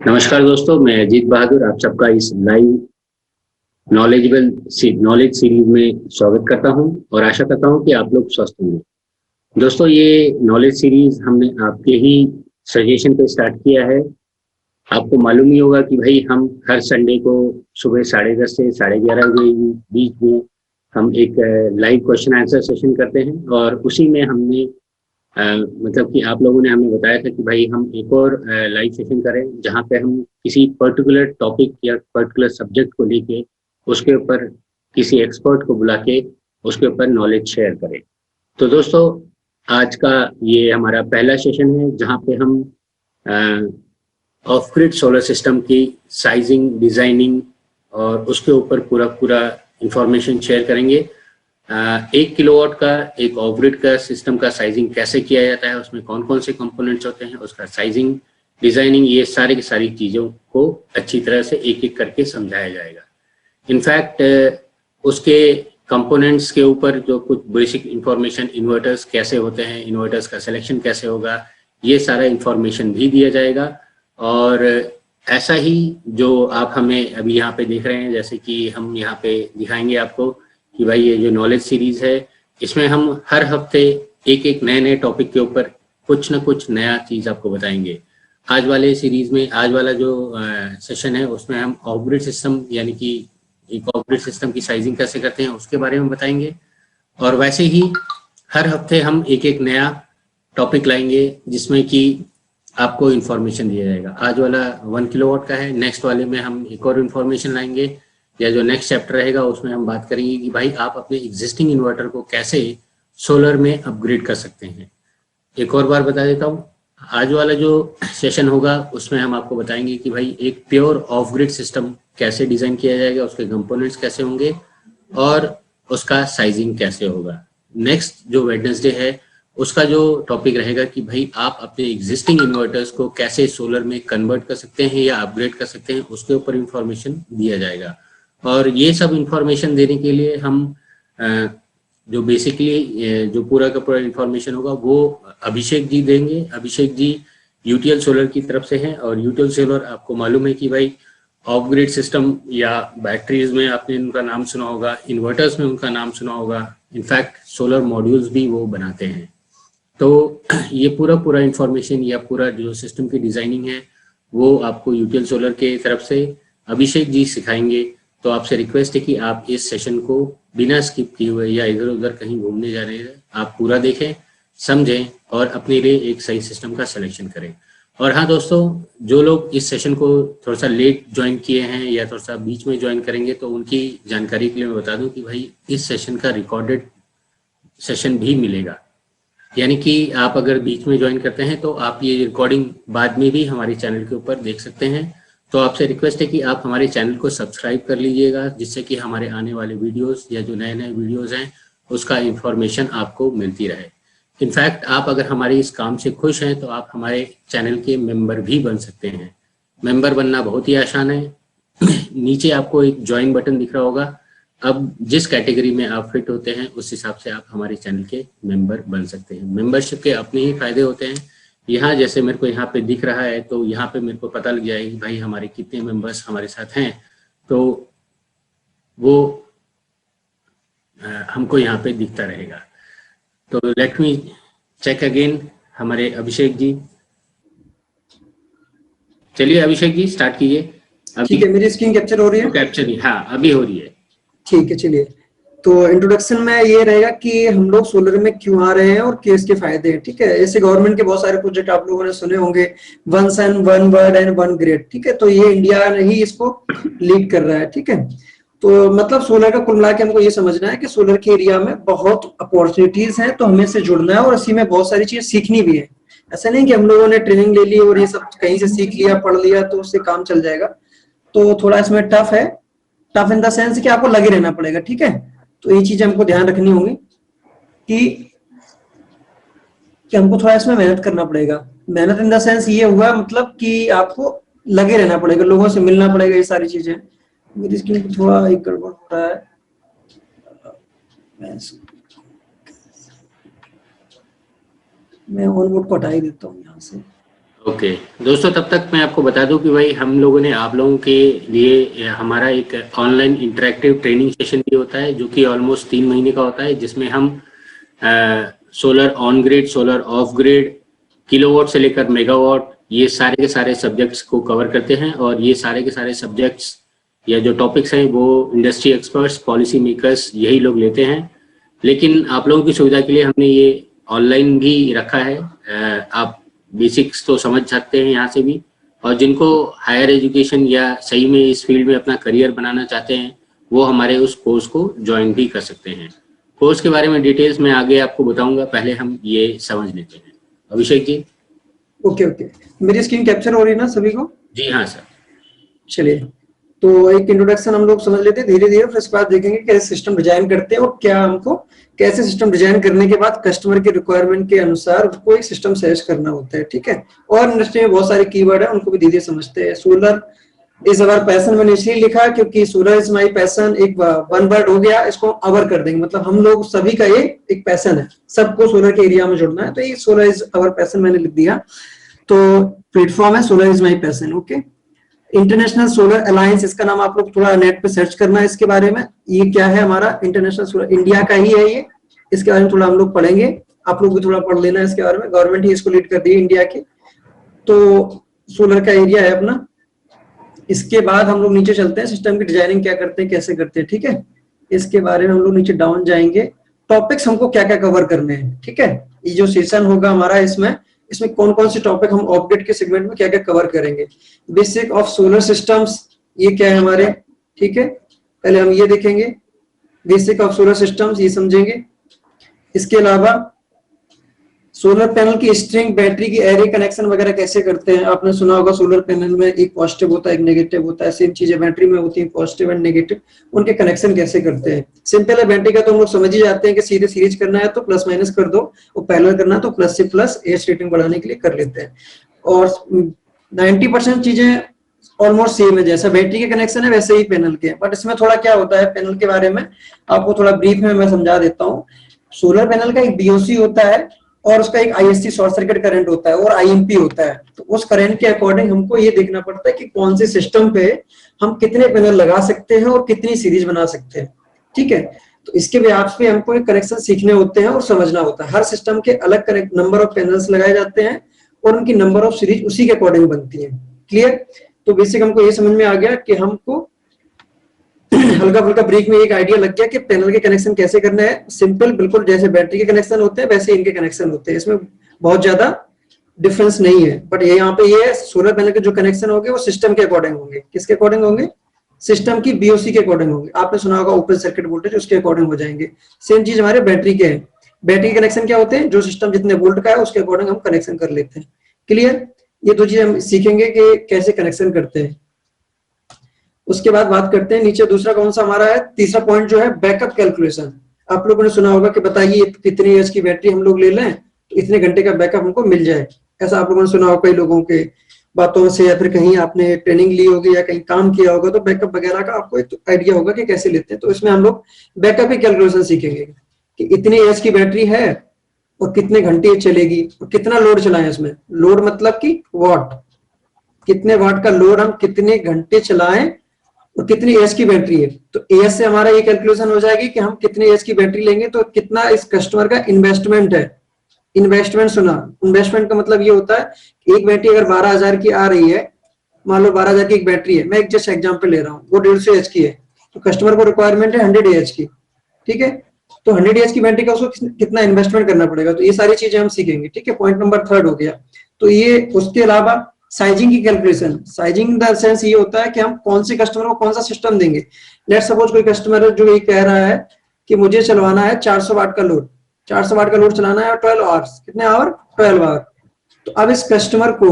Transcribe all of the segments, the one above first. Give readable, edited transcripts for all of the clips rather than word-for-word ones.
नमस्कार दोस्तों, मैं अजीत बहादुर आप सबका इस लाइव नॉलेज सीरीज में स्वागत करता हूं और आशा करता हूं कि आप लोग स्वस्थ होंगे। दोस्तों, ये नॉलेज सीरीज हमने आपके ही सजेशन पे स्टार्ट किया है। आपको मालूम ही होगा कि भाई हम हर संडे को सुबह 10:30 से 11:30 बजे के बीच में हम एक लाइव क्वेश्चन आंसर सेशन करते हैं और उसी में हमने मतलब कि आप लोगों ने हमें बताया था कि भाई हम एक और लाइव सेशन करें जहाँ पे हम किसी पर्टिकुलर टॉपिक या पर्टिकुलर सब्जेक्ट को लेके उसके ऊपर किसी एक्सपर्ट को बुला के उसके ऊपर नॉलेज शेयर करें। तो दोस्तों, आज का ये हमारा पहला सेशन है जहाँ पे हम ऑफ ग्रिड सोलर सिस्टम की साइजिंग, डिजाइनिंग और उसके ऊपर पूरा पूरा इंफॉर्मेशन शेयर करेंगे। 1 किलोवाट का एक ऑफ ग्रिड का सिस्टम का साइजिंग कैसे किया जाता है, उसमें कौन कौन से कंपोनेंट्स होते हैं, उसका साइजिंग, डिजाइनिंग, ये सारी की सारी चीज़ों को अच्छी तरह से एक एक करके समझाया जाएगा। इनफैक्ट उसके कंपोनेंट्स के ऊपर जो कुछ बेसिक इंफॉर्मेशन, इन्वर्टर्स कैसे होते हैं, इन्वर्टर्स का सिलेक्शन कैसे होगा, ये सारा इंफॉर्मेशन भी दिया जाएगा। और ऐसा ही जो आप हमें अभी यहाँ पे देख रहे हैं, जैसे कि हम यहाँ पे दिखाएंगे आपको कि भाई ये जो नॉलेज सीरीज है इसमें हम हर हफ्ते एक एक नए नए टॉपिक के ऊपर कुछ ना कुछ नया चीज़ आपको बताएंगे। आज वाले सीरीज में, आज वाला जो सेशन है उसमें हम ऑफ ग्रिड सिस्टम यानी कि एक ऑफ ग्रिड सिस्टम की साइजिंग कैसे करते हैं उसके बारे में बताएंगे। और वैसे ही हर हफ्ते हम एक एक नया टॉपिक लाएंगे जिसमें कि आपको इन्फॉर्मेशन दिया जाएगा। आज वाला 1 किलोवाट का है, नेक्स्ट वाले में हम एक और इन्फॉर्मेशन लाएंगे या जो नेक्स्ट चैप्टर रहेगा उसमें हम बात करेंगे कि भाई आप अपने एग्जिस्टिंग इन्वर्टर को कैसे सोलर में अपग्रेड कर सकते हैं। एक और बार बता देता हूँ, आज वाला जो सेशन होगा उसमें हम आपको बताएंगे कि भाई एक प्योर ऑफ ग्रिड सिस्टम कैसे डिजाइन किया जाएगा, उसके कंपोनेंट्स कैसे होंगे और उसका साइजिंग कैसे होगा। नेक्स्ट जो वेडनेसडे है उसका जो टॉपिक रहेगा कि भाई आप अपने एग्जिस्टिंग इन्वर्टर्स को कैसे सोलर में कन्वर्ट कर सकते हैं या अपग्रेड कर सकते हैं, उसके ऊपर इंफॉर्मेशन दिया जाएगा। और ये सब इंफॉर्मेशन देने के लिए हम जो बेसिकली जो पूरा का पूरा इंफॉर्मेशन होगा वो अभिषेक जी देंगे। अभिषेक जी यूटीएल सोलर की तरफ से हैं और यूटीएल सोलर आपको मालूम है कि भाई ऑफ ग्रिड सिस्टम या बैटरीज में आपने उनका नाम सुना होगा, इन्वर्टर्स में उनका नाम सुना होगा, इनफैक्ट सोलर मॉड्यूल्स भी वो बनाते हैं। तो ये पूरा पूरा इंफॉर्मेशन या पूरा जो सिस्टम की डिजाइनिंग है वो आपको यूटीएल सोलर के तरफ से अभिषेक जी सिखाएंगे। तो आपसे रिक्वेस्ट है कि आप इस सेशन को बिना स्किप किए हुए या इधर उधर कहीं घूमने जा रहे हैं आप पूरा देखें, समझें और अपने लिए एक सही सिस्टम का सिलेक्शन करें। और हाँ दोस्तों, जो लोग इस सेशन को थोड़ा सा लेट ज्वाइन किए हैं या थोड़ा सा बीच में ज्वाइन करेंगे तो उनकी जानकारी के लिए मैं बता दूं कि भाई इस सेशन का रिकॉर्डेड सेशन भी मिलेगा। यानी कि आप अगर बीच में ज्वाइन करते हैं तो आप ये रिकॉर्डिंग बाद में भी हमारे चैनल के ऊपर देख सकते हैं। तो आपसे रिक्वेस्ट है कि आप हमारे चैनल को सब्सक्राइब कर लीजिएगा जिससे कि हमारे आने वाले वीडियोस या जो नए नए वीडियोस हैं उसका इंफॉर्मेशन आपको मिलती रहे। इनफैक्ट आप अगर हमारे इस काम से खुश हैं तो आप हमारे चैनल के मेंबर भी बन सकते हैं। मेंबर बनना बहुत ही आसान है। नीचे आपको एक ज्वाइन बटन दिख रहा होगा। अब जिस कैटेगरी में आप फिट होते हैं उस हिसाब से आप हमारे चैनल के मेंबर बन सकते हैं। मेंबरशिप के अपने ही फायदे होते हैं। यहाँ जैसे मेरे को यहाँ पे दिख रहा है तो यहाँ पे मेरे को पता लग जाएगा कि भाई हमारे कितने मेंबर्स हमारे साथ हैं, तो वो हमको यहाँ पे दिखता रहेगा। तो लेट मी चेक अगेन हमारे अभिषेक जी। चलिए अभिषेक जी स्टार्ट कीजिए। ठीक है, मेरी स्क्रीन कैप्चर हो रही है? कैप्चर, हाँ अभी हो रही है। ठीक है, चलिए। तो इंट्रोडक्शन में ये रहेगा कि हम लोग सोलर में क्यों आ रहे हैं और क्या इसके फायदे हैं। ठीक है, ऐसे गवर्नमेंट के बहुत सारे प्रोजेक्ट आप लोगों ने सुने होंगे, one sun, one word and one grade. ठीक है, तो ये इंडिया ने ही इसको लीड कर रहा है। ठीक है, तो मतलब सोलर का कुल मिला के हमको ये समझना है कि सोलर के एरिया में बहुत अपॉर्चुनिटीज हैं, तो हमें से जुड़ना है और इसी में बहुत सारी चीज सीखनी भी है। ऐसा नहीं कि हम लोगों ने ट्रेनिंग ले ली और ये सब कहीं से सीख लिया, पढ़ लिया तो उससे काम चल जाएगा। तो थोड़ा इसमें टफ है, टफ इन द सेंस कि आपको लगे रहना पड़ेगा। ठीक है, तो ये चीजें हमको ध्यान रखनी होंगी कि हमको थोड़ा इसमें मेहनत करना पड़ेगा। मेहनत इन द सेंस ये हुआ मतलब कि आपको लगे रहना पड़ेगा, लोगों से मिलना पड़ेगा, ये सारी चीजें। मेरी स्क्रीन पर थोड़ा एक गड़बड़ हो रहा है, मैं ऑन बोर्ड को हटा ही देता हूँ यहाँ से। ओके दोस्तों, तब तक मैं आपको बता दूं कि भाई हम लोगों ने आप लोगों के लिए हमारा एक ऑनलाइन इंटरेक्टिव ट्रेनिंग सेशन भी होता है, जो कि ऑलमोस्ट 3 महीने का होता है, जिसमें हम solar on grid, solar of grid, kilowatt से लेकर मेगावाट, ये सारे के सारे सब्जेक्ट्स को कवर करते हैं। और ये सारे के सारे सब्जेक्ट्स या जो टॉपिक्स हैं वो इंडस्ट्री एक्सपर्ट्स, पॉलिसी मेकर्स यही लोग लेते हैं। लेकिन आप लोगों की सुविधा के लिए हमने ये ऑनलाइन भी रखा है। आप बेसिक्स तो समझ सकते हैं यहाँ से भी, और जिनको हायर एजुकेशन या सही में इस फील्ड में अपना करियर बनाना चाहते हैं वो हमारे उस कोर्स को ज्वाइन भी कर सकते हैं। कोर्स के बारे में डिटेल्स मैं आगे आपको बताऊंगा, पहले हम ये समझ लेते हैं। अभिषेक जी। ओके ओके, मेरी स्क्रीन कैप्चर हो रही है ना सभी को? जी हाँ सर। चलिए, तो एक इंट्रोडक्शन हम लोग समझ लेते हैं धीरे धीरे, फिर इसके बाद देखेंगे कैसे सिस्टम डिजाइन करते हैं और क्या हमको कैसे सिस्टम डिजाइन करने के बाद कस्टमर के रिक्वायरमेंट के अनुसार उसको एक सिस्टम सजेस्ट करना होता है। ठीक है, और इंडस्ट्री में बहुत सारे कीवर्ड है, उनको भी धीरे समझते हैं। सोलर इज अवर पैशन मैंने इसलिए लिखा क्योंकि सोलर इज माई पैशन एक वन वर्ड हो गया, इसको अवर कर देंगे, मतलब हम लोग सभी का ये एक पैशन है, सबको सोलर के एरिया में जुड़ना है, तो ये सोलर इज अवर पैशन मैंने लिख दिया। तो प्लेटफॉर्म है solar is my passion. Okay, international solar alliance, इसका नाम आप लोग थोड़ा नेट पे सर्च करना है इसके बारे में। ये क्या है, हमारा इंटरनेशनल सोलर, इंडिया का ही है ये, इसके बारे में थोड़ा हम लोग पढ़ेंगे, आप लोग भी थोड़ा पढ़ लेना इसके बारे में। गवर्नमेंट ही इसको लीड कर दी है इंडिया की, तो सोलर का एरिया है अपना। इसके बाद हम लोग नीचे चलते हैं, सिस्टम की डिजाइनिंग क्या करते हैं, कैसे करते हैं। ठीक है, इसके बारे में हम लोग नीचे डाउन जाएंगे, टॉपिक्स हमको क्या क्या कवर करने हैं। ठीक है, ये जो सेशन होगा हमारा इसमें कौन कौन से टॉपिक हम ऑब्जेक्ट के सेगमेंट में क्या क्या कवर करेंगे। बेसिक ऑफ सोलर सिस्टम्स, ये क्या है हमारे, ठीक है, पहले हम ये देखेंगे बेसिक ऑफ सोलर सिस्टम्स, ये समझेंगे। इसके अलावा सोलर पैनल की स्ट्रिंग, बैटरी की एरे कनेक्शन वगैरह कैसे करते हैं। आपने सुना होगा सोलर पैनल में एक पॉजिटिव होता है एक नेगेटिव होता है, सेम चीजें बैटरी में होती है, पॉजिटिव एंड नेगेटिव, उनके कनेक्शन कैसे करते हैं। सिंपल है, बैटरी का तो हम लोग समझ ही जाते हैं कि सीधे सीरीज करना है तो प्लस माइनस कर दो, और पैरेलल करना है तो प्लस से प्लस एच रेटिंग बढ़ाने के लिए कर लेते हैं। और 90% चीजें ऑलमोस्ट सेम है, जैसा बैटरी के कनेक्शन है वैसे ही पैनल के, बट इसमें थोड़ा क्या होता है पैनल के बारे में आपको थोड़ा ब्रीफ में मैं समझा देता हूँ। सोलर पैनल का एक बीओसी होता है और उसका एक आईएससी शॉर्ट सर्किट करंट होता है और आईएमपी होता है। तो उस करंट के अकॉर्डिंग हमको ये देखना पड़ता है कि कौन से सिस्टम पे हम कितने पैनल लगा सकते हैं और कितनी सीरीज बना सकते हैं। ठीक है, तो इसके बेसिस पे हमको एक कनेक्शन सीखने होते हैं और समझना होता है। हर सिस्टम के अलग नंबर ऑफ पैनल्स लगाए जाते हैं और उनकी नंबर ऑफ सीरीज उसी के अकॉर्डिंग बनती है। क्लियर, तो बेसिक हमको ये समझ में आ गया कि हमको हल्का फुल्का ब्रेक में एक आइडिया लग गया कि पैनल के कनेक्शन कैसे करना है। सिंपल, बिल्कुल जैसे बैटरी के कनेक्शन होते हैं वैसे इनके कनेक्शन होते हैं, इसमें बहुत ज्यादा डिफरेंस नहीं है। बट यहाँ पे ये सोलर पैनल के जो कनेक्शन होंगे वो सिस्टम के अकॉर्डिंग होंगे। किसके अकॉर्डिंग होंगे, सिस्टम की बीओसी के अकॉर्डिंग होंगे। आपने सुना होगा ओपन सर्किट वोल्टेज, उसके अकॉर्डिंग हो जाएंगे। सेम चीज हमारे बैटरी के है, बैटरी के कनेक्शन क्या होते हैं, जो सिस्टम जितने वोल्ट का है उसके अकॉर्डिंग हम कनेक्शन कर लेते हैं। क्लियर, ये दो चीजें हम सीखेंगे कि कैसे कनेक्शन करते हैं। उसके बाद बात करते हैं नीचे दूसरा कौन सा हमारा है, तीसरा पॉइंट जो है बैकअप कैलकुलेशन। आप लोगों ने सुना होगा कि बताइए कितनी एच की बैटरी हम लोग ले लें तो इतने घंटे का बैकअप हमको मिल जाए। ऐसा आप लोगों ने सुना होगा कई लोगों के बातों से, या फिर कहीं आपने ट्रेनिंग ली होगी या कहीं काम किया होगा, तो बैकअप वगैरह का आपको एक आइडिया होगा कि कैसे लेते हैं। तो इसमें हम लोग बैकअप की कैलकुलेशन सीखेंगे कि इतनी एच की बैटरी है और कितने घंटे चलेगी और कितना लोड चलाएं। इसमें लोड मतलब कि वाट, कितने वाट का लोड हम कितने घंटे चलाएं और कितनी एच की बैटरी है। तो एच से हमारा ये कैलकुलेशन हो जाएगी कि हम कितने एच की बैटरी लेंगे तो कितना इस कस्टमर का इन्वेस्टमेंट है। इन्वेस्टमेंट सुना, इन्वेस्टमेंट का मतलब ये होता है एक बैटरी अगर 12,000 की आ रही है, मान लो 12,000 की एक बैटरी है, मैं एक जस्ट एग्जाम्पल ले रहा हूँ, वो 150 एच की है, तो कस्टमर को रिक्वायरमेंट है 100 एच की। ठीक है, तो 100 एच की बैटरी का उसको कितना इन्वेस्टमेंट करना पड़ेगा, तो ये सारी चीजें हम सीखेंगे। ठीक है, पॉइंट नंबर 3 हो गया। तो ये, उसके अलावा साइजिंग की कैलकुलेशन, साइजिंग द सेंस ये होता है कि हम कौन से कस्टमर को कौन सा सिस्टम देंगे। लेट सपोज कोई कस्टमर है जो ये कह रहा है कि मुझे चलवाना है 400 वाट का लोड, 400 वाट का लोड चलाना है और 12 आवर्स, कितने आवर, 12 आवर। तो अब इस कस्टमर को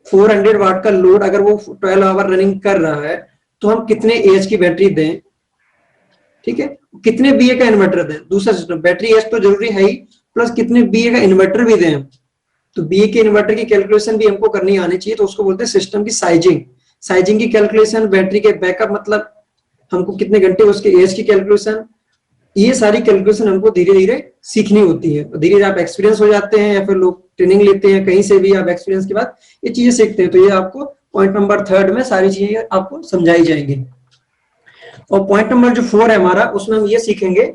400 वाट का लोड अगर वो 12 आवर रनिंग कर रहा है तो हम कितने एच की बैटरी दें। ठीक है, कितने बीए का इन्वर्टर दें, दूसरा सिस्टम बैटरी एच तो जरूरी है ही, प्लस कितने बीए का इन्वर्टर भी दें। तो बीए के इन्वर्टर की कैलकुलेशन भी हमको करनी आनी चाहिए, तो उसको बोलते हैं सिस्टम की साइजिंग। साइजिंग की कैलकुलेशन, बैटरी के बैकअप मतलब हमको कितने घंटे, उसके एज की कैलकुलेशन, ये सारी कैलकुलेशन हमको धीरे धीरे सीखनी होती है। धीरे धीरे आप एक्सपीरियंस हो जाते हैं या फिर लोग ट्रेनिंग लेते हैं कहीं से भी, आप एक्सपीरियंस के बाद ये चीजें सीखते हैं। तो ये आपको पॉइंट नंबर 3 में सारी चीजें आपको समझाई जाएंगी। और पॉइंट नंबर जो 4 है हमारा, उसमें हम ये सीखेंगे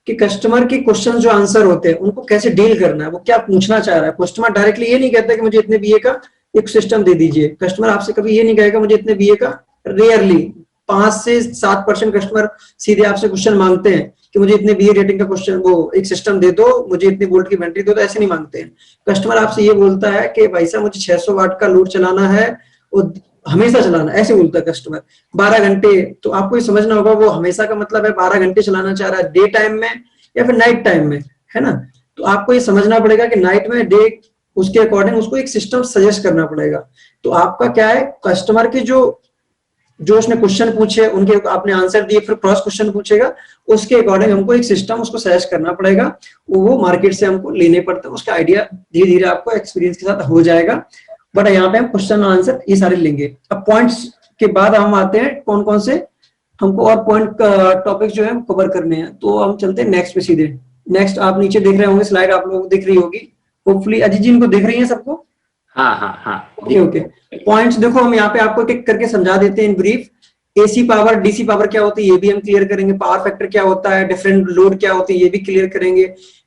कि कस्टमर के क्वेश्चन जो आंसर होते हैं उनको कैसे डील करना है, वो क्या पूछना चाह रहा है। कस्टमर डायरेक्टली ये नहीं कहता कि मुझे इतने बीए का एक सिस्टम दे दीजिए। कस्टमर आपसे कभी ये नहीं कहेगा मुझे इतने बीए का, रेयरली 5 से 7% कस्टमर सीधे आपसे क्वेश्चन मांगते हैं कि मुझे इतने बीए रेटिंग का क्वेश्चन वो एक सिस्टम दे दो, मुझे इतनी वोल्ट की बैटरी दो, तो ऐसे नहीं मांगते हैं। कस्टमर आपसे ये बोलता है कि भाई साहब मुझे 600 वाट का लोड चलाना है और हमेशा चलाना, ऐसे बोलता है कस्टमर 12 घंटे। तो आपको ये समझना होगा वो हमेशा का मतलब है 12 घंटे चलाना चाह रहा है डे टाइम में या फिर नाइट टाइम में, है ना। तो आपको ये समझना पड़ेगा कि नाइट में, डे, उसके अकॉर्डिंग उसको एक सिस्टम सजेस्ट करना पड़ेगा। तो आपका क्या है, कस्टमर के जो उसने क्वेश्चन पूछे उनके आपने आंसर दिए, फिर क्रॉस क्वेश्चन पूछेगा, उसके अकॉर्डिंग हमको एक सिस्टम उसको सजेस्ट करना पड़ेगा। वो मार्केट से हमको लेने पड़ते हैं, उसका आइडिया धीरे धीरे आपको एक्सपीरियंस के साथ हो जाएगा। बट यहाँ पे हम क्वेश्चन आंसर ये सारे लेंगे। अब पॉइंट्स के बाद हम आते हैं कौन कौन से हमको और पॉइंट टॉपिक जो है कवर करने हैं। तो हम चलते हैं नेक्स्ट पे सीधे। नेक्स्ट आप नीचे देख रहे होंगे, स्लाइड आप लोगों को दिख रही होगी होपफुली। अजीत जी इनको दिख रही है सबको? हाँ हाँ हाँ, ओके ओके। पॉइंट्स देखो हम यहाँ पे आपको एक करके समझा देते हैं in brief. AC power, DC power क्या होती है ये भी हम क्लियर करेंगे। पावर फैक्टर क्या होता है, डिफरेंट लोड क्या होती है ये भी क्लियर करेंगे।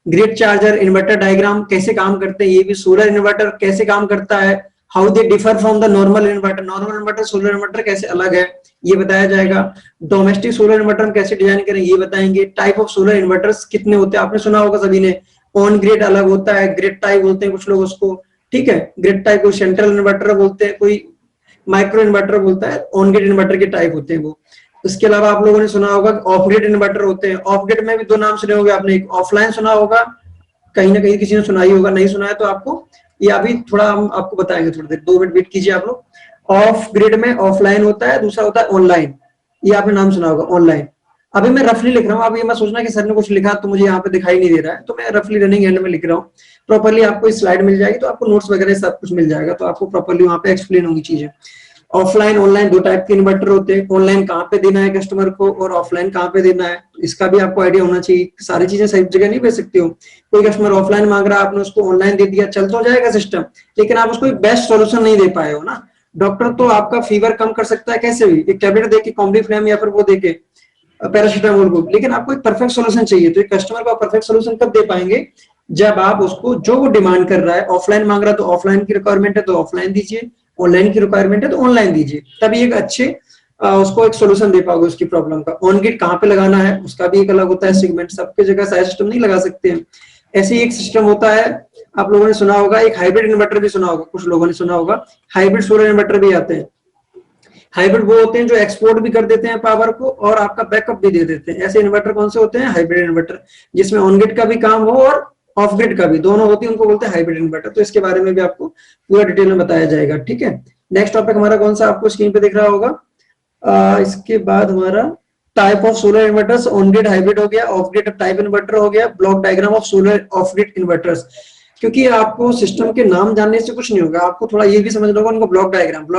ग्रिड चार्जर, इन्वर्टर डायग्राम कैसे काम करते हैं ये भी। सोलर इन्वर्टर कैसे काम करता है, how they differ from the normal inverter, normal inverter solar inverter कैसे अलग है ये बताया जाएगा। डोमेस्टिक सोलर इन्वर्टर कैसे डिजाइन करें ये बताएंगे। टाइप ऑफ सोलर इन्वर्टर्स कितने होते हैं आपने सुना होगा सभी ने। ऑन ग्रिड अलग होता है, ग्रिड टाइप बोलते हैं कुछ लोग उसको, ठीक है। ग्रिड टाइप को सेंट्रल इन्वर्टर बोलते हैं, कोई माइक्रो इन्वर्टर बोलता है। ऑन ग्रिड इन्वर्टर के टाइप होते हैं वो। उसके अलावा आप लोगों ने सुना होगा ऑफ ग्रिड इन्वर्टर होते हैं। ऑफ ग्रिड में भी 2 नाम सुने होंगे आपने, एक ऑफलाइन सुना होगा, कहीं ना कहीं किसी ने सुनाई होगा, नहीं सुना है तो आपको ये अभी थोड़ा हम आपको बताएंगे, थोड़ी देर 2 मिनट वेट कीजिए आप लोग। ऑफ ग्रिड में ऑफलाइन होता है, दूसरा होता है ऑनलाइन, ये आपने नाम सुना होगा ऑनलाइन। अभी मैं रफली लिख रहा हूँ, अभी मैं सोचना कि सर ने कुछ लिखा तो मुझे यहाँ पे दिखाई नहीं दे रहा है, तो मैं रफली रनिंग हैंड में लिख रहा हूँ। प्रॉपर्ली आपको इस स्लाइड मिल जाएगी, तो आपको नोट्स वगैरह सब कुछ मिल जाएगा, तो आपको प्रॉपर्ली वहाँ पे एक्सप्लेन होंगी चीजें। ऑफलाइन ऑनलाइन 2 टाइप के इन्वर्टर होते हैं। ऑनलाइन कहाँ पे देना है कस्टमर को और ऑफलाइन कहाँ पे देना है, इसका भी आपको आइडिया होना चाहिए। सारी चीजें सही जगह नहीं भेज सकते हो। कोई कस्टमर ऑफलाइन मांग रहा है, आपने उसको ऑनलाइन दे दिया, चल तो जाएगा सिस्टम, लेकिन आप उसको एक बेस्ट सोल्यूशन नहीं दे पाए हो ना। डॉक्टर तो आपका फीवर कम कर सकता है कैसे भी, एक टैबलेट दे के, कॉम्बिफ्लेम या फिर वो दे के पैरासीटामोल को, लेकिन आपको एक परफेक्ट सोल्यूशन चाहिए। तो एक कस्टमर को आप परफेक्ट सोल्यूशन कब दे पाएंगे, जब आप उसको जो वो डिमांड कर रहा है, ऑफलाइन मांग रहा है तो ऑफलाइन की रिक्वायरमेंट है तो ऑफलाइन दीजिए, ऑनलाइन की रिक्वायरमेंट है तो ऑनलाइन दीजिए, तभी एक अच्छे उसको एक सोल्यूशन दे पाओगे उसकी प्रॉब्लम का। ऑन ग्रिड कहाँ पे लगाना है उसका भी एक अलग होता है सेगमेंट, सबके जगह सारे सिस्टम नहीं लगा सकते हैं। ऐसे ही एक सिस्टम होता है, आप लोगों ने सुना होगा, एक हाइब्रिड इन्वर्टर भी सुना होगा, कुछ लोगों ने सुना होगा। हाइब्रिड सोलर इन्वर्टर भी आते हैं। हाइब्रिड वो होते हैं जो एक्सपोर्ट भी कर देते हैं पावर को और आपका बैकअप भी दे देते हैं। ऐसे इन्वर्टर कौन से होते हैं, हाइब्रिड इन्वर्टर, जिसमें ऑन ग्रिड का भी काम हो और ऑफ ग्रिड का भी, दोनों होती है, उनको बोलते हैं हाइब्रिड इन्वर्टर। तो इसके बारे में भी आपको पूरा डिटेल में बताया जाएगा, ठीक है। नेक्स्ट टॉपिक हमारा कौन सा आपको स्क्रीन पे दिख रहा होगा। इसके बाद हमारा type of solar inverters, on grid hybrid हो गया, ऑफ ग्रिड टाइप इन्वर्टर हो गया, block diagram of solar of grid inverters. क्योंकि आपको सिस्टम के नाम जानने से कुछ नहीं होगा, आपको थोड़ा ये भी समझना होगा उनको। ब्लॉक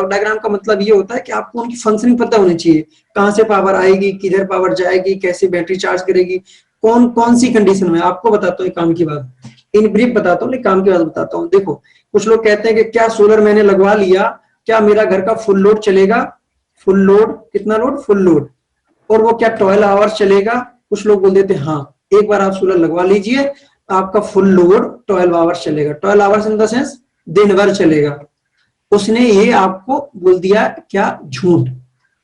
डायग्राम का मतलब ये होता है कि आपको उनकी फंक्शनिंग पता होनी चाहिए, कहाँ से पावर आएगी, किधर पावर जाएगी, कैसे बैटरी चार्ज करेगी, कौन कौन सी कंडीशन में। आपको बताता हूँ काम की बात, इन ब्रीफ बताता हूँ, लेकिन काम की बात बताता हूँ। देखो कुछ लोग कहते हैं कि क्या सोलर मैंने लगवा लिया, क्या मेरा घर का फुल लोड चलेगा। फुल लोड कितना लोड, फुल लोड, और वो क्या 12 आवर्स चलेगा। कुछ लोग बोल देते हैं हाँ, एक बार आप सोलर लगवा लीजिए, आपका फुल लोड 12 आवर्स चलेगा। 12 आवर्स इन द सेंस दिन भर चलेगा। उसने ये आपको बोल दिया क्या, झूठ।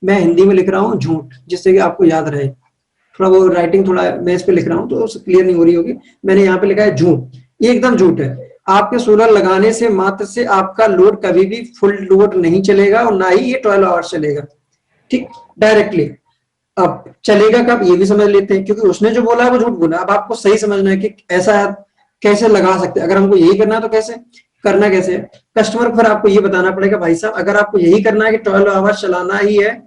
मैं हिंदी में लिख रहा हूँ झूठ, जिससे कि आपको याद रहे। थोड़ा वो राइटिंग थोड़ा मैं इस पे लिख रहा हूँ तो क्लियर नहीं हो रही होगी। मैंने यहाँ पे लिखा है झूठ, ये एकदम झूठ है। आपके सोलर लगाने से मात्र से आपका लोड कभी भी फुल लोड नहीं चलेगा और ना ही ये 12 आवर्स चलेगा, ठीक, डायरेक्टली। अब चलेगा कब ये भी समझ लेते हैं, क्योंकि उसने जो बोला है वो झूठ बोला। अब आपको सही समझना है कि ऐसा कैसे लगा सकते हैं। अगर हमको यही करना है तो कैसे करना, कैसे कस्टमर को फिर आपको ये बताना पड़ेगा, भाई साहब अगर आपको यही करना है कि 12 आवर्स चलाना ही है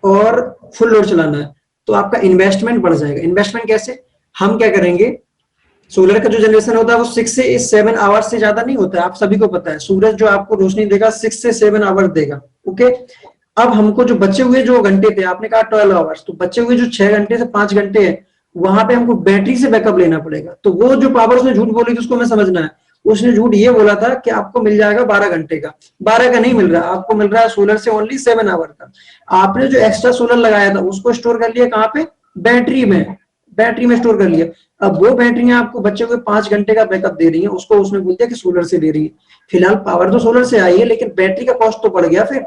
और फुल लोड चलाना है, तो आपका इन्वेस्टमेंट बढ़ जाएगा। इन्वेस्टमेंट कैसे, हम क्या करेंगे, सोलर का जो जनरेशन होता है वो 6 से 7 आवर्स से ज्यादा नहीं होता है, आप सभी को पता है। सूरज जो आपको रोशनी देगा 6 से 7 आवर्स देगा, ओके। अब हमको जो बचे हुए जो घंटे थे, आपने कहा 12 आवर्स, तो बचे हुए जो 6 घंटे से 5 घंटे है वहां पे हमको बैटरी से बैकअप लेना पड़ेगा। तो वो जो पावर उसने झूठ बोली थी उसको हमें समझना है। उसने झूठ ये बोला था कि आपको मिल जाएगा 12 घंटे का, 12 का नहीं मिल रहा, आपको मिल रहा है सोलर से ओनली 7 आवर का। आपने जो एक्स्ट्रा सोलर लगाया था उसको स्टोर कर लिया कहाँ पे, बैटरी में, बैटरी में स्टोर कर लिया। अब वो बैटरियां आपको बच्चे को 5 घंटे का बैकअप दे रही है, उसको उसने बोल दिया कि सोलर से दे रही है। फिलहाल पावर तो सोलर से आई है लेकिन बैटरी का कॉस्ट तो बढ़ गया, फिर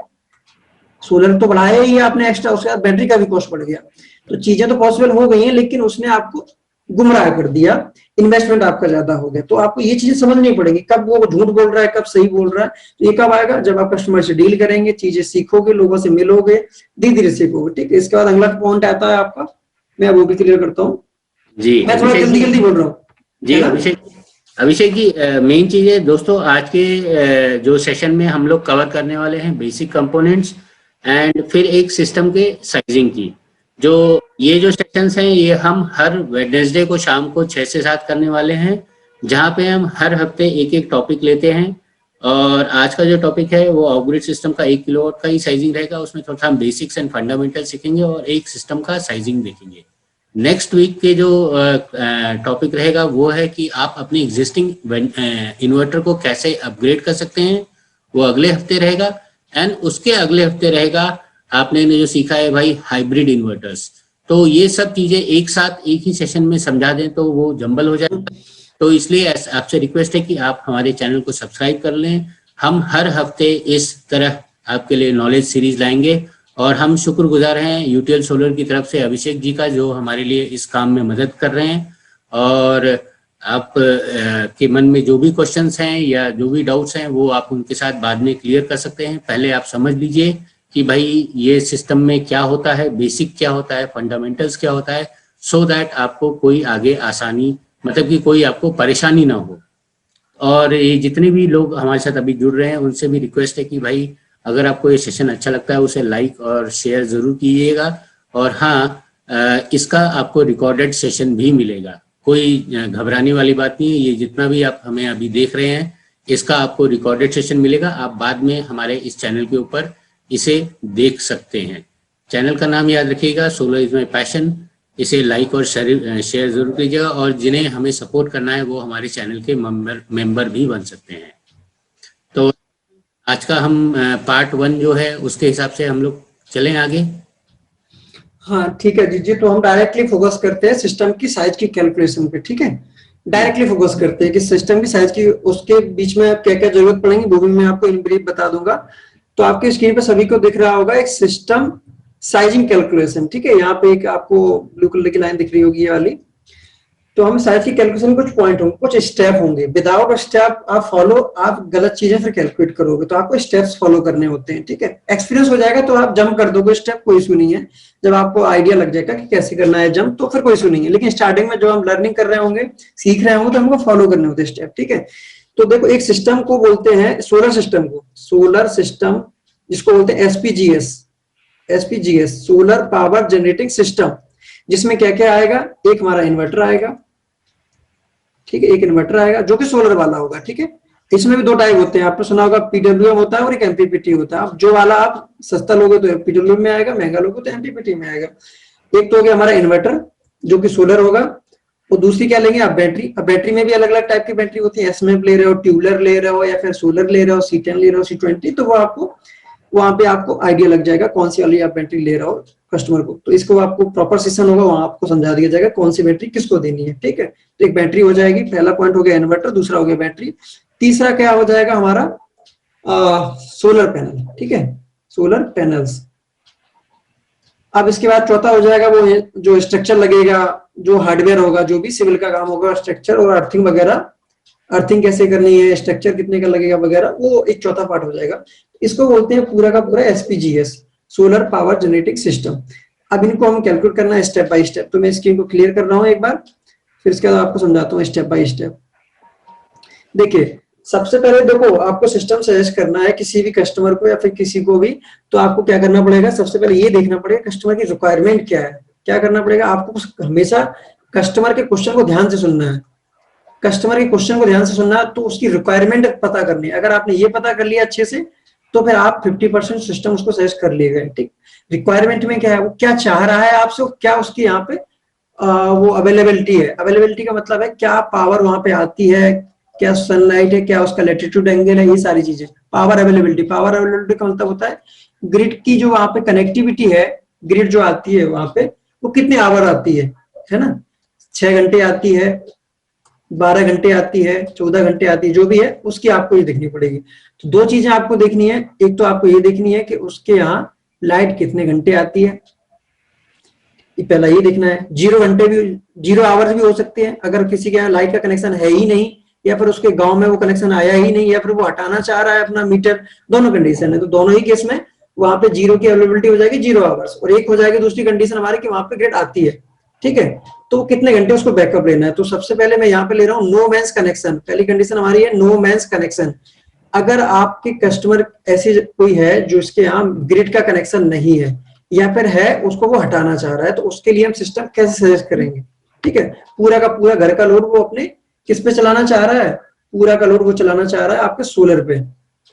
सोलर तो बढ़ाया ही आपने एक्स्ट्रा, उसके बाद बैटरी का भी कॉस्ट बढ़ गया। तो चीजें तो पॉसिबल हो गई हैं लेकिन उसने आपको गुमराह कर दिया, इन्वेस्टमेंट आपका ज्यादा हो गया। तो आपको ये चीजें समझनी पड़ेगी, कब वो झूठ बोल रहा है कब सही बोल रहा है। तो ये कब आएगा, जब आप कस्टमर से डील करेंगे, चीजें सीखोगे, लोगों से मिलोगे, धीरे धीरे सीखोगे। ठीक है, इसके बाद अगला पॉइंट आता है आपका, मैं वो भी क्लियर करता हूँ। जी मैं थोड़ा जल्दी जल्दी बोल रहा हूँ जी अभिषेक जी, मेन चीज है दोस्तों, आज के जो सेशन में हम लोग कवर करने वाले हैं बेसिक कंपोनेंट्स एंड फिर एक सिस्टम के साइजिंग की। जो ये जो सेशंस हैं ये हम हर वेडनेसडे को शाम को 6 से 7 करने वाले हैं, जहाँ पे हम हर हफ्ते एक एक टॉपिक लेते हैं। और आज का जो टॉपिक है वो ऑफग्रिड सिस्टम का 1 किलोवाट का ही साइजिंग रहेगा। उसमें थोड़ा हम बेसिक्स एंड फंडामेंटल सीखेंगे और एक सिस्टम का साइजिंग देखेंगे। नेक्स्ट वीक के जो टॉपिक रहेगा वो है कि आप अपनी एग्जिस्टिंग इन्वर्टर को कैसे अपग्रेड कर सकते हैं, वो अगले हफ्ते रहेगा। एंड उसके अगले हफ्ते रहेगा आपने जो सीखा है भाई हाइब्रिड इन्वर्टर्स। तो ये सब चीजें एक साथ एक ही सेशन में समझा दें तो वो जंबल हो जाएगा। तो इसलिए आपसे रिक्वेस्ट है कि आप हमारे चैनल को सब्सक्राइब कर लें। हम हर हफ्ते इस तरह आपके लिए नॉलेज सीरीज लाएंगे और हम शुक्रगुजार हैं यूटीएल सोलर की तरफ से अभिषेक जी का, जो हमारे लिए इस काम में मदद कर रहे हैं। और आप के मन में जो भी क्वेश्चंस हैं या जो भी डाउट्स हैं वो आप उनके साथ बाद में क्लियर कर सकते हैं। पहले आप समझ लीजिए कि भाई ये सिस्टम में क्या होता है, बेसिक क्या होता है, फंडामेंटल्स क्या होता है, सो दैट आपको कोई आगे आसानी, मतलब कि कोई आपको परेशानी ना हो। और ये जितने भी लोग हमारे साथ अभी जुड़ रहे हैं उनसे भी रिक्वेस्ट है कि भाई अगर आपको ये सेशन अच्छा लगता है उसे लाइक और शेयर जरूर कीजिएगा। और हाँ, इसका आपको रिकॉर्डेड सेशन भी मिलेगा, कोई घबराने वाली बात नहीं है। ये जितना भी आप हमें अभी देख रहे हैं इसका आपको रिकॉर्डेड सेशन मिलेगा। आप बाद में हमारे इस चैनल के ऊपर इसे देख सकते हैं। चैनल का नाम याद रखिएगा, सोलर इज माई पैशन। इसे लाइक और शेयर जरूर कीजिएगा। और जिन्हें हमें सपोर्ट करना है वो हमारे चैनल के मेंबर भी बन सकते हैं। तो आज का हम पार्ट 1 जो है उसके हिसाब से हम लोग चलें आगे। हाँ ठीक है जी। तो हम डायरेक्टली फोकस करते हैं सिस्टम की साइज की कैलकुलेशन पे। ठीक है, डायरेक्टली फोकस करते हैं कि सिस्टम की साइज की, उसके बीच में क्या क्या जरूरत पड़ेगी वो भी मैं आपको इन ब्रीफ बता दूंगा। तो आपकी स्क्रीन पे सभी को दिख रहा होगा एक सिस्टम साइजिंग कैलकुलेशन। ठीक है, यहाँ पे एक आपको ब्लू कलर की लाइन दिख रही होगी ये वाली। तो हम साइज की कैलकुलेशन में कुछ पॉइंट होंगे, कुछ स्टेप होंगे। विदाउट स्टेप आप फॉलो, आप गलत चीजें फिर कैलकुलेट करोगे। तो आपको स्टेप्स फॉलो करने होते हैं। ठीक है, एक्सपीरियंस हो जाएगा तो आप जंप कर दोगे स्टेप, कोई इशू नहीं है। जब आपको आइडिया लग जाएगा कि कैसे करना है जंप तो फिर कोई इशू नहीं है। लेकिन स्टार्टिंग में जो हम लर्निंग कर रहे होंगे, सीख रहे होंगे, तो हमको फॉलो करने होते हैं स्टेप। ठीक है, तो देखो एक सिस्टम को बोलते हैं सोलर सिस्टम को, सोलर सिस्टम जिसको बोलते हैं एसपीजीएस, एसपीजीएस सोलर पावर जनरेटिंग सिस्टम। जिसमें क्या क्या आएगा, एक हमारा इन्वर्टर आएगा। ठीक है, एक इन्वर्टर आएगा जो कि सोलर वाला होगा। ठीक है, इसमें भी 2 टाइप होते हैं, आपने सुना होगा पीडब्ल्यूएम होता है और एक एमपीपीटी होता है। अब जो वाला आप सस्ता लोगे तो पीडब्ल्यूएम में आएगा, महंगा लोगे तो एमपीपीटी में आएगा। एक तो हो गया हमारा इन्वर्टर जो कि सोलर होगा, और दूसरी क्या लेंगे आप, बैटरी। अब बैटरी में भी अलग अलग टाइप की बैटरी होती है, एसएमएफ ले रहे हो, ट्यूबलर ले रहे हो, या फिर सोलर ले रहे हो, C10 ले रहे हो, C20। तो वो आपको वहां पे आपको आइडिया लग जाएगा कौन सी वाली आप बैटरी ले रहे हो कस्टमर को। तो इसको आपको प्रॉपर सेशन होगा, वहां आपको समझा दिया जाएगा कौन सी बैटरी किसको देनी है। ठीक है, तो एक बैटरी हो जाएगी, पहला पॉइंट हो गया इन्वर्टर, दूसरा हो गया बैटरी। तीसरा क्या हो जाएगा हमारा सोलर पैनल। ठीक है, सोलर पैनल्स। अब इसके बाद चौथा हो जाएगा वो जो स्ट्रक्चर लगेगा, जो हार्डवेयर होगा, जो भी सिविल का काम होगा, स्ट्रक्चर और अर्थिंग वगैरह, अर्थिंग कैसे करनी है, स्ट्रक्चर कितने का लगेगा वगैरह, वो एक चौथा पार्ट हो जाएगा। इसको बोलते हैं पूरा का पूरा एसपीजीएस, सोलर पावर जनरेटिंग सिस्टम। अब इनको हम कैलकुलेट करना है स्टेप बाय स्टेप। तो मैं स्क्रीन को क्लियर कर रहा हूँ एक बार, फिर इसके बाद आपको समझाता हूँ स्टेप बाय स्टेप। देखिए, सबसे पहले देखो आपको सिस्टम सजेस्ट करना है किसी भी कस्टमर को या फिर किसी को भी, तो आपको क्या करना पड़ेगा, सबसे पहले ये देखना पड़ेगा कस्टमर की रिक्वायरमेंट क्या है। क्या करना पड़ेगा आपको, हमेशा कस्टमर के क्वेश्चन को ध्यान से सुनना है। कस्टमर के क्वेश्चन को ध्यान से सुनना, तो उसकी रिक्वायरमेंट पता करनी है। अगर आपने ये पता कर लिया अच्छे से तो फिर आप 50% सिस्टम उसको सजेस्ट कर लिए गए। ठीक, रिक्वायरमेंट में क्या है, वो क्या चाह रहा है आपसे, क्या उसकी यहाँ पे वो अवेलेबिलिटी है। अवेलेबिलिटी का मतलब है क्या पावर वहां पे आती है, क्या सनलाइट है, क्या उसका लैटिट्यूड एंगल है, ये सारी चीजें। पावर अवेलेबिलिटी, पावर अवेलेबिलिटी का मतलब होता है ग्रिड की जो वहां पे कनेक्टिविटी है, ग्रिड जो आती है वहां पे वो कितने आवर आती है ना, 6 घंटे आती है, 12 घंटे आती है, 14 घंटे आती है, जो भी है उसकी आपको ये देखनी पड़ेगी। तो दो चीजें आपको देखनी है, एक तो आपको ये देखनी है कि उसके यहाँ लाइट कितने घंटे आती है, पहला ये देखना है। 0 घंटे भी, 0 आवर्स भी हो सकते हैं अगर किसी के यहाँ लाइट का कनेक्शन है ही नहीं, या फिर उसके गांव में वो कनेक्शन आया ही नहीं, या फिर वो हटाना चाह रहा है अपना मीटर, दोनों कंडीशन है। तो दोनों ही केस में वहां पे 0 की अवेलेबिलिटी हो जाएगी 0 आवर्स, और एक हो जाएगी दूसरी कंडीशन हमारी कि वहां पे ग्रिड आती है, ठीक है। तो कितने घंटे उसको बैकअप लेना है। तो सबसे पहले मैं यहाँ पे ले रहा हूँ नो मैंस कनेक्शन। पहली कंडीशन हमारी है नो मैंस कनेक्शन। अगर आपके कस्टमर ऐसी कोई है जो इसके यहाँ ग्रिड का कनेक्शन नहीं है, या फिर है उसको वो हटाना चाह रहा है, तो उसके लिए हम सिस्टम कैसे सजेस्ट करेंगे, ठीक है। पूरा का पूरा घर का लोड वो अपने किस पे चलाना चाह रहा है, पूरा का लोड वो चलाना चाह रहा है आपके सोलर पे,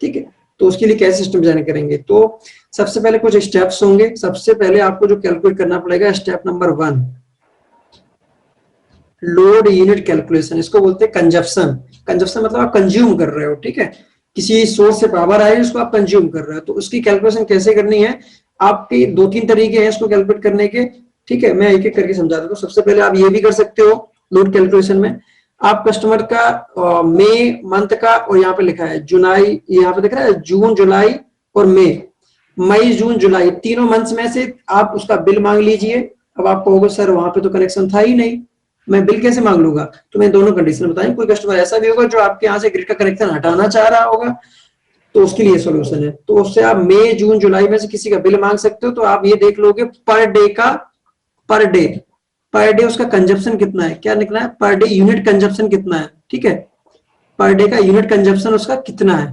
ठीक है। तो उसके लिए कैसे सिस्टम डिजाइन करेंगे। तो सबसे पहले कुछ स्टेप्स होंगे। सबसे पहले आपको जो कैलकुलेट करना पड़ेगा, step number 1, load unit calculation. इसको बोलते हैं कंजप्शन। कंजप्शन मतलब आप कंज्यूम कर रहे हो, ठीक है। किसी सोर्स से पावर आई, उसको आप कंज्यूम कर रहे हो, तो उसकी कैलकुलेशन कैसे करनी है। आपके 2-3 तरीके हैं इसको कैलकुलेट करने के, ठीक है। मैं एक एक करके समझा देता हूँ। सबसे पहले आप ये भी कर सकते हो लोड कैलकुलेशन में, आप कस्टमर का मई मंथ का, और यहाँ पे लिखा है जुलाई, यहाँ पे दिख रहा है जून जुलाई और मई जून जुलाई, तीनों मंथ्स में से आप उसका बिल मांग लीजिए। अब आप कहोगे सर वहां पे तो कनेक्शन था ही नहीं, मैं बिल कैसे मांग लूंगा। तो मैं दोनों कंडीशन बताएं। कोई कस्टमर ऐसा भी होगा जो आपके यहाँ से ग्रिड का कनेक्शन हटाना चाह रहा होगा, तो उसके लिए सोल्यूशन है। तो उससे आप मई जून जुलाई में से किसी का बिल मांग सकते हो। तो आप ये देख लोगे पर डे का, पर डे उसका कंजप्शन कितना है, क्या निकला है, पर डे यूनिट कंजप्शन कितना है, ठीक है। पर डे का यूनिट कंजप्शन उसका कितना है,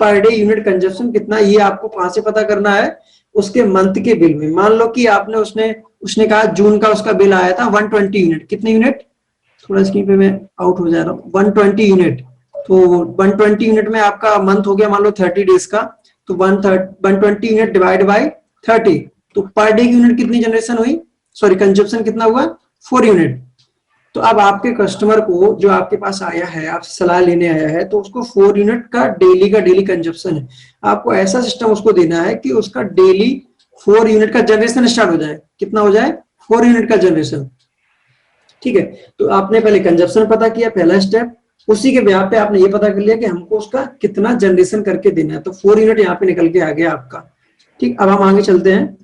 पर डे यूनिट कंजप्शन कितना, ये आपको कहां से पता करना है, उसके मंथ के बिल में। मान लो कि आपने उसने कहा जून का उसका बिल आया था 120 यूनिट, कितने यूनिट, थोड़ा स्क्रीन पे मैं आउट हो जा रहा हूँ, 120 यूनिट। तो 120 यूनिट में आपका मंथ हो गया मान लो 30 डेज का, तो 120 यूनिट डिवाइड बाय 30, तो पर डे यूनिट कितनी जनरेशन हुई, सॉरी कंजप्शन कितना हुआ, 4 यूनिट। तो अब आपके कस्टमर को जो आपके पास आया है, आपसे सलाह लेने आया है, तो उसको 4 यूनिट का डेली कंजप्शन है। आपको ऐसा सिस्टम उसको देना है कि उसका डेली 4 यूनिट का जनरेशन स्टार्ट हो जाए। कितना हो जाए, 4 यूनिट का जनरेशन, ठीक है। तो आपने पहले कंजप्शन पता किया, पहला स्टेप। उसी के ब्याह पे आपने ये पता कर लिया कि हमको उसका कितना जनरेशन करके देना है, तो 4 यूनिट यहाँ पे निकल के आ गया आपका, ठीक। अब हम आगे चलते हैं,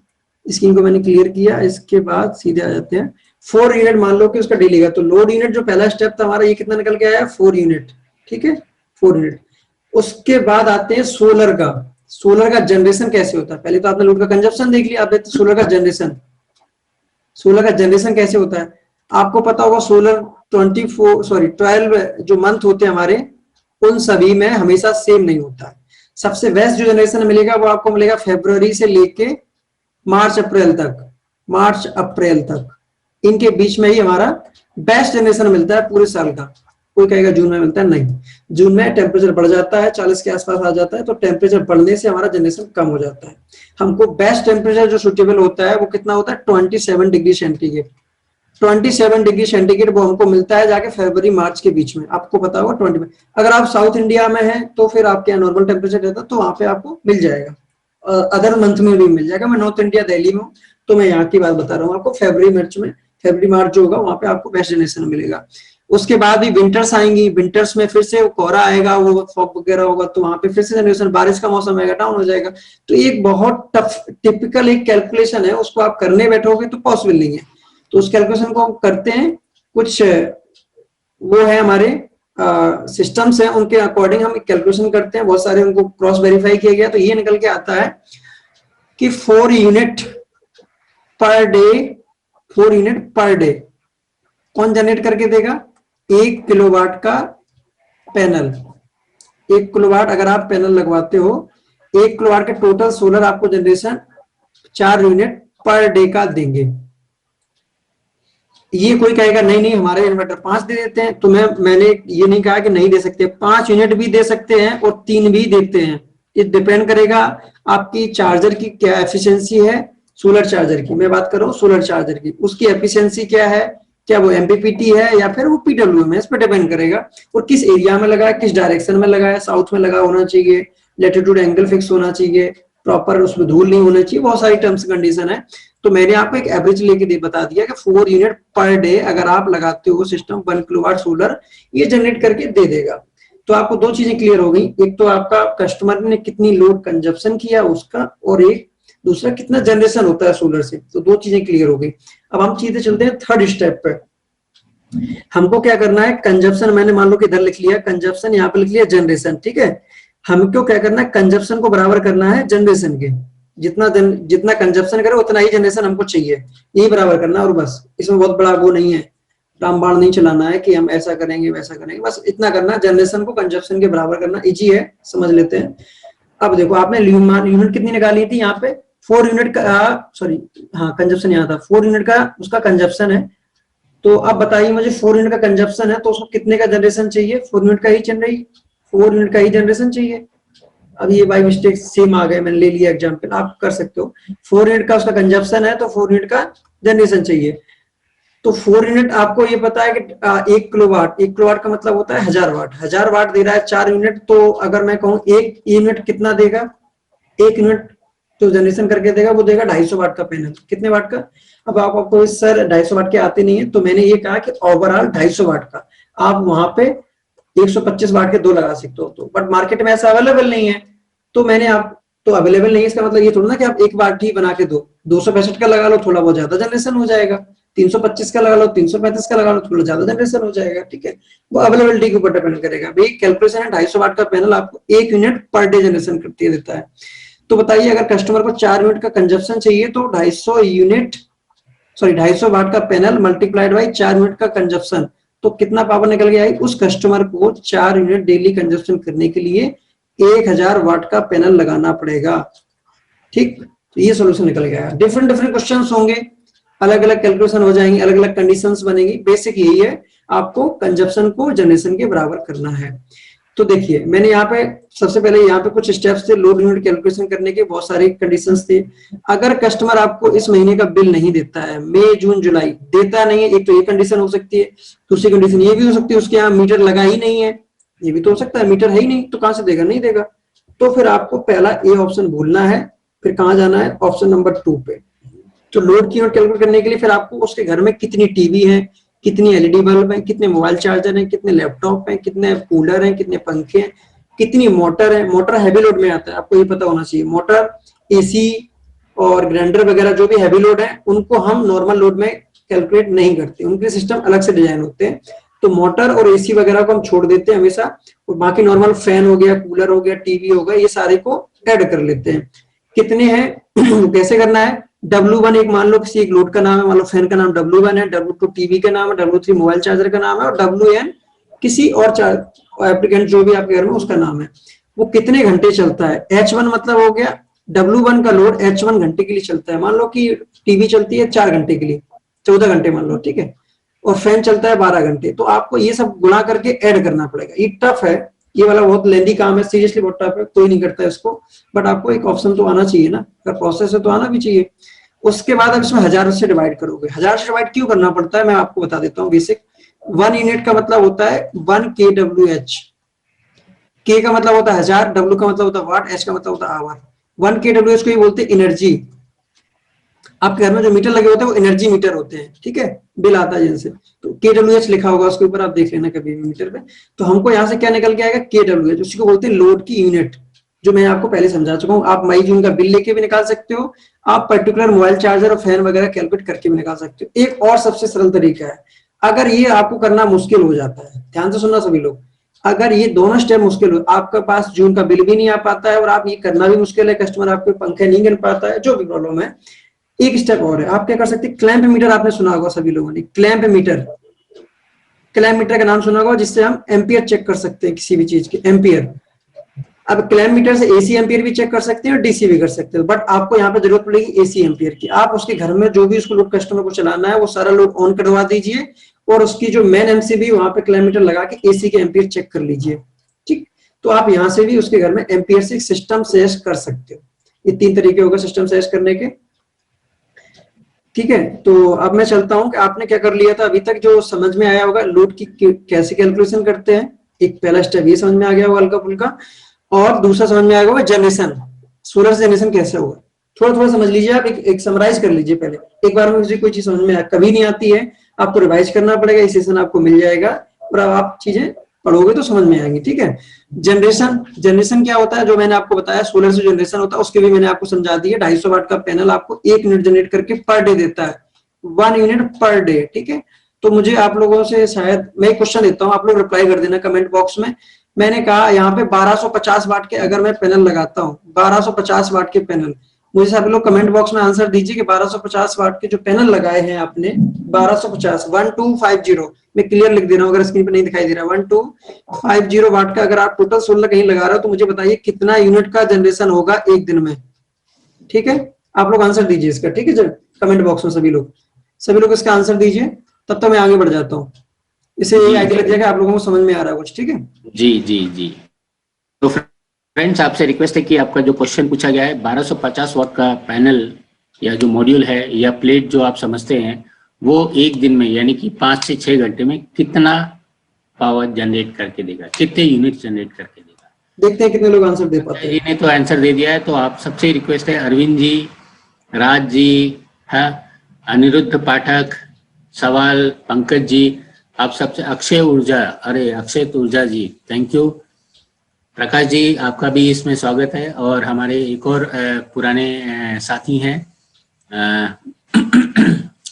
स्क्रीन को मैंने क्लियर किया, इसके बाद सीधे आ जाते हैं। 4 यूनिट मान लो कि उसका डेली का, तो लोड यूनिट जो पहला स्टेप था हमारा, ये कितना निकल के आया, 4 यूनिट, ठीक है, 4 यूनिट। उसके बाद आते हैं सोलर का। सोलर का जनरेशन कैसे होता है, पहले तो आपने लोड का कंजप्शन देख लिया, आप देखते सोलर का जनरेशन। सोलर का जनरेशन कैसे होता है, आपको पता होगा सोलर 12 जो मंथ होते हैं हमारे, उन सभी में हमेशा सेम नहीं होता है। सबसे बेस्ट जो जनरेशन मिलेगा वो आपको मिलेगा फरवरी से लेके मार्च अप्रैल तक, इनके बीच में ही हमारा बेस्ट जनरेशन मिलता है पूरे साल का। कोई कहेगा जून में मिलता है, नहीं, जून में टेम्परेचर बढ़ जाता है, 40 के आसपास आ जाता है, तो टेम्परेचर बढ़ने से हमारा जनरेशन कम हो जाता है। हमको बेस्ट टेम्परेचर जो सुटेबल होता है वो कितना होता है, 27 डिग्री सेंटीग्रेड। 27 डिग्री सेंटीग्रेड वो हमको मिलता है जाके फरवरी मार्च के बीच में, आपको पता होगा 20 में। अगर आप साउथ इंडिया में हैं तो फिर आपके यहाँ नॉर्मल टेम्परेचर रहता है, तो वहां पे आपको मिल जाएगा, अदर मंथ में भी मिल जाएगा। मैं नॉर्थ इंडिया दिल्ली में हूँ, तो मैं यहाँ की बात बता रहा हूँ आपको। फरवरी मार्च जो होगा वहां पे आपको बेस्ट जनरेशन मिलेगा। उसके बाद भी विंटर्स आएंगी, विंटर्स में फिर से कोहरा आएगा, वो फॉग वगैरह होगा, तो वहां पे फिर से जनरेशन, बारिश का मौसम आएगा, डाउन हो जाएगा। तो एक बहुत टफ टिपिकल एक कैलकुलेशन है, उसको आप करने बैठोगे तो पॉसिबल नहीं है। तो उस कैलकुलेशन को हम करते हैं, कुछ वो है हमारे सिस्टम्स हैं, उनके अकॉर्डिंग हम कैलकुलेशन करते हैं, बहुत सारे उनको क्रॉस वेरीफाई किया गया, तो ये निकल के आता है कि 4 यूनिट पर डे कौन जनरेट करके देगा, 1 किलोवाट का पैनल। 1 किलोवाट अगर आप पैनल लगवाते हो, 1 किलोवाट के टोटल सोलर आपको जनरेशन 4 यूनिट पर डे का देंगे। ये कोई कहेगा नहीं हमारे इन्वर्टर 5 दे देते हैं, तो मैंने ये नहीं कहा कि नहीं दे सकते, 5 यूनिट भी दे सकते हैं और 3 भी देते हैं। ये डिपेंड करेगा आपकी चार्जर की क्या एफिशिएंसी है, सोलर चार्जर की मैं बात कर रहा हूँ, सोलर चार्जर की, उसकी एफिशिएंसी क्या है, क्या वो एमपीपीटी है या फिर वो पीडब्ल्यूएम है, इस पर डिपेंड करेगा। और किस एरिया में लगा है, किस डायरेक्शन में लगा है, साउथ में लगा होना चाहिए, लैटिट्यूड एंगल फिक्स होना चाहिए, प्रॉपर उसमें धूल नहीं होना चाहिए, बहुत सारी टर्म्स कंडीशन है। तो मैंने आपको एक एवरेज लेके बता दिया कि 4 यूनिट पर डे अगर आप लगाते हो सिस्टम 1 किलोवाट सोलर, ये जनरेट करके दे देगा। तो आपको दो चीजें क्लियर हो गई, एक तो आपका कस्टमर ने कितनी लोड कंजप्शन किया उसका, और एक दूसरा कितना जनरेशन होता है सोलर से। तो दो चीजें क्लियर हो गई। अब हम सीधे चलते हैं थर्ड स्टेप पे। हमको क्या करना है, कंजप्शन मैंने मान लो कि इधर लिख लिया कंजप्शन, यहाँ पे लिख लिया जनरेशन, ठीक है। हमको क्या करना है, कंजप्शन को बराबर करना है जनरेशन के, जितना कंजप्शन करे उतना ही जनरेशन हमको चाहिए, यही बराबर करना। और बस इसमें बहुत बड़ा वो नहीं है, रामबाण नहीं चलाना है कि हम ऐसा करेंगे वैसा करेंगे, बस इतना करना, जनरेशन को कंजप्शन के बराबर करना, इजी है, समझ लेते हैं। अब देखो आपने यूनिट कितनी निकाली थी, यहाँ पे 4 यूनिट का, सॉरी हाँ कंजप्शन यहाँ था, 4 यूनिट का उसका कंजप्शन है। तो अब बताइए मुझे 4 यूनिट का कंजप्शन है तो उसको कितने का जनरेशन चाहिए, 4 यूनिट का ही चल रही, 4 यूनिट का ही जनरेशन चाहिए। अब ये बाई मिस्टेक सेम आ गए, मैंने ले लिया एग्जांपल, आप कर सकते हो। 4 यूनिट का उसका कंजप्शन है तो 4 यूनिट का जनरेशन चाहिए। तो 4 यूनिट आपको ये पता है कि 1 किलोवाट, 1 किलोवाट का मतलब होता है 1000 वाट, 1000 वाट दे रहा है 4 यूनिट। तो अगर मैं कहूँ 1 यूनिट कितना देगा, 1 यूनिट तो जनरेशन करके देगा, वो देगा 250 वाट का पैनल। कितने वाट का, अब आपको सर 250 वाट के आते नहीं है, तो मैंने ये कहा कि ओवरऑल 250 वाट का, आप वहां पे 125 वाट के 2 लगा सकते हो। तो बट मार्केट में ऐसा अवेलेबल नहीं है, तो मैंने आप तो अवेलेबल नहीं है, इसका मतलब ये थोड़ा ना कि आप 1 वाट ही बना के दो, 265 का लगा लो, थोड़ा बहुत ज्यादा जनरेशन हो जाएगा, 325 का लगा लो, 335 का लगा लो, थोड़ा ज्यादा जनरेशन हो जाएगा, ठीक है। वो अवेलेबिलिटी के ऊपर डिपेंड करेगा। भाई कैलकुलेशन है 250 वाट का पैनल आपको 1 यूनिट पर डे जनरेशन करती देता है। तो बताइए अगर कस्टमर को 4 यूनिट का कंजप्शन चाहिए तो 250 वाट का पैनल मल्टीप्लाइड बाई 4 यूनिट का कंजप्शन, तो कितना पावर निकल गया है, उस कस्टमर को 4 यूनिट डेली कंजप्शन करने के लिए 1000 वाट का पैनल लगाना पड़ेगा, ठीक। तो ये सोल्यूशन निकल गया है। डिफरेंट डिफरेंट क्वेश्चंस होंगे, अलग अलग कैलकुलेशन हो जाएंगे, अलग अलग कंडीशंस बनेगी। बेसिक यही है, आपको कंजप्शन को जनरेशन के बराबर करना है। तो देखिए मैंने यहाँ पे सबसे पहले यहाँ पे कुछ स्टेप्स थे लोड यूनिट कैलकुलेशन करने के, बहुत सारे कंडीशंस थे। अगर कस्टमर आपको इस महीने का बिल नहीं देता है, मई जून जुलाई देता नहीं है, एक तो ये कंडीशन हो सकती है, दूसरी कंडीशन ये भी हो सकती है उसके यहाँ मीटर लगा ही नहीं है, ये भी तो हो सकता है, मीटर है ही नहीं तो कहाँ से देगा, नहीं देगा। तो फिर आपको पहला ए ऑप्शन भूलना है, फिर कहाँ जाना है, ऑप्शन नंबर 2 पे। तो लोड की यूनिट कैलकुलेट करने के लिए फिर आपको उसके घर में कितनी टीवी है, कितनी एलईडी बल्ब है, कितने मोबाइल चार्जर हैं, कितने लैपटॉप हैं, कितने कूलर हैं, कितने पंखे हैं, कितनी मोटर है। मोटर हैवी लोड में आता है, आपको ये पता होना चाहिए। मोटर, एसी और ग्राइंडर वगैरह जो भी हैवी लोड है उनको हम नॉर्मल लोड में कैलकुलेट नहीं करते, उनके सिस्टम अलग से डिजाइन होते हैं। तो मोटर और एसी वगैरह को हम छोड़ देते हैं हमेशा, और बाकी नॉर्मल फैन हो गया, कूलर हो गया, टीवी हो गया, ये सारे को ऐड कर लेते हैं। कितने हैं कैसे करना है, W1 एक मान लो किसी एक लोड का नाम है, मान लो फैन का नाम W1 है, W2 टीवी का नाम है, W3 मोबाइल चार्जर का नाम है, और WN किसी और एप्लीकेंट जो भी आपके घर में उसका नाम है। वो कितने घंटे चलता है, H1 मतलब हो गया W1 का लोड H1 घंटे के लिए चलता है। मान लो कि टीवी चलती है 4 घंटे के लिए, 14 घंटे मान लो, ठीक है, और फैन चलता है 12 घंटे। तो आपको ये सब गुणा करके ऐड करना पड़ेगा। ये टफ है, ये वाला बहुत लेंदी काम है, सीरियसली बहुत टफ है, कोई नहीं करता है इसको, बट आपको एक ऑप्शन तो आना चाहिए ना, अगर प्रोसेस है तो आना भी चाहिए। उसके बाद अब इसमें 1000 से डिवाइड करोगे। 1000 से डिवाइड क्यों करना पड़ता है मैं आपको बता देता हूँ। बेसिक 1 यूनिट का मतलब होता है 1 kWh। K का मतलब होता है 1000, W का मतलब होता है वाट, H का मतलब होता है आवर। 1 kWh को ही बोलते हैं एनर्जी। आपके घर में जो मीटर लगे होते हैं वो एनर्जी मीटर होते हैं, ठीक है, बिल आता है जिनसे। तो kWh लिखा होगा उसके ऊपर, आप देख लेना कभी भी मीटर पे। तो हमको यहाँ से क्या निकल के आएगा, kWh, उसी को बोलते हैं लोड की यूनिट, जो मैं आपको पहले समझा चुका हूँ। आप मई जून का बिल लेके भी निकाल सकते हो, आप पर्टिकुलर मोबाइल चार्जर और फैन वगैरह कैलकुलेट करके भी निकाल सकते हो। एक और सबसे सरल तरीका है, अगर ये आपको करना मुश्किल हो जाता है, ध्यान से सुनना सभी लोग, अगर ये दोनों स्टेप मुश्किल हो, आपके पास जून का बिल भी नहीं आ पाता है और आप ये करना भी मुश्किल है, कस्टमर आपके पंखे नहीं गिन पाता है, जो भी प्रॉब्लम है, एक स्टेप और है, आप क्या कर सकते हैं, क्लैंप मीटर आपने सुना होगा सभी लोगों ने, क्लैंप मीटर, क्लैंप मीटर का नाम सुना होगा, जिससे हम एम्पियर चेक कर सकते हैं किसी भी चीज के, एम्पियर। अब क्लैंप मीटर से एसी एम्पियर भी चेक कर सकते हैं और डीसी भी कर सकते हो, बट आपको यहाँ पे जरूरत पड़ेगी एसी एम्पियर की। आप उसके घर में जो भी उसको लोड कस्टमर को चलाना है वो सारा लोड ऑन करवा दीजिए, और उसकी जो मेन एमसीबी वहां पे क्लैंप मीटर लगा के एसी के एम्पियर चेक कर लीजिए, ठीक। तो आप यहाँ से भी उसके घर में एम्पियर से सिस्टम सेट कर सकते हो। ये 3 तरीके होगा सिस्टम सेट करने के। ठीक है, तो अब मैं चलता हूं कि आपने क्या कर लिया था अभी तक, जो समझ में आया होगा लोड की कैसे कैलकुलेशन करते हैं। एक पहला स्टेप ये समझ में आ गया होगा हल्का फुल्का, और दूसरा समझ में आया होगा जनरेशन, सोलर जनरेशन कैसे होगा। थोड़ा थोड़ा समझ लीजिए आप, एक समराइज कर लीजिए पहले। एक बार में मुझे कोई चीज समझ में कभी नहीं आती है, आपको रिवाइज करना पड़ेगा। ये सेशन आपको मिल जाएगा और अब आप चीजें पढ़ोगे तो समझ में आएंगी। ठीक है, जनरेशन क्या होता है, जो मैंने आपको बताया सोलर से जनरेशन होता है, उसके भी मैंने आपको समझा दिया। 250 वाट का पैनल आपको 1 यूनिट जनरेट करके पर डे देता है, 1 यूनिट पर डे। ठीक है, तो मुझे आप लोगों से शायद मैं एक क्वेश्चन देता हूँ, आप लोग रिप्लाई कर देना कमेंट बॉक्स में। मैंने कहा यहाँ पे 1250 वाट के अगर मैं पैनल लगाता हूँ, 1250 वाट के पैनल, मुझे सब लोग कमेंट बॉक्स में आंसर दीजिए कि 1250 वाट के जो पैनल लगाए हैं आपने, 1250 1250, मैं क्लियर लिख दे रहा हूँ अगर स्क्रीन पे नहीं दिखाई दे रहा, 1250 वाट का अगर आप टोटल सोलर कहीं लगा रहे हो, तो मुझे बताइए कितना यूनिट का जनरेशन होगा एक दिन में। ठीक है, आप लोग आंसर दीजिए इसका। ठीक है, जब कमेंट बॉक्स में सभी लोग इसका आंसर दीजिए, तब तक मैं आगे बढ़ जाता हूँ। इसे ये आइडिया लग जाएगा आप लोगों को समझ में आ रहा है कुछ। ठीक है जी जी जी। तो फ्रेंड्स, आपसे रिक्वेस्ट है कि आपका जो क्वेश्चन पूछा गया है 1250 वाट का पैनल या जो मॉड्यूल है या प्लेट जो आप समझते हैं, वो एक दिन में यानी कि 5 से 6 घंटे में कितना पावर जनरेट करके देगा, कितने यूनिट जनरेट करके देगा। देखते हैं कितने लोग आंसर दे पाते हैं। जी ने तो आंसर दे दिया है, तो आप सबसे रिक्वेस्ट है अरविंद जी, राज जी, है अनिरुद्ध पाठक, सवाल पंकज जी, आप सबसे अक्षय ऊर्जा, अरे अक्षय ऊर्जा जी, थैंक यू। प्रकाश जी, आपका भी इसमें स्वागत है। और हमारे एक और पुराने साथी हैं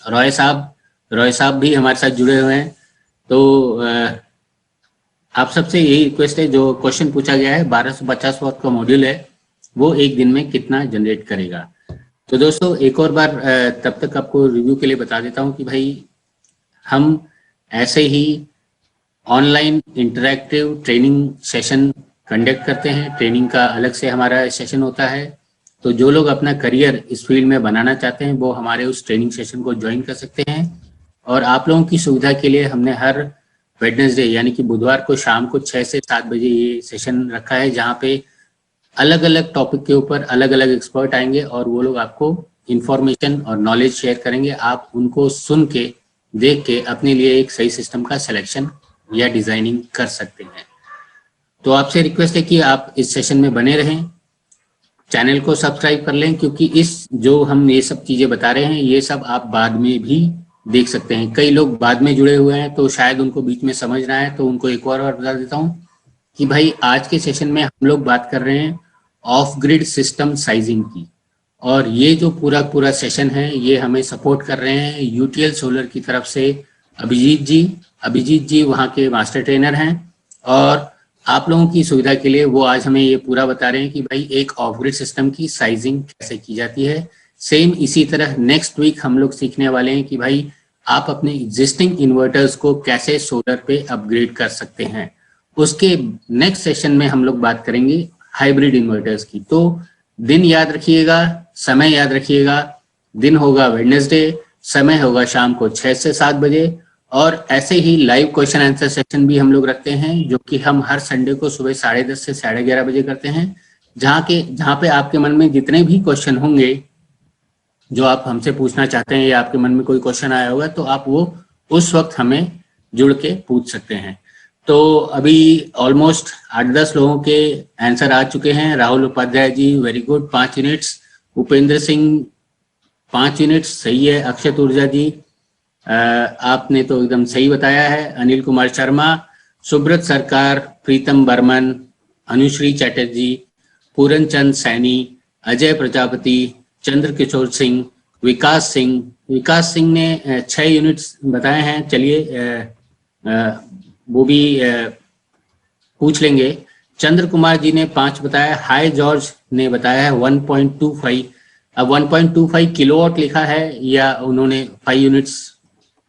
रॉय साहब भी हमारे साथ जुड़े हुए हैं। तो आप सबसे यही रिक्वेस्ट है, जो क्वेश्चन पूछा गया है 1250 वाट का मॉड्यूल है, वो एक दिन में कितना जनरेट करेगा। तो दोस्तों एक और बार तब तक आपको रिव्यू के लिए बता देता हूँ कि भाई हम ऐसे ही online interactive training session conduct करते हैं। ट्रेनिंग का अलग से हमारा सेशन होता है। तो जो लोग अपना करियर इस फील्ड में बनाना चाहते हैं, वो हमारे उस ट्रेनिंग सेशन को ज्वाइन कर सकते हैं। और आप लोगों की सुविधा के लिए हमने हर वेडनेसडे यानी कि बुधवार को शाम को 6 से 7 बजे ये सेशन रखा है, जहाँ पे अलग अलग टॉपिक के ऊपर अलग अलग एक्सपर्ट आएंगे और वो लोग आपको इंफॉर्मेशन और नॉलेज शेयर करेंगे। आप उनको सुन के, देख के अपने लिए एक सही सिस्टम का सिलेक्शन या डिजाइनिंग कर सकते हैं। तो आपसे रिक्वेस्ट है कि आप इस सेशन में बने रहें, चैनल को सब्सक्राइब कर लें, क्योंकि इस जो हम ये सब चीजें बता रहे हैं, ये सब आप बाद में भी देख सकते हैं। कई लोग बाद में जुड़े हुए हैं, तो शायद उनको बीच में समझ ना आए, तो उनको एक और बता देता हूँ कि भाई आज के सेशन में हम लोग बात कर रहे हैं ऑफ ग्रिड सिस्टम साइजिंग की। और ये जो पूरा सेशन है, ये हमें सपोर्ट कर रहे हैं यूटीएल सोलर की तरफ से अभिजीत जी वहाँ के मास्टर ट्रेनर हैं। और आप लोगों की सुविधा के लिए वो आज हमें ये पूरा बता रहे हैं कि भाई एक ऑफ ग्रिड सिस्टम की साइजिंग कैसे की जाती है। सेम इसी तरह नेक्स्ट वीक हम लोग सीखने वाले हैं कि भाई आप अपने एग्जिस्टिंग इन्वर्टर्स को कैसे सोलर पे अपग्रेड कर सकते हैं। उसके नेक्स्ट सेशन में हम लोग बात करेंगे हाइब्रिड इन्वर्टर्स की। तो दिन याद रखिएगा, समय याद रखिएगा, दिन होगा वेडनेसडे, समय होगा शाम को 6 से 7 बजे। और ऐसे ही लाइव क्वेश्चन आंसर सेशन भी हम लोग रखते हैं, जो कि हम हर संडे को सुबह 10:30 से 11:30 बजे करते हैं, जहाँ पे आपके मन में जितने भी क्वेश्चन होंगे जो आप हमसे पूछना चाहते हैं, या आपके मन में कोई क्वेश्चन आया होगा, तो आप वो उस वक्त हमें जुड़ के पूछ सकते हैं। तो अभी ऑलमोस्ट 8-10 लोगों के आंसर आ चुके हैं। Rahul Upadhyay ji, very good, 5 units. Upendra Singh 5 units, सही है। अक्षय ऊर्जा जी, आपने तो एकदम सही बताया है। अनिल कुमार शर्मा, सुब्रत सरकार, प्रीतम बर्मन, अनुश्री चैटर्जी, पूरन चंद सैनी, अजय प्रजापति, चंद्र किशोर सिंह, विकास सिंह ने 6 यूनिट्स बताए हैं। चलिए वो भी पूछ लेंगे। चंद्र कुमार जी ने 5 बताया। हाय जॉर्ज ने बताया है 1.25। अब 1.25 किलोवाट लिखा है या उन्होंने 5 यूनिट्स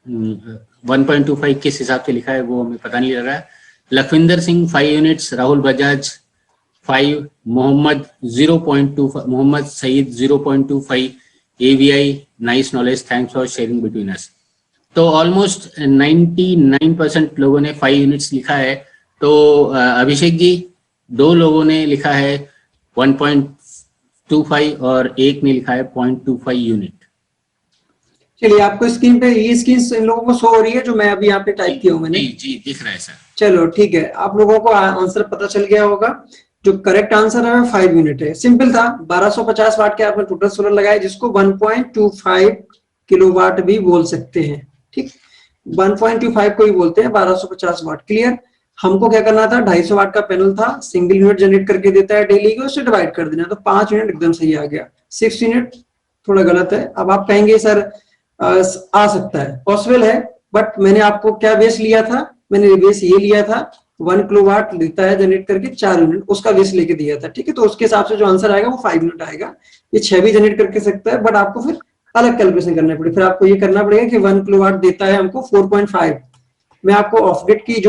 1.25 किस हिसाब से लिखा है वो हमें पता नहीं लग रहा है। Lakhwinder Singh 5 units, Rahul Bajaj 5, Mohammad 0.25, Mohammad Saeed 0.25, AVI nice knowledge, thanks for sharing between us. तो ऑलमोस्ट 99% लोगों ने 5 यूनिट्स लिखा है। तो अभिषेक जी, 2 लोगों ने लिखा है 1.25 और 1 ने लिखा है 0.25 यूनिट। चलिए, आपको स्क्रीन पे ये स्क्रीन इन लोगों को शो हो रही है जो मैं अभी यहाँ पे टाइप किया हूँ मैंने? जी जी दिख रहा है सर। चलो ठीक है, आप लोगों को आंसर पता चल गया होगा। जो करेक्ट आंसर है 5 यूनिट है। सिंपल था, 1250 वाट के आपने टोटल सोलर लगाया, जिसको 1.25 किलोवाट भी बोल सकते हैं। ठीक, 1.25 को ही बोलते हैं 1250 वाट। क्लियर? हमको क्या करना था, 250 वाट का पैनल था, सिंगल यूनिट जनरेट करके देता है डेली की, उससे डिवाइड कर देना, तो 5 यूनिट एकदम सही आ गया। 6 यूनिट थोड़ा गलत है। अब आप कहेंगे सर आ सकता है, पॉसिबल है, बट मैंने आपको क्या बेस लिया था, मैंने बेस ये लिया था 1 किलोवाट देता है जनरेट करके 4 यूनिट, उसका बेस लेके दिया था। ठीक है, तो उसके हिसाब से जो आंसर आएगा वो 5 यूनिट आएगा। ये 6 भी जनरेट करके सकता है, बट आपको फिर अलग कैलकुलेशन करना पड़ेगा। फिर आपको ये करना पड़ेगा कि 1 किलोवाट देता है हमको 4.5। मैं आपको ऑफ ग्रिड की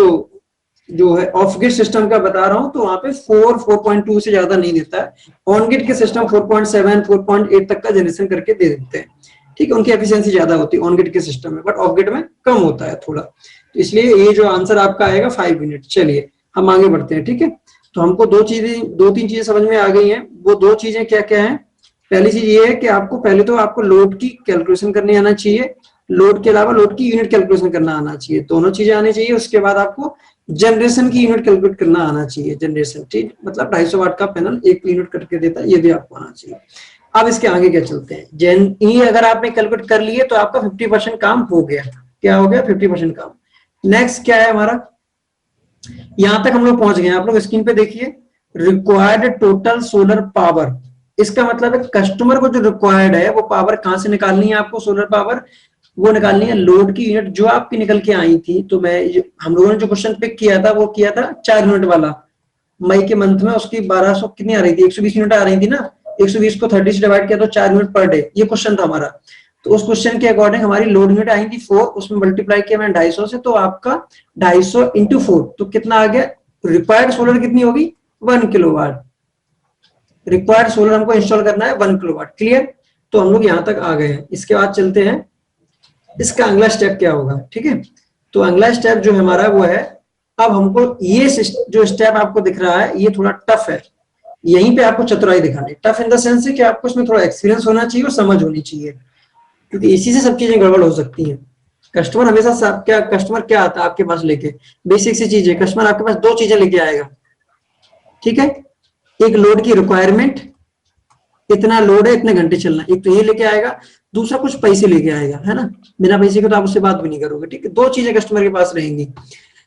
जो है ऑफ ग्रिड सिस्टम का बता रहा हूं, तो वहां पे 4.2 से ज्यादा नहीं देता है। ऑन ग्रिड के सिस्टम 4.7 4.8 तक का जनरेशन करके दे देते हैं। ठीक है, उनकी एफिशिएंसी ज्यादा होती है ऑन ग्रिड के सिस्टम में, बट ऑफ ग्रिड में कम होता है थोड़ा। तो इसलिए ये जो आंसर आपका आएगा 5 यूनिट। चलिए हम आगे बढ़ते हैं। ठीक है, तो हमको दो तीन चीजें समझ में आ गई हैं। वो दो चीजें क्या क्या है? पहली चीज ये है कि आपको पहले तो आपको लोड की कैलकुलेशन करनी आना चाहिए, लोड के अलावा लोड की यूनिट कैलकुलेशन करना आना चाहिए, दोनों चीजें आनी चाहिए। उसके बाद आपको जनरेशन की यूनिट कैलकुलेट करना आना चाहिए। जनरेशन, ठीक, मतलब 250 वाट का पैनल 1 यूनिट करके देता है, ये भी आपको आना चाहिए। अब इसके आगे क्या चलते हैं, ये अगर आपने कैलकुलेट कर लिए तो आपका 50% काम हो गया। क्या हो गया? 50% काम। नेक्स्ट क्या है हमारा, यहां तक हम लोग पहुंच गए। आप लोग स्क्रीन पे देखिए, रिक्वायर्ड टोटल सोलर पावर। इसका मतलब है कस्टमर को जो रिक्वायर्ड है वो पावर कहां से निकालनी है आपको, सोलर पावर वो निकालनी है लोड की यूनिट जो आपकी निकल के आई थी। तो हम लोगों ने जो क्वेश्चन पिक किया था वो किया था 4 यूनिट वाला, मई के मंथ में उसकी 1200 कितनी आ रही थी, 120 यूनिट आ रही थी ना। 120 को 30 से डिवाइड किया तो 4 यूनिट पर डे, ये क्वेश्चन था हमारा। तो उस क्वेश्चन के अकॉर्डिंग हमारी लोड यूनिट आई थी 4, उसमें मल्टीप्लाई किया मैंने 250 से, तो आपका 250 इंटू 4 तो कितना आ गया, रिक्वायर्ड सोलर कितनी होगी 1 किलोवाट। रिक्वायर्ड सोलर हमको इंस्टॉल करना है 1 किलोवाट। क्लियर? तो हम लोग यहां तक आ गए हैं। इसके बाद चलते हैं, इसका अगला स्टेप क्या होगा। ठीक है, तो अगला स्टेप जो हमारा वो है, अब हमको ये जो स्टेप आपको दिख रहा है ये थोड़ा टफ है। यहीं पे आपको चतुराई दिखानी, टफ इन द सेंस है कि आपको इसमें थोड़ा एक्सपीरियंस होना चाहिए और समझ होनी चाहिए, क्योंकि इसी से सब चीजें गड़बड़ हो सकती हैं। कस्टमर हमेशा कस्टमर क्या आता है आपके पास लेके, बेसिक सी चीज है, कस्टमर आपके पास 2 चीजें लेके आएगा। ठीक है, एक लोड की रिक्वायरमेंट, इतना लोड है इतने घंटे चलना, एक तो ये लेके आएगा, दूसरा कुछ पैसे लेके आएगा, है ना। बिना पैसे के तो आप उससे बात भी नहीं करोगे। ठीक है, 2 चीजें कस्टमर के पास रहेंगी।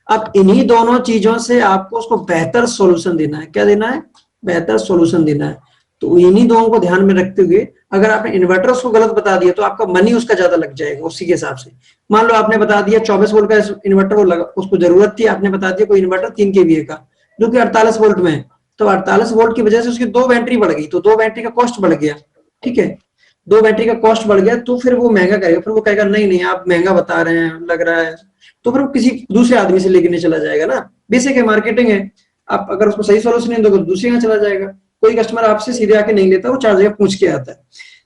अब इन्हीं दोनों चीजों से आपको उसको बेहतर सॉल्यूशन देना है। क्या देना है? बेहतर सॉल्यूशन देना है। तो इन्हीं दोनों को ध्यान में रखते हुए अगर आपने इन्वर्टर उसको गलत बता दिया तो आपका मनी उसका ज्यादा लग जाएगा। उसी के हिसाब से मान लो आपने बता दिया 24 वोल्ट का इन्वर्टर वो लगा, उसको जरूरत थी, आपने बता दिया कोई इन्वर्टर 3 kVA का जो कि 48 वोल्ट में है, तो 48 वोल्ट की वजह से उसकी 2 बैटरी बढ़ गई, तो 2 बैटरी का कॉस्ट बढ़ गया। ठीक है, 2 बैटरी का कॉस्ट बढ़ गया, तो फिर वो महंगा करेगा। फिर वो कहेगा नहीं नहीं आप महंगा बता रहे हैं लग रहा है, तो फिर वो किसी दूसरे आदमी से लेके चला जाएगा ना। बेसिक है, मार्केटिंग है। आप अगर उसको सही सॉल्यूशन नहीं दोगे तो दूसरे यहाँ चला जाएगा। कोई कस्टमर आपसे सीधे आके नहीं लेता, वो 4 जगह पूछ के आता है।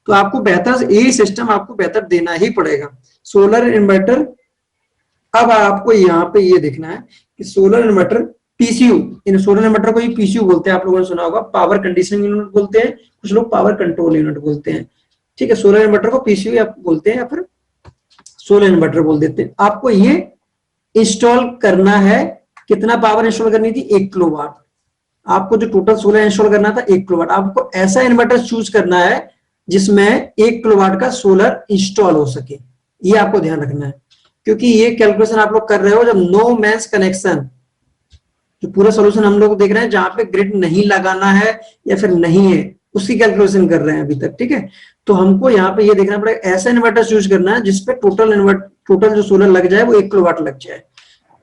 तो आपको बेहतर ये सिस्टम आपको बेहतर देना ही पड़ेगा, सोलर इन्वर्टर। अब आपको यहाँ पे ये देखना है कि सोलर इन्वर्टर पीसीयू, इन सोलर इन्वर्टर को ही पीसीयू बोलते हैं, आप लोगों ने सुना होगा, पावर कंडीशनिंग यूनिट बोलते हैं, कुछ लोग पावर कंट्रोल यूनिट बोलते हैं। ठीक है, सोलर इन्वर्टर को पीसीयू या बोलते हैं या फिर सोलर इन्वर्टर बोल देते हैं। आपको ये इंस्टॉल करना है, कितना पावर इंस्टॉल करनी थी 1 किलोवाट। आपको जो टोटल सोलर इंस्टॉल करना था 1 किलोवाट। आपको ऐसा इन्वर्टर चूज करना है जिसमें 1 किलोवाट का सोलर इंस्टॉल हो सके, ये आपको ध्यान रखना है, क्योंकि ये कैलकुलेशन आप लोग कर रहे हो जब नो मैंस कनेक्शन, जो पूरा सोल्यूशन हम लोग देख रहे हैं जहां पे ग्रिड नहीं लगाना है या फिर नहीं है, उसकी कैलकुलेशन कर रहे हैं अभी तक। ठीक है, तो हमको यहाँ पे ये देखना पड़ेगा ऐसा इन्वर्टर चूज करना है जिसपे टोटल जो सोलर लग जाए वो 1 किलोवाट लग जाए।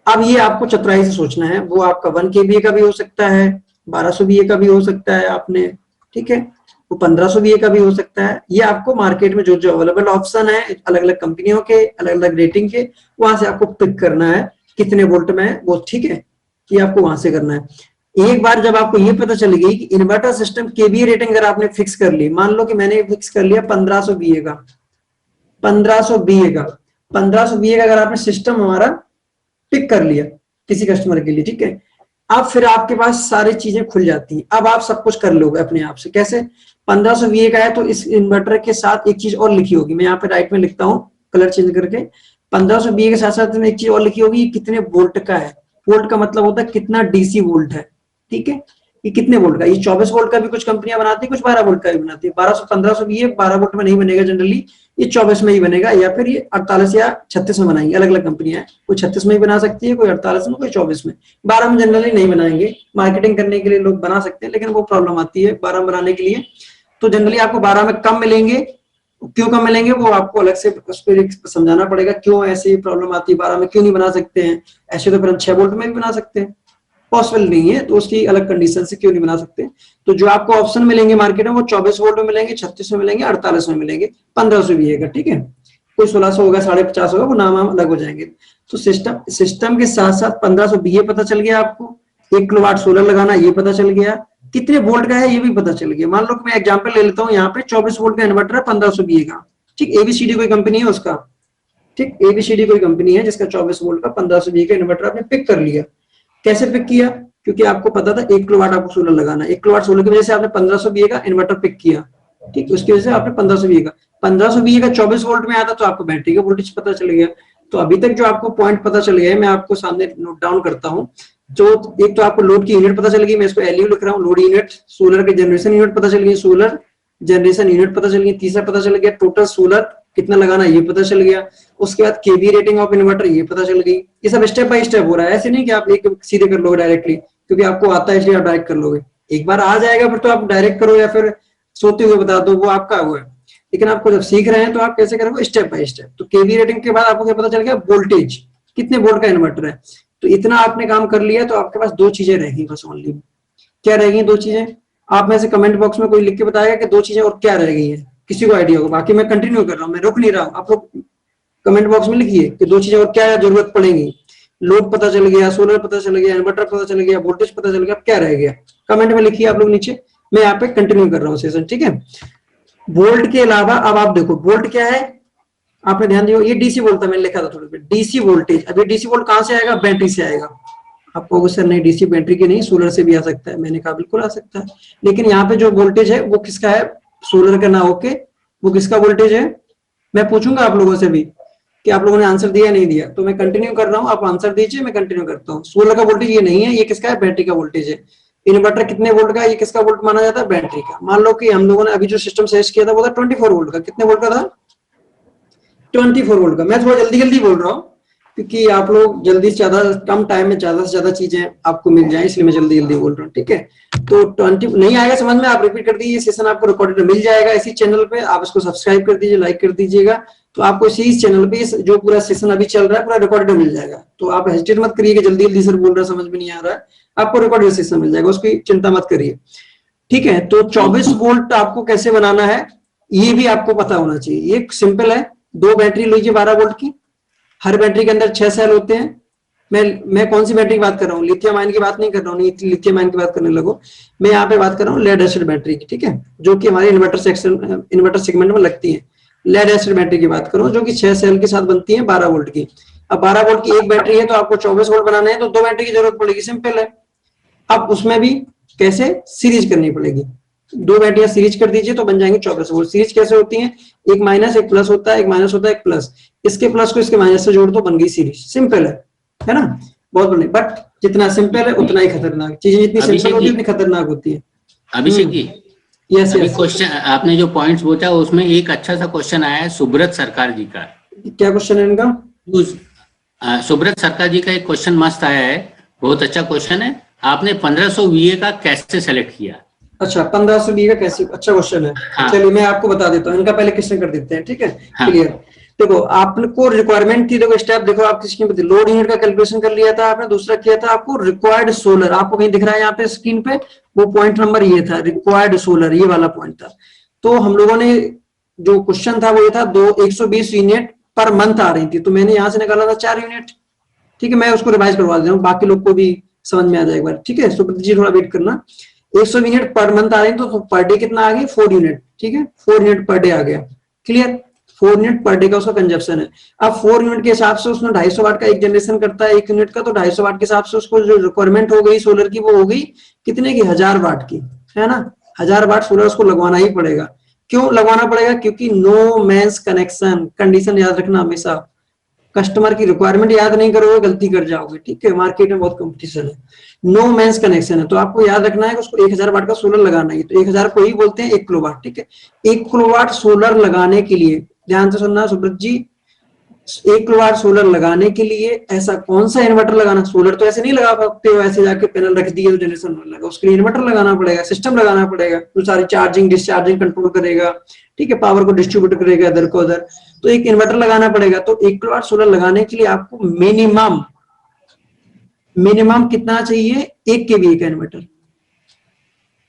अब ये आपको चतुराई से सोचना है, वो आपका 1 kVA का भी हो सकता है, 1200 VA का भी हो सकता है आपने, ठीक है, वो 1500 VA का भी हो सकता है। ये आपको मार्केट में जो जो अवेलेबल ऑप्शन है अलग अलग कंपनियों के, अलग अलग रेटिंग के, वहां से आपको पिक करना है कितने वोल्ट में है वो। ठीक है, ये आपको वहां से करना है। एक बार जब आपको ये पता चल गई कि इन्वर्टर सिस्टम केवीए रेटिंग अगर आपने फिक्स कर ली, मान लो कि मैंने फिक्स कर लिया 1500 VA का, 1500 VA का, 1500 VA का अगर आपने सिस्टम हमारा पिक कर लिया किसी कस्टमर के लिए, ठीक है, अब फिर आपके पास सारी चीजें खुल जाती हैं। अब आप सब कुछ कर लोगे अपने आप से। कैसे? 1500 VA का है तो इस इन्वर्टर के साथ एक चीज और लिखी होगी, मैं यहाँ पे राइट में लिखता हूँ कलर चेंज करके। 1500 VA के साथ साथ में एक चीज और लिखी होगी, ये कितने वोल्ट का है। वोल्ट का मतलब होता है कितना DC वोल्ट है, ठीक है, ये कितने वोल्ट का। ये 24 वोल्ट का भी कुछ कंपनियां बनाती है, कुछ 12 वोल्ट का भी बनाती है। 1500 VA 12 वोल्ट में नहीं बनेगा जनरली, ये 24 में ही बनेगा, या फिर ये 48 या 36 में बनाएंगे। अलग अलग कंपनियां हैं, कोई 36 में ही बना सकती है, कोई 48 में, कोई 24 में। 12 में जनरली नहीं बनाएंगे, मार्केटिंग करने के लिए लोग बना सकते हैं, लेकिन वो प्रॉब्लम आती है 12 में बनाने के लिए। तो जनरली आपको 12 में कम मिलेंगे। क्यों कम मिलेंगे वो आपको अलग से उस पर समझाना पड़ेगा, क्यों ऐसी प्रॉब्लम आती है, 12 में क्यों नहीं बना सकते हैं। ऐसे तो फिर हम 6 वोल्ट में भी बना सकते हैं, पॉसिबल नहीं है, तो उसकी अलग कंडीशन से क्यों नहीं बना सकते। तो जो आपको ऑप्शन मिलेंगे मार्केट में वो 24 वोल्ट में मिलेंगे, 36 में मिलेंगे, 48 में मिलेंगे, 1500 VA का, ठीक है। कोई 1600 होगा, 50 होगा, वो नाम अलग हो जाएंगे। तो सिस्टम के साथ साथ 1500 VA पता चल गया आपको, 1 किलोवाट सोलर लगाना ये पता चल गया, कितने वोल्ट का है ये भी पता चल गया। मान लो कि मैं एग्जांपल ले लेता हूँ, यहाँ पे 24 वोल्ट का इन्वर्टर है 1500 VA का, ठीक। ABCD कोई कंपनी है उसका, ठीक, ABCD कोई कंपनी है जिसका 24 वोल्ट का 1500 VA का इन्वर्टर आपने पिक कर लिया। कैसे पिक किया, क्योंकि आपको पता था 1 किलोवाट आपको सोलर लगाना है, 1 किलोवाट सोलर की वजह से आपने 1500 VA का इन्वर्टर पिक किया, ठीक, उसकी वजह से आपने 1500 VA का 24 वोल्ट में आया था, तो आपको बैटरी का वोल्टेज पता चल गया। तो अभी तक जो आपको पॉइंट पता चल गया है, मैं आपको सामने नोट डाउन करता हूँ। जो एक तो आपको लोड की यूनिट पता चल गई, मैं इसको LU लिख रहा हूँ, लोड यूनिट। सोलर के जनरेशन यूनिट पता चल गई, सोलर जनरेशन यूनिट पता चल गई। तीसरा पता चल गया टोटल सोलर कितना लगाना ये पता चल गया। उसके बाद केवी रेटिंग ऑफ इन्वर्टर ये पता चल गई। ये सब स्टेप बाय स्टेप हो रहा है, ऐसे नहीं कि आप एक सीधे कर लोगे डायरेक्टली, क्योंकि आपको आता है इसलिए आप डायरेक्ट कर लोगे। एक बार आ जाएगा फिर तो आप डायरेक्ट करो या फिर सोते हुए बता दो, वो आपका हुआ है। लेकिन आपको जब सीख रहे हैं तो आप कैसे करोगे, स्टेप बाय स्टेप। तो केवी रेटिंग के बाद आपको क्या पता चल गया, वोल्टेज कितने वोल्ट का इन्वर्टर है। तो इतना आपने काम कर लिया, तो आपके पास 2 चीजें रहेगी बस ओनली। क्या रहेगी 2 चीजें, आप में से कमेंट बॉक्स में कोई लिख के बताएगा कि 2 चीजें और क्या रह गई है, किसी को आइडिया होगा। बाकी मैं कंटिन्यू कर रहा हूँ, मैं रुक नहीं रहा हूँ। आप लोग कमेंट बॉक्स में लिखिए कि 2 चीजें और क्या जरूरत पड़ेगी। लोड पता चल गया, सोलर पता चल गया, इन्वर्टर पता चल गया, वोल्टेज पता चल गया, अब क्या रह गया कमेंट में लिखिए आप लोग नीचे। मैं यहाँ पे कंटिन्यू कर रहा हूँ सेशन, ठीक है। वोल्ट के अलावा अब आप देखो वोल्ट क्या है, आपने ध्यान दिया, ये DC वोल्ट था, मैंने लिखा था थोड़ी देर, DC वोल्टेज। अब ये DC वोल्ट कहां से आएगा, बैटरी से आएगा। आपको सर नहीं DC बैटरी की नहीं, सोलर से भी आ सकता है, मैंने कहा बिल्कुल आ सकता है। लेकिन यहाँ पे जो वोल्टेज है वो किसका है, सोलर का ना होके वो किसका वोल्टेज है। मैं पूछूंगा आप लोगों से भी कि आप लोगों ने आंसर दिया नहीं दिया, तो मैं कंटिन्यू कर रहा हूँ, आप आंसर दीजिए, मैं कंटिन्यू करता हूँ। सोलर का वोल्टेज ये नहीं है, ये किसका है, बैटरी का वोल्टेज है। इन्वर्टर कितने वोल्ट का है, ये किसका वोल्ट माना जाता है, बैटरी का। मान लो कि हम लोगों ने अभी जो सिस्टम सजेस्ट किया था वो था 24 वोल्ट का। कितने वोल्ट का था, 24 वोल्ट का। मैं थोड़ा जल्दी जल्दी बोल रहा हूँ क्योंकि आप लोग जल्दी से ज्यादा, कम टाइम में ज्यादा से ज्यादा चीजें आपको मिल जाए, इसलिए मैं जल्दी जल्दी बोल रहा हूँ, ठीक है। तो 20 नहीं आएगा समझ में, आप रिपीट कर दीजिए, सेशन आपको रिकॉर्डेड मिल जाएगा इसी चैनल पे। आप इसको सब्सक्राइब कर दीजिए, लाइक कर दीजिएगा, तो आपको इसी चैनल पे जो पूरा सेशन अभी चल रहा है पूरा रिकॉर्डेड मिल जाएगा। तो आप हेजिटेट मत करिए कि जल्दी जल्दी सर बोल रहा है, समझ में नहीं आ रहा है, आपको रिकॉर्डेड सेशन मिल जाएगा, उसकी चिंता मत करिए, ठीक है। तो 24 वोल्ट आपको कैसे बनाना है ये भी आपको पता होना चाहिए। ये सिंपल है, 2 बैटरी लीजिए 12 वोल्ट की, हर बैटरी के अंदर 6 सेल होते हैं। मैं कौन सी बैटरी की बात कर रहा हूँ, लिथियम आयन की बात नहीं कर रहा हूँ, लिथियम आयन की बात करने लगो। मैं यहाँ पे बात कर रहा हूँ लेड एसिड बैटरी की, ठीक है, जो कि हमारे इन्वर्टर सेगमेंट में लगती है। लेड एसिड बैटरी की बात करो जो कि 6 सेल के साथ बनती है 12 वोल्ट की। अब 12 वोल्ट की एक बैटरी है तो आपको 24 वोल्ट बनाना है, तो 2 बैटरी की जरूरत पड़ेगी, सिंपल है। अब उसमें भी कैसे, सीरीज करनी पड़ेगी। 2 बैटरियां सीरीज कर दीजिए तो बन जाएंगे 24 वोल्ट। सीरीज कैसे होती है, एक माइनस एक प्लस होता है, एक माइनस होता है एक प्लस, इसके प्लस को इसके माइनस से जोड़ दो, बन गई सीरीज। सिंपल है ना, बहुत बढ़िया। बट जितना सिंपल है उतना ही खतरनाक, चीजें जितनी सिंपल होती है उतनी खतरनाक होती है। Abhishek ji, yes yes, question आपने जो पॉइंट्स पूछा उसमें एक अच्छा सा क्वेश्चन आया है सुब्रत सरकार जी का। क्या क्वेश्चन है इनका, सुब्रत सरकार जी का एक क्वेश्चन मस्त आया है, बहुत अच्छा क्वेश्चन है। आपने 1500 VA का कैसे सेलेक्ट किया। अच्छा 1500 VA का कैसे, अच्छा क्वेश्चन है। हाँ। चलिए मैं आपको बता देता हूँ, इनका पहले क्वेश्चन कर देते हैं, ठीक है, क्लियर। देखो आपको रिक्वायरमेंट थी, देखो स्टेप देखो, आप किसकी लोड यूनिट का कैलकुलेशन कर लिया था आपने, दूसरा किया था आपको रिक्वायर्ड सोलर, आपको कहीं दिख रहा है यहाँ पे स्क्रीन पे, वो पॉइंट नंबर ये था, रिक्वायर्ड सोलर, ये वाला पॉइंट था। तो हम लोगों ने जो क्वेश्चन था वो ये था 120 यूनिट पर मंथ आ रही थी, तो मैंने यहाँ से निकाला था 4 यूनिट, ठीक है। मैं उसको रिवाइज करवा दे रहा हूँ, बाकी लोग को भी समझ में आ जाए एक बार, ठीक है। सुब्रत जी थोड़ा वेट करना। 100 यूनिट पर मंथ आ रही तो पर डे कितना आ गया, 4 यूनिट, ठीक है, 4 यूनिट पर डे आ गया, क्लियर। 4 यूनिट पर डे का उसका कंजप्शन है। अब 4 यूनिट के हिसाब से उसने 250 वाट का एक जनरेशन करता है 1 यूनिट का, तो 250 वाट के हिसाब से उसको जो रिक्वायरमेंट हो गई सोलर की वो हो गई कितने की, 1000 वाट की, है ना। 1000 वाट सोलर उसको लगवाना ही पड़ेगा। क्यों लगवाना पड़ेगा? क्योंकि नो मैंस कनेक्शन, कंडीशन याद रखना हमेशा, कस्टमर की रिक्वायरमेंट याद नहीं करोगे गलती कर जाओगे, ठीक है। मार्केट में बहुत कंपटीशन है, नो मैंस कनेक्शन है, तो आपको याद रखना है कि उसको 1000 वाट का सोलर लगाना है। तो 1000 को ही बोलते हैं 1 किलोवाट, ठीक है। 1 किलोवाट सोलर लगाने के लिए, ध्यान से सुनना सुब्रत जी, 1 किलोवाट सोलर लगाने के लिए ऐसा कौन सा इन्वर्टर लगाना? सोलर तो ऐसे नहीं लगा सकते हो, ऐसे जाके पैनल रख दिए तो जनरेशन होने लगा, उसके लिए इन्वर्टर लगाना पड़ेगा, सिस्टम लगाना पड़ेगा, तो सारी चार्जिंग डिस्चार्जिंग कंट्रोल करेगा, ठीक है, पावर को डिस्ट्रीब्यूट करेगा इधर को उधर, तो एक इन्वर्टर लगाना पड़ेगा। तो 1 किलोवाट सोलर लगाने के लिए आपको मिनिमम कितना चाहिए? 1 केवीए का इन्वर्टर।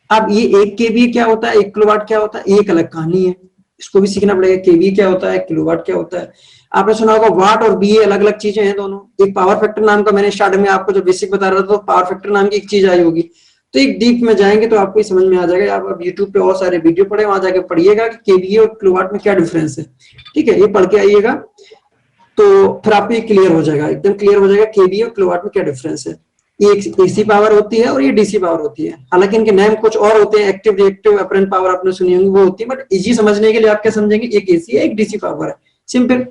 अब ये 1 केवीए क्या होता है, 1 किलोवाट क्या होता है, एक अलग कहानी है, इसको भी सीखना पड़ेगा। केवीए क्या होता है, किलोवाट क्या होता है। आपने सुना होगा वाट और बीए अलग अलग चीजें हैं दोनों। एक पावर फैक्टर नाम का, मैंने स्टार्टिंग में आपको जो बेसिक बता रहा था, तो पावर फैक्टर नाम की एक चीज आई होगी, तो एक डीप में जाएंगे तो आपको समझ में आ जाएगा। आप यूट्यूब पे और सारे वीडियो पढ़े, वहां जाके पढ़िएगा कि केवीए और किलोवाट में क्या डिफरेंस है, ठीक है, ये पढ़ के आइएगा तो फिर आपको ये क्लियर हो जाएगा, एकदम क्लियर हो जाएगा केवीए और किलोवाट में क्या डिफरेंस है। ये एक एसी पावर होती है और ये डीसी पावर होती है, हालांकि इनके नेम कुछ और होते हैं, एक्टिव रिएक्टिव अपरेंट पावर आपने सुनी होंगी वो होती है, बट इजी समझने के लिए आप क्या समझेंगे, एक एसी है एक डीसी पावर है, सिंपल।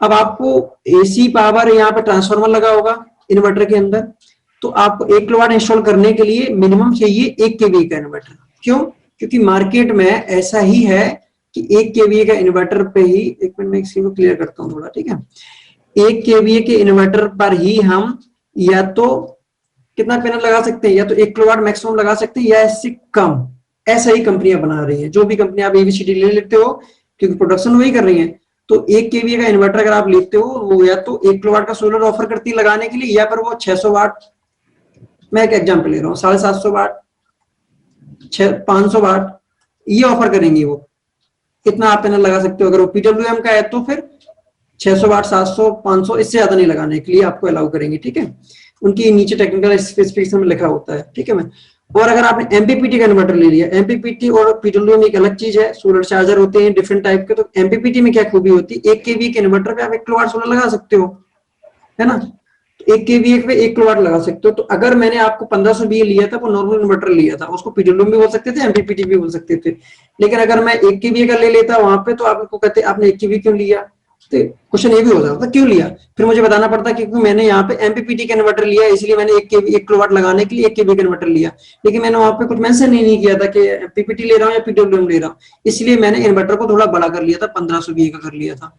अब आपको एसी पावर, यहाँ पे ट्रांसफार्मर लगा होगा इन्वर्टर के अंदर, तो आपको 1 किलोवाट इंस्टॉल करने के लिए मिनिमम चाहिए 1 केवीए का इन्वर्टर। क्यों? क्योंकि मार्केट में ऐसा ही है कि 1 केवीए का इन्वर्टर पे ही, एक मिनट में इसको क्लियर करता हूँ थोड़ा, ठीक है। 1 केवीए के इन्वर्टर पर ही हम या तो कितना पैनल लगा सकते हैं, या तो 1 किलोवाट मैक्सिमम लगा सकते हैं या इससे कम, ऐसा ही कंपनियां बना रही हैं। जो भी कंपनी आप एबीसीडी ले लेते हो, क्योंकि प्रोडक्शन वही कर रही है, तो 1 केवीए का इन्वर्टर अगर आप लेते हो, वो या तो 1 किलोवाट का सोलर ऑफर करती है लगाने के लिए, या फिर वो 600 वाट, मैं एक एग्जांपल ले रहा हूँ, 750 वाट, 500 वाट, ये ऑफर करेंगी वो, इतना आप पैनल लगा सकते हो। अगर वो पीडब्ल्यूएम का है तो फिर 600 वाट, 700, 500, इससे ज्यादा नहीं लगाने के लिए आपको अलाउ करेंगे, ठीक है। उनकी नीचे टेक्निकल स्पेसिफिकेशन में लिखा होता है, ठीक है। मैं और अगर आपने एमपीपीटी का इन्वर्टर ले लिया, एमपीपीटी और पीडब्ल्यूएम एक अलग चीज है, सोलर चार्जर होते हैं डिफरेंट टाइप के, तो एमपीपीटी में क्या खूबी होती है, 1 केवीए के इन्वर्टर पे आप 1 किलोवाट सोलर लगा सकते हो, है ना। 1 केवीए पे 1 किलोवाट लगा सकते हो। तो अगर मैंने आपको 1500 बीए लिया था, वो नॉर्मल इन्वर्टर लिया था, उसको पीडब्ल्यूएम भी बोल सकते थे, एमपीपीटी भी बोल सकते थे, लेकिन अगर मैं 1 केवीए का ले लेता वहां पे, तो आपको कहते आपने 1 केवीए क्यों लिया, तो क्वेश्चन ये भी हो जाता क्यों लिया, फिर मुझे बताना पड़ता क्योंकि मैंने यहाँ पे एमपीपीटी का इन्वर्टर लिया, इसलिए मैंने 1 किलोवाट लगाने के लिए 1 केवी का इन्वर्टर लिया, लेकिन मैंने वहां पे कुछ मेंशन ही नहीं किया था कि एमपीपीटी ले रहा हूँ या पीडब्ल्यूएम ले रहा हूँ, इसलिए मैंने इन्वर्टर को थोड़ा बड़ा कर लिया था, 1500 बीए का कर लिया था।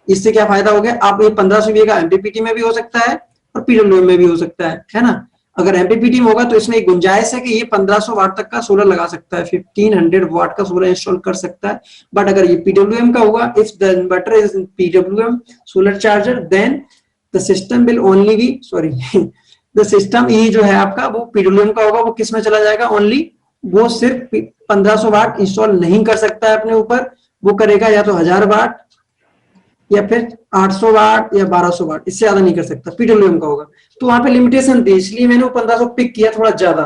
इससे क्या फायदा हो गया, आप ये 1500 बीए का एमपीपीटी में भी हो सकता है और पीडब्ल्यूएम में भी हो सकता है ना। अगर एमपीपीटी में होगा तो इसमें एक गुंजाइश है कि ये 1500 वाट तक का सोलर लगा सकता है, 1500 वाट का सोलर इंस्टॉल कर सकता है। बट अगर ये पीडब्ल्यूएम का होगा, if the inverter is PWM solar charger, then the system will only be, sorry the system, ये जो है आपका वो पीडब्ल्यूएम का होगा, वो किस में चला जाएगा, ओनली वो सिर्फ 1500 वाट इंस्टॉल नहीं कर सकता है अपने ऊपर, वो करेगा या तो 1000 वाट या फिर 800 वाट या 1200 वाट, इससे ज्यादा नहीं कर सकता, पीडब्ल्यूएम का होगा। तो वहां पे लिमिटेशन थी, इसलिए मैंने वो 1500 पिक किया थोड़ा ज्यादा,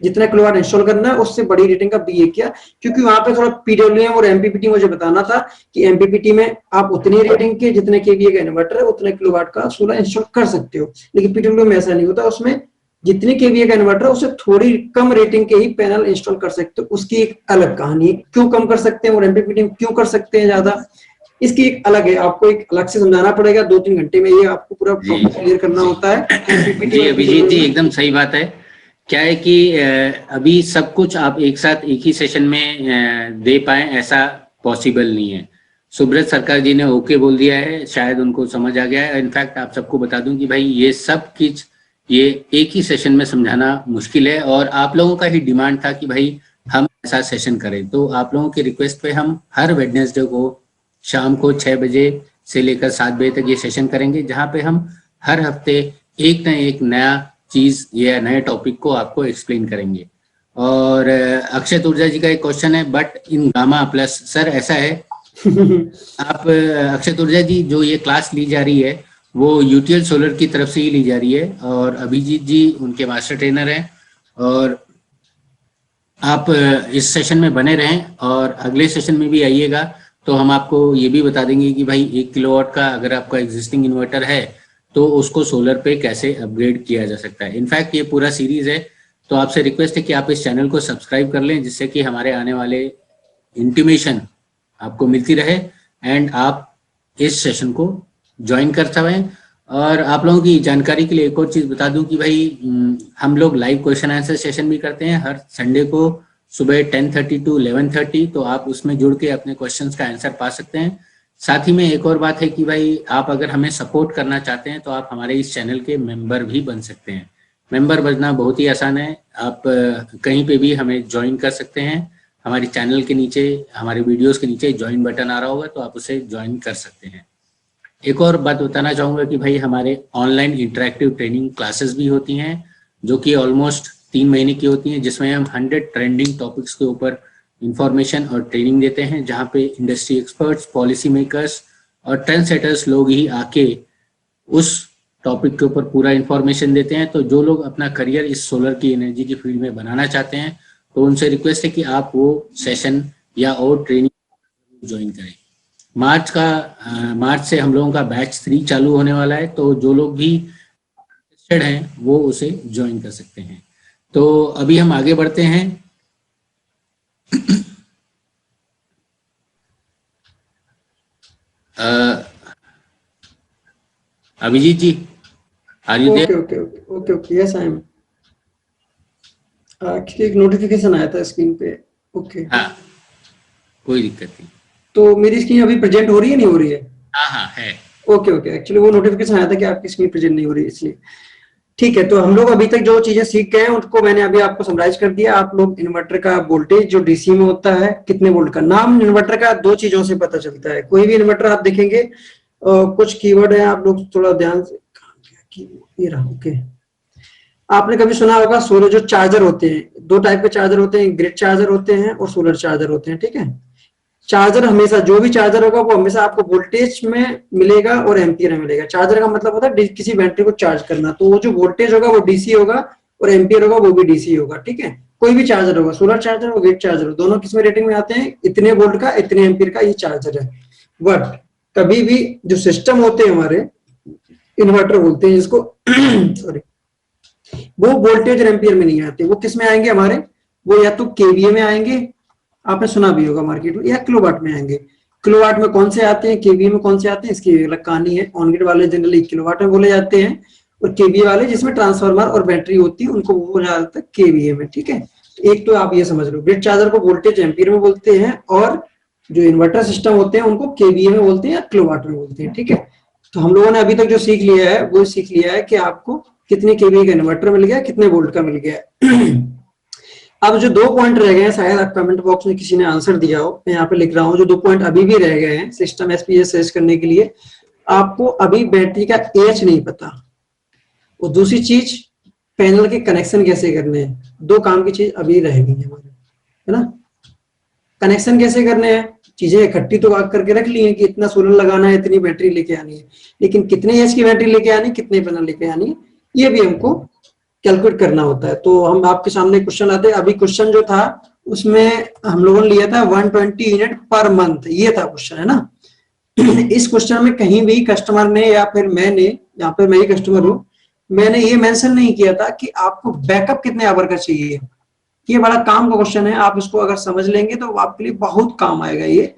जितना किलोवाट इंस्टॉल करना है उससे बड़ी रेटिंग का बीए किया, क्योंकि वहां पे थोड़ा पीडब्ल्यूएम और एमपीपीटी मुझे बताना था कि एमपीपीटी में आप उतनी रेटिंग के जितने केवीए का इन्वर्टर है उतने किलोवाट का सोलर इंस्टॉल कर सकते हो, लेकिन पीडब्ल्यूएम में ऐसा नहीं होता, उसमें जितने केवीए का इन्वर्टर है उससे थोड़ी कम रेटिंग के ही पैनल इंस्टॉल कर सकते हो, उसकी एक अलग कहानी है, क्यों कम कर सकते हैं और एमपीपीटी में क्यों कर सकते हैं ज्यादा, इसकी एक अलग है, आपको एक अलग से समझाना पड़ेगा, 2-3 घंटे में ये आपको पूरा क्लियर करना होता है। जी अभिजीत जी एकदम सही बात है। क्या है कि अभी सब कुछ आप एक साथ एक ही सेशन में दे पाए ऐसा पॉसिबल नहीं है। सुब्रत सरकार जी ने ओके बोल दिया है, शायद उनको समझ आ गया है। इनफैक्ट आप सबको बता दूं कि भाई ये सब चीज ये एक ही सेशन में समझाना मुश्किल है, और आप लोगों का ही डिमांड था कि भाई हम ऐसा सेशन करें, तो आप लोगों की रिक्वेस्ट पे हम हर वेडनेसडे को शाम को 6 बजे से लेकर 7 बजे तक ये सेशन करेंगे, जहाँ पे हम हर हफ्ते एक न एक नया चीज या नए टॉपिक को आपको एक्सप्लेन करेंगे। और अक्षय ऊर्जा जी का एक क्वेश्चन है, but in gamma plus, sir ऐसा है आप अक्षय ऊर्जा जी जो ये क्लास ली जा रही है वो यूटीएल सोलर की तरफ से ही ली जा रही है, और अभिजीत जी उनके मास्टर ट्रेनर हैं, और आप इस सेशन में बने रहें और अगले सेशन में भी आइएगा, तो हम आपको ये भी बता देंगे कि भाई 1 किलोवाट का अगर आपका एग्जिस्टिंग इन्वर्टर है तो उसको सोलर पे कैसे अपग्रेड किया जा सकता है। इनफैक्ट ये पूरा सीरीज है, तो आपसे रिक्वेस्ट है कि आप इस चैनल को सब्सक्राइब कर लें, जिससे कि हमारे आने वाले इंटीमेशन आपको मिलती रहे एंड आप इस सेशन को ज्वाइन कर सकें। और आप लोगों की जानकारी के लिए एक और चीज़ बता दूं कि भाई हम लोग लाइव क्वेश्चन आंसर सेशन भी करते हैं हर संडे को सुबह 10:30 to 11:30, तो आप उसमें जुड़ के अपने क्वेश्चंस का आंसर पा सकते हैं। साथ ही में एक और बात है कि भाई आप अगर हमें सपोर्ट करना चाहते हैं तो आप हमारे इस चैनल के मेंबर भी बन सकते हैं। मेंबर बनना बहुत ही आसान है, आप कहीं पे भी हमें ज्वाइन कर सकते हैं। हमारे चैनल के नीचे, हमारे वीडियोस के नीचे ज्वाइन बटन आ रहा होगा, तो आप उसे ज्वाइन कर सकते हैं। एक और बात बताना चाहूँगा कि भाई हमारे ऑनलाइन इंटरेक्टिव ट्रेनिंग क्लासेस भी होती हैं, जो कि ऑलमोस्ट 3 महीने की होती हैं, जिसमें हम 100 ट्रेंडिंग टॉपिक्स के ऊपर इंफॉर्मेशन और ट्रेनिंग देते हैं, जहाँ पे इंडस्ट्री एक्सपर्ट्स, पॉलिसी मेकर्स और ट्रेंड सेटर्स लोग ही आके उस टॉपिक के ऊपर पूरा इंफॉर्मेशन देते हैं। तो जो लोग अपना करियर इस सोलर की एनर्जी की फील्ड में बनाना चाहते हैं, तो उनसे रिक्वेस्ट है कि आप वो सेशन या और ट्रेनिंग ज्वाइन करें। मार्च से हम लोगों का बैच 3 चालू होने वाला है, तो जो लोग भी इंटरेस्टेड हैं वो उसे ज्वाइन कर सकते हैं। तो अभी हम आगे बढ़ते हैं। Abhijeet ji, are you there? Okay, yes I am. एक नोटिफिकेशन आया था स्क्रीन पे। ओके, हाँ, कोई दिक्कत नहीं। तो मेरी स्क्रीन अभी प्रेजेंट हो रही है, नहीं हो रही है? हाँ है। ओके, एक्चुअली वो नोटिफिकेशन आया था कि आपकी स्क्रीन प्रेजेंट नहीं हो रही है, इसलिए। ठीक है, तो हम लोग अभी तक जो चीजें सीख गए हैं उनको मैंने अभी आपको समराइज कर दिया। आप लोग इन्वर्टर का वोल्टेज जो डीसी में होता है कितने वोल्ट का, नाम इन्वर्टर का 2 चीजों से पता चलता है। कोई भी इन्वर्टर आप देखेंगे, कुछ कीवर्ड है, आप लोग थोड़ा ध्यान से, ये रहा। ओके, आपने कभी सुना होगा सोलर जो चार्जर होते हैं, 2 टाइप के चार्जर होते हैं, ग्रिड चार्जर होते हैं और सोलर चार्जर होते हैं। ठीक है, चार्जर हमेशा, जो भी चार्जर होगा वो हमेशा आपको वोल्टेज में मिलेगा और एम्पियर में मिलेगा। चार्जर का मतलब होता है किसी बैटरी को चार्ज करना, तो वो जो वोल्टेज होगा वो डीसी होगा और एम्पियर होगा वो भी डीसी होगा। ठीक है, कोई भी चार्जर होगा, सोलर चार्जर और ग्रिड चार्जर, दोनों किसमें रेटिंग में आते हैं, इतने वोल्ट का, इतने एम्पियर का ये चार्जर है। बट कभी भी जो सिस्टम होते हैं हमारे, इन्वर्टर बोलते हैं जिसको सॉरी, वो वोल्टेज और एम्पियर में नहीं आते। वो किस में आएंगे हमारे, वो या तो केवीए में आएंगे, आपने सुना भी होगा मार्केट में, या किलोवाट में आएंगे। किलोवाट में कौन से आते हैं, केवीए में कौन से आते हैं, इसकी अलग कहानी है। ऑन ग्रिड वाले जनरली किलोवाट में बोले जाते हैं, और केवीए वाले जिसमें ट्रांसफार्मर और बैटरी होती है उनको वो बोला जाता है केवीए में। ठीक है, एक तो आप ये समझ लो, ग्रिड चार्जर को वोल्टेज एम्पियर में बोलते हैं, और जो इन्वर्टर सिस्टम होते हैं उनको केवीए में बोलते हैं या किलोवाट में बोलते हैं। ठीक है, तो हम लोगों ने अभी तक जो सीख लिया है वो सीख लिया है कि आपको कितने केवीए का इन्वर्टर मिल गया, कितने वोल्ट का मिल गया। अब जो 2 पॉइंट रह गए हैं, शायद आप कमेंट बॉक्स में किसी ने आंसर दिया हो, मैं यहाँ पे लिख रहा हूँ, जो 2 पॉइंट अभी भी रह गए हैं सिस्टम एसपीएस सर्च करने के लिए। आपको अभी बैटरी का एच नहीं पता, और दूसरी चीज पैनल के कनेक्शन कैसे करने हैं। 2 काम की चीज अभी रह गई है हमारे, है ना। कनेक्शन कैसे करने हैं, चीजें इकट्ठी तो करके रख ली है कि इतना सोलर लगाना है, इतनी बैटरी लेके आनी है, लेकिन कितने एच की बैटरी लेके आनी, कितने पैनल लेके आनी है, ये भी हमको कैलकुलेट करना होता है। तो हम आपके सामने क्वेश्चन आते हैं। अभी क्वेश्चन जो था उसमें हम लोगों ने लिया था 120 यूनिट पर मंथ, ये था क्वेश्चन, है ना। इस क्वेश्चन में कहीं भी कस्टमर ने या फिर मैंने, यहाँ पे मैं ही कस्टमर हूँ, मैंने ये मेंशन नहीं किया था कि आपको बैकअप कितने आवर का चाहिए। ये बड़ा काम का क्वेश्चन है, आप इसको अगर समझ लेंगे तो आपके लिए बहुत काम आएगा। ये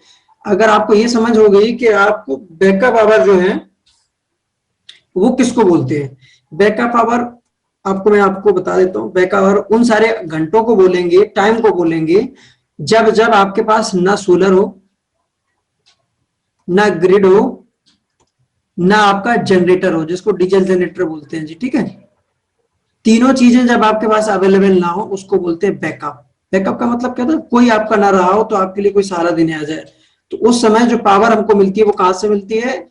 अगर आपको ये समझ हो गई कि आपको बैकअप आवर जो है वो किसको बोलते हैं। बैकअप आवर मैं आपको बता देता हूँ, बैकअप आवर उन सारे घंटों को बोलेंगे, टाइम को बोलेंगे जब आपके पास ना सोलर हो, ना ग्रिड हो, ना आपका जनरेटर हो, जिसको डीजल जनरेटर बोलते हैं जी। ठीक है, तीनों चीजें जब आपके पास अवेलेबल ना हो उसको बोलते हैं बैकअप। बैकअप का मतलब क्या था, कोई आपका ना रहा हो तो आपके लिए कोई सहारा देने आ जाए, तो उस समय जो पावर हमको मिलती है वो कहां से मिलती है,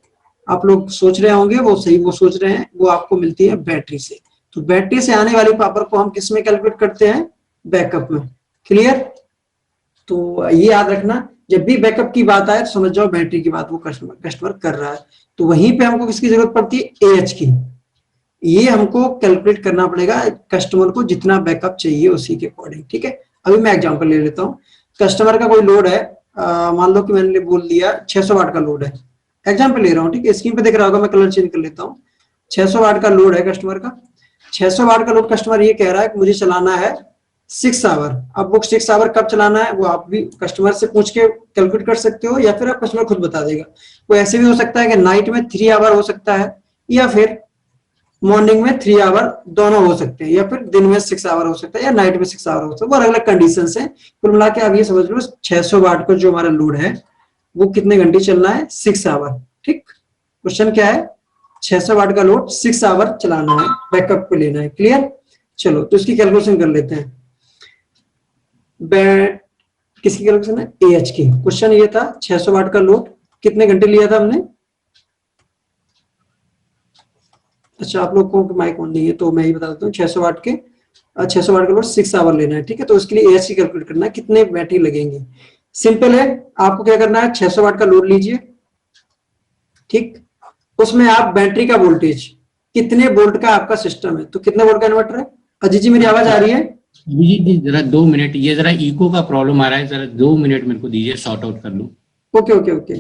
आप लोग सोच रहे होंगे, वो सही वो सोच रहे हैं, वो आपको मिलती है बैटरी से। तो बैटरी से आने वाली पावर को हम किस में कैलकुलेट करते हैं, बैकअप में। क्लियर, तो ये याद रखना, जब भी बैकअप की बात आए तो समझ जाओ बैटरी की बात वो कस्टमर कर रहा है। तो वहीं पे हमको किसकी जरूरत पड़ती है, एएच की। ये हमको कैलकुलेट करना पड़ेगा कस्टमर को जितना बैकअप चाहिए उसी के अकॉर्डिंग। ठीक है, अभी मैं एग्जांपल ले लेता हूँ। कस्टमर का कोई लोड है, मान लो कि मैंने बोल दिया 600 वाट का लोड है, एग्जांपल ले रहा हूँ। ठीक है, स्क्रीन पे दिख रहा होगा, मैं कलर चेंज कर लेता हूँ। 600 वाट का लोड है कस्टमर का। 600 वाट का लोड कस्टमर ये कह रहा है कि मुझे चलाना है 6 आवर। अब वो 6 आवर कब चलाना है वो आप भी कस्टमर से पूछ के कैलकुलेट कर सकते हो, या फिर आप कस्टमर खुद बता देगा। वो ऐसे भी हो सकता है कि नाइट में 3 आवर हो सकता है, या फिर मॉर्निंग में 3 आवर, दोनों हो सकते हैं, या फिर दिन में 6 आवर हो सकता है, या नाइट में 6 आवर हो सकता है। वो अलग अलग कंडीशन है। कुल मिला के आप ये समझ लो 600 वाट का जो हमारा लोड है वो कितने घंटे चलना है, 6 आवर। ठीक, क्वेश्चन क्या है, 600 वाट का लोड 6 आवर चलाना है, बैकअप पे लेना है। क्लियर, चलो तो इसकी कैलकुलेशन कर लेते हैं। किसकी कैलकुलेशन है, एएच की। क्वेश्चन ये था 600 वाट का लोड कितने घंटे लिया था हमने। अच्छा, आप लोग को माइक ऑन नहीं है तो मैं ही बता देता हूँ। 600 वाट के 600 वाट का लोड 6 आवर लेना है। ठीक है, तो उसके लिए एएच की कैलकुलेट करना है, कितने बैटरी लगेंगे। सिंपल है, आपको क्या करना है, 600 वाट का लोड लीजिए। ठीक, उसमें आप बैटरी का वोल्टेज, कितने वोल्ट का आपका सिस्टम है, तो कितने वोल्ट का इन्वर्टर है। अजीत जी मेरी आवाज आ रही है। जी जरा 2 मिनट, ये जरा इको का प्रॉब्लम आ रहा है, जरा 2 मिनट मेरे को दीजिए, सॉर्ट आउट कर लूं। Okay okay okay.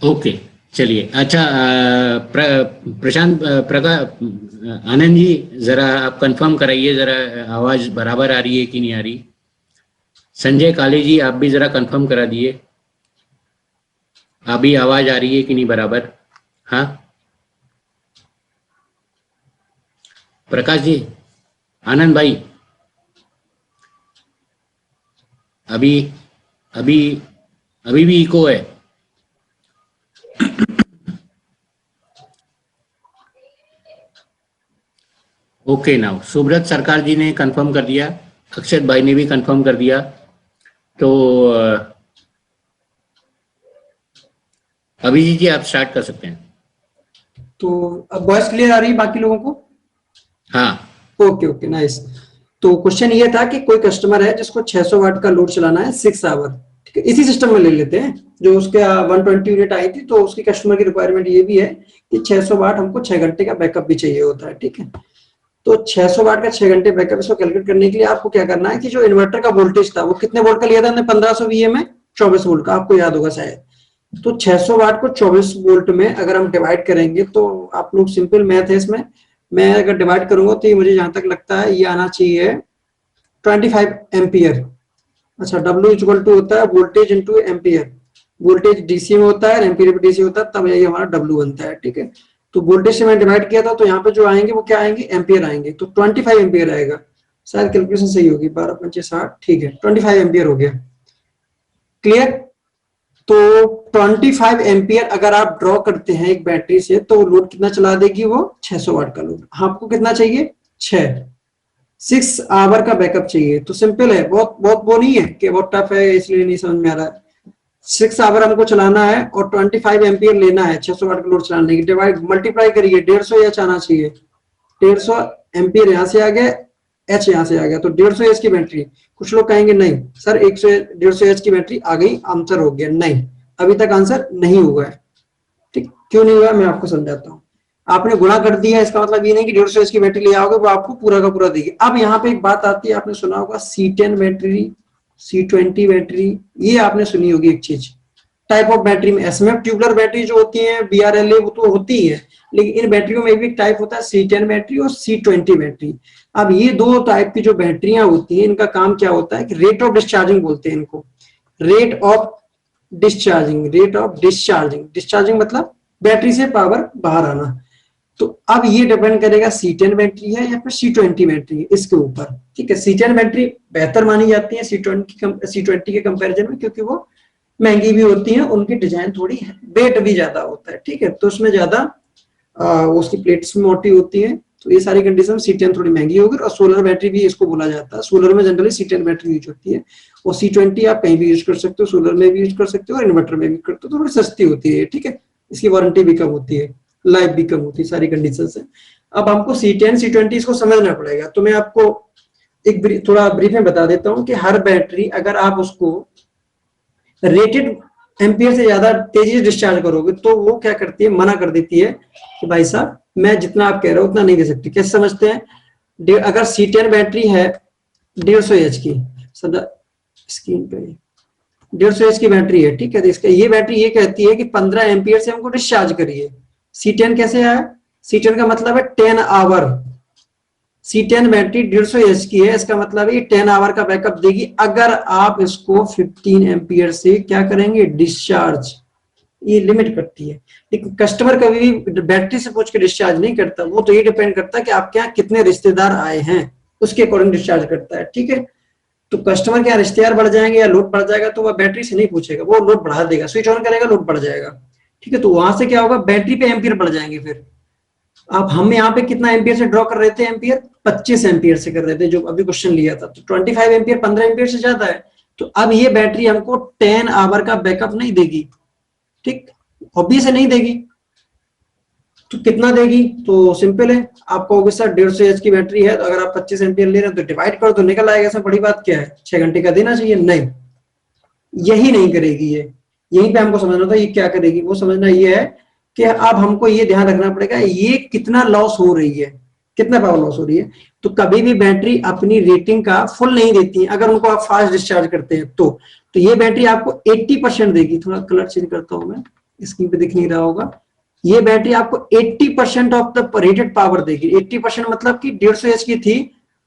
ओके चलिए। अच्छा प्रशांत आनंद जी जरा आप कंफर्म कराइए, जरा आवाज बराबर आ रही है कि नहीं आ रही। संजय काले जी आप भी जरा कंफर्म करा दिए, अभी आवाज आ रही है कि नहीं बराबर। हाँ प्रकाश जी, आनंद भाई, अभी अभी अभी भी इको है। ओके नाउ सुब्रत सरकार जी ने कंफर्म कर दिया, अक्षत भाई ने भी कंफर्म कर दिया। तो अभिजीत जी आप स्टार्ट कर सकते हैं। तो अब वॉइस क्लियर आ रही है बाकी लोगों को। हाँ ओके ओके नाइस। तो क्वेश्चन ये था कि कोई कस्टमर है जिसको 600 वाट का लोड चलाना है 6 आवर। ठीक है, इसी सिस्टम में ले लेते हैं जो उसके 120 यूनिट आई थी। तो उसकी कस्टमर की रिक्वायरमेंट ये भी है कि 600 वाट हमको 6 घंटे का बैकअप भी चाहिए होता है। ठीक है, तो 600 वाट का 6 घंटे बैकअप इसको कैलकुलेट करने के लिए आपको क्या करना है कि जो इन्वर्टर का वोल्टेज था वो कितने वोल्ट का लिया था हमने, 1500 वीए में 24 वोल्ट का, आपको याद होगा शायद। तो 600 वाट को 24 वोल्ट में अगर हम डिवाइड करेंगे तो आप लोग, सिंपल मैथ है इसमें, मैं अगर डिवाइड करूंगा तो ये मुझे जहां तक लगता है ये आना चाहिए 25 एम्पियर। अच्छा, W इक्वल टू होता है voltage into ampere. Voltage DC में होता है, एम्पियर भी डीसी होता है, तब यही हमारा W बनता है। ठीक है, तो वोल्टेज से मैं डिवाइड किया था तो यहाँ पे जो आएंगे वो क्या आएंगे, एम्पियर आएंगे। तो 25 एम्पियर आएगा, शायद कैलकुलेशन सही होगी, 12 5 60, ठीक है 25 एम्पियर हो गया। क्लियर, तो 25 एम्पियर अगर आप ड्रॉ करते हैं एक बैटरी से तो लोड कितना चला देगी वो, 600 वाट का लोड। आपको कितना चाहिए, 6 आवर का बैकअप चाहिए। तो सिंपल है, बहुत बहुत वो नहीं है कि बहुत टफ है इसलिए नहीं समझ में आ रहा है। 6 आवर हमको चलाना है और 25 एम्पियर लेना है 600 वाट का लोड चलाने की। डिवाइड मल्टीप्लाई करिए, 150 एच आना चाहिए। 150 एम्पियर यहाँ से आ गया, एच यहाँ से आ गया, तो 150 एच की बैटरी। कुछ लोग कहेंगे नहीं सर 150 एच की बैटरी आ गई, आंसर हो गया। नहीं, अभी तक आंसर नहीं हुआ है। ठीक, क्यों नहीं हुआ मैं आपको समझाता हूँ। आपने गुणा कर दिया, इसका मतलब ये नहीं कि 150 एच की बैटरी ले आओगे वो आपको पूरा का पूरा देगी। अब यहाँ पे एक बात आती है, आपने सुना होगा C10 बैटरी, C20 बैटरी, ये आपने सुनी होगी एक चीज। टाइप ऑफ बैटरी में एसएमएफ ट्यूबुलर बैटरी जो होती है, BRLA, वो तो होती है, लेकिन इन बैटरियों में भी एक टाइप होता है C10 बैटरी और C20 बैटरी। अब ये दो टाइप की जो बैटरियां होती हैं इनका काम क्या होता है कि रेट ऑफ डिस्चार्जिंग बोलते हैं इनको। Rate of discharging, rate of discharging, discharging मतलब बैटरी से पावर बाहर आना। तो अब ये डिपेंड करेगा C10 बैटरी है या फिर C20 बैटरी है इसके ऊपर। ठीक है, C10 बैटरी बेहतर मानी जाती है C20 के कंपैरिजन में, क्योंकि वो महंगी भी होती है, उनकी डिजाइन थोड़ी वेट भी ज्यादा होता है। ठीक है, तो उसमें ज्यादा उसकी प्लेट्स मोटी होती है। तो ये सारी कंडीशन C10 थोड़ी महंगी होगी। और सोलर बैटरी भी इसको बोला जाता है, सोलर में जनरली C10 बैटरी यूज होती है। और C20 आप कहीं भी यूज कर सकते हो, सोलर में भी यूज कर सकते हो और इन्वर्टर में भी करते हो, तो थोड़ी सस्ती होती है। ठीक है, इसकी वारंटी भी कम होती है, लाइफ भी कम होती है, सारी कंडीशन है। अब हमको C10 C20 इसको समझना पड़ेगा। तो मैं आपको एक थोड़ा ब्रीफ में बता देता हूँ कि हर बैटरी अगर आप उसको रेटेड एम्पियर से ज्यादा तेजी से डिस्चार्ज करोगे तो वो क्या करती है, मना कर देती है कि भाई साहब मैं जितना आप कह रहे हो उतना नहीं दे सकती। कैसे समझते हैं, अगर C10 बैटरी है 150 एच की, स्क्रीन पे 150 एच की बैटरी है। ठीक है, तो इसका ये बैटरी ये कहती है कि 15 एम्पियर से हमको डिस्चार्ज करिए। C10 कैसे आया, C10 का मतलब है 10 आवर। C10 बैटरी 150 एच की है, इसका मतलब है ये 10 आवर का बैकअप देगी अगर आप इसको 15 एम्पियर से क्या करेंगे, डिस्चार्ज। ये लिमिट करती है, लेकिन कस्टमर कभी भी बैटरी से पूछ के डिस्चार्ज नहीं करता, वो तो ये डिपेंड करता है कि आपके यहाँ कितने रिश्तेदार आए हैं, उसके अकॉर्डिंग डिस्चार्ज करता है। ठीक है, तो कस्टमर के यहाँ रिश्तेदार बढ़ जाएंगे या लोड बढ़ जाएगा तो वह बैटरी से नहीं पूछेगा, वो लोड बढ़ा देगा, स्विच ऑन करेगा, लोड बढ़ जाएगा। ठीक है, तो वहां से क्या होगा, बैटरी पे एम्पियर बढ़ जाएंगे। फिर आप हम यहाँ पे कितना एम्पियर से ड्रॉ कर रहे थे, एम्पियर 25 एम्पियर से कर रहे थे जो अभी क्वेश्चन लिया था, तो 25 एम्पियर 15 एम्पियर से ज्यादा है। तो अब ये बैटरी हमको 10 आवर का बैकअप नहीं देगी, ठीक, ऑब्वियस है नहीं देगी। तो कितना देगी, तो सिंपल है, आप कहोगे सर 150 एच की बैटरी है, तो अगर आप 25 एम्पियर ले रहे हैं तो डिवाइड करो तो निकल आएगा, इसमें बड़ी बात क्या है, 6 घंटे का देना चाहिए। नहीं, यही नहीं करेगी ये, यहीं पे हमको समझना था ये क्या करेगी। वो समझना ये है कि अब हमको ये ध्यान रखना पड़ेगा ये कितना लॉस हो रही है, कितना पावर लॉस हो रही है। तो कभी भी बैटरी अपनी रेटिंग का फुल नहीं देती है अगर उनको आप फास्ट डिस्चार्ज करते हैं तो ये बैटरी आपको 80% देगी। थोड़ा कलर चेंज करता हूं मैं, स्क्रीन पे दिख नहीं रहा होगा। ये बैटरी आपको 80% ऑफ द रेटेड पावर देगी। 80% मतलब कि 150 एच की थी,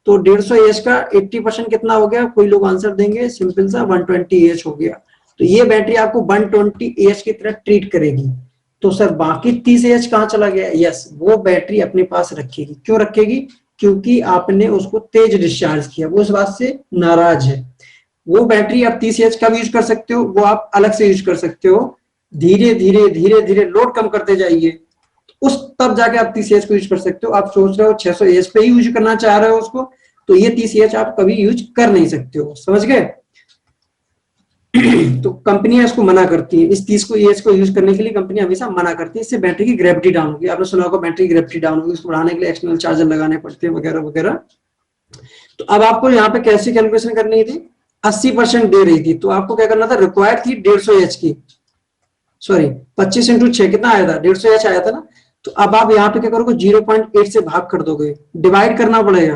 तो 150 एच का 80% कितना हो गया, कोई लोग आंसर देंगे, सिंपल सा 120 एच हो गया। तो ये बैटरी आपको 120 एच की तरह ट्रीट करेगी। तो सर बाकी 30 एच कहां चला गया, यस, वो बैटरी अपने पास रखेगी। क्यों रखेगी, क्योंकि आपने उसको तेज डिस्चार्ज किया, वो इस बात से नाराज है। वो बैटरी आप 30 एच का भी यूज कर सकते हो, वो आप अलग से यूज कर सकते हो। धीरे धीरे धीरे धीरे लोड कम करते जाइए, उस तब जाके आप 30 एच को यूज कर सकते हो। आप सोच रहे हो 600 एच पे ही यूज करना चाह रहे हो उसको, तो ये 30 एच आप कभी यूज कर नहीं सकते हो, समझ गए। तो कंपनियां इसको मना करती है, इस 30 को एच को यूज करने के लिए कंपनी हमेशा मना करती है, इससे बैटरी की ग्रेविटी डाउन होगी। आपने सुना होगा बैटरी की ग्रेविटी डाउन होगी, उसको बढ़ाने के लिए एक्सटर्नल चार्जर लगाने पड़ते हैं वगैरह वगैरह। तो अब आपको यहाँ पे कैसी कैलकुलेशन करनी थी, 80% दे रही थी, तो आपको क्या करना था, रिक्वायर्ड थी 150 एच की, सॉरी 25 इंटू 6 कितना आया था, 150 एच आया था ना। तो अब आप यहाँ पे क्या करोगे, 0.8 से भाग कर दोगे, डिवाइड करना पड़ेगा।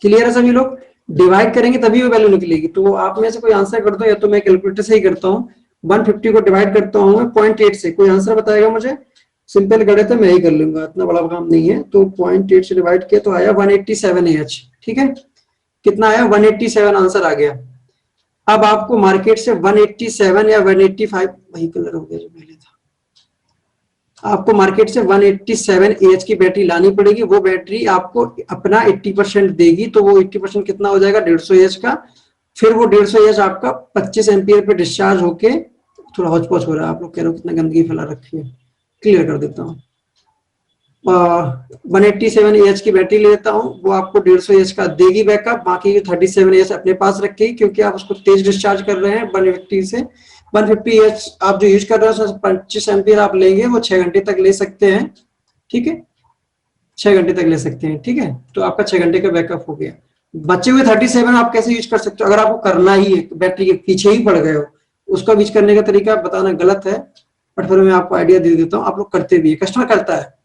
क्लियर है सभी लोग, डिवाइड करेंगे तभी वो वैल्यू निकलेगी। तो आप में से कोई आंसर कर दो, या तो मैं कैलकुलेटर से ही करता हूँ। 150 को डिवाइड करता हूँ मैं 0.8 से, कोई आंसर बताएगा मुझे, सिंपल गणित है मैं ही कर लूंगा, इतना बड़ा काम नहीं है। तो 0.8 से डिवाइड किया तो आया 187 एच, ठीक है, कितना आया 187 आंसर आ गया। अब आपको मार्केट से 187 या 185, वही कलर हो गया जो पहले था, आपको मार्केट से 187 एच की बैटरी लानी पड़ेगी। वो बैटरी आपको अपना 80% देगी, तो वो 80% कितना हो जाएगा, 150 एच का। फिर वो 150 एच आपका 25 एम्पियर पे डिस्चार्ज होके, थोड़ा हौच पौच हो रहा है, आप लोग कह रहे हो कितना गंदगी फैला रखी है, क्लियर कर देता हूँ। 187 एच की बैटरी लेता हूँ, वो आपको 150 एच का देगी बैकअप, बाकी 37 एच अपने पास रखेगी, क्योंकि आप उसको तेज डिस्चार्ज कर रहे हैं 150 से। 150 एच आप जो यूज कर रहे हो 25 एम्पियर आप लेंगे, वो 6 घंटे तक ले सकते हैं, ठीक है, 6 घंटे तक ले सकते हैं, ठीक है। तो आपका 6 घंटे का बैकअप हो गया। बचे हुए 37 आप कैसे यूज कर सकते हो, अगर आपको करना ही है, बैटरी के पीछे ही पड़ गए हो, उसका यूज करने का तरीका बताना गलत है, बट फिर मैं आपको आइडिया दे देता हूँ। आप लोग करते भी है, कस्टमर करता है,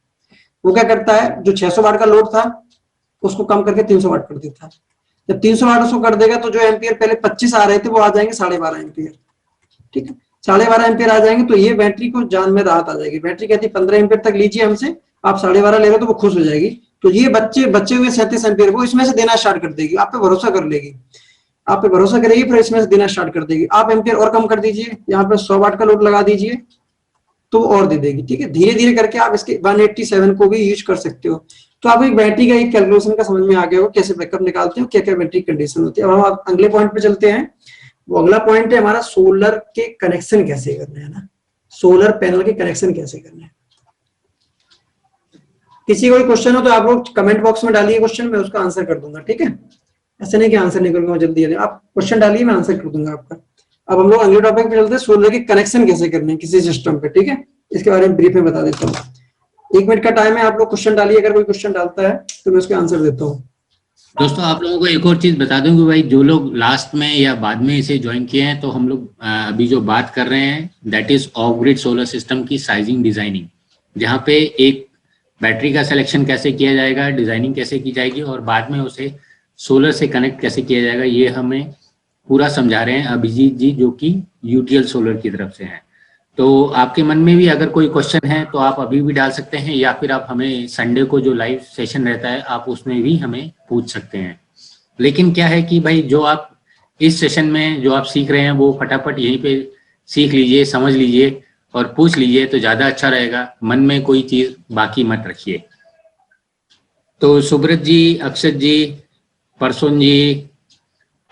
वो क्या करता है, जो 600 वाट का लोड था उसको कम करके 300 वाट कर देता है। जब 300 वाट उसको कर देगा तो जो एम्पियर पहले 25 आ रहे थे वो आ जाएंगे 12.5 एम्पियर, ठीक है, 12.5 एम्पियर आ जाएंगे। तो ये बैटरी को जान में राहत आ जाएगी। बैटरी कहती है 15 एम्पियर तक लीजिए हमसे, आप 12.5 ले रहे हो तो वो खुश हो जाएगी। तो ये बच्चे हुए 37 एम्पियर वो इसमें से देना स्टार्ट कर देगी, आप पे भरोसा कर लेगी, आप पे भरोसा करेगी, फिर इसमें से देना स्टार्ट कर देगी। आप एम्पियर और कम कर दीजिए, यहाँ पे 100 वाट का लोड लगा दीजिए तो और दे देगी, ठीक है। धीरे धीरे करके आप इसके 187 को भी यूज कर सकते हो। तो आपको एक बैटरी का एक कैलकुलेशन का समझ में आ गया हो, कैसे बैकअप निकालते हो, क्या क्या बैटरी कंडीशन होती है। अब हम अगले पॉइंट पे चलते हैं। वो अगला पॉइंट है हमारा सोलर के कनेक्शन कैसे करने हैं ना, सोलर पैनल के कनेक्शन कैसे करने हैं। किसी को क्वेश्चन हो तो आप लोग कमेंट बॉक्स में डालिए क्वेश्चन, मैं उसका आंसर कर दूंगा, ठीक है। ऐसे नहीं कि आंसर नहीं करूंगा जल्दी, आप क्वेश्चन डालिए मैं आंसर कर दूंगा आपका। अब हम लोग अगले टॉपिक पे चलते हैं, सोलर के कनेक्शन कैसे करने हैं किसी सिस्टम पे, ठीक है। इसके बारे में ब्रीफ में बता देता हूँ, 1 मिनट का टाइम है, आप लोग क्वेश्चन डालिए, अगर कोई क्वेश्चन डालता है तो मैं उसका आंसर देता हूँ। दोस्तों आप लोगों को एक और चीज बता दूं कि भाई जो लोग लास्ट में या बाद में इसे ज्वाइन किए हैं, तो हम लोग अभी जो बात कर रहे हैं that is of grid solar system की साइजिंग डिजाइनिंग, जहाँ पे एक बैटरी का सिलेक्शन कैसे किया जाएगा, डिजाइनिंग कैसे की जाएगी और बाद में उसे सोलर से कनेक्ट कैसे किया जाएगा, ये हमें पूरा समझा रहे हैं अभिजीत जी, जो कि यूटीएल सोलर की तरफ से हैं। तो आपके मन में भी अगर कोई क्वेश्चन है तो आप अभी भी डाल सकते हैं, या फिर आप हमें संडे को जो लाइव सेशन रहता है आप उसमें भी हमें पूछ सकते हैं। लेकिन क्या है कि भाई जो आप इस सेशन में जो आप सीख रहे हैं वो फटाफट यहीं पे सीख लीजिए, समझ लीजिए और पूछ लीजिए तो ज़्यादा अच्छा रहेगा। मन में कोई चीज़ बाकी मत रखिए। तो सुब्रत जी, अक्षत जी, परसोन जी,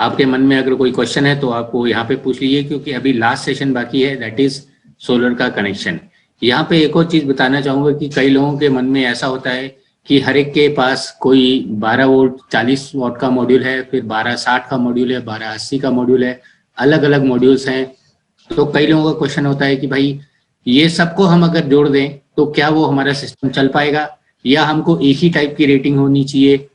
आपके मन में अगर कोई क्वेश्चन है तो आपको यहाँ पे पूछ लीजिए, क्योंकि अभी लास्ट सेशन बाकी है, दैट इज सोलर का कनेक्शन। यहाँ पे एक और चीज बताना चाहूंगा कि कई लोगों के मन में ऐसा होता है कि हर एक के पास कोई 12 वोल्ट 40 वॉट का मॉड्यूल है, फिर 1260 का मॉड्यूल है, 1280 का मॉड्यूल है, अलग अलग मॉड्यूल्स हैं। तो कई लोगों का क्वेश्चन होता है कि भाई ये सबको हम अगर जोड़ दें तो क्या वो हमारा सिस्टम चल पाएगा, या हमको एक ही टाइप की रेटिंग होनी चाहिए,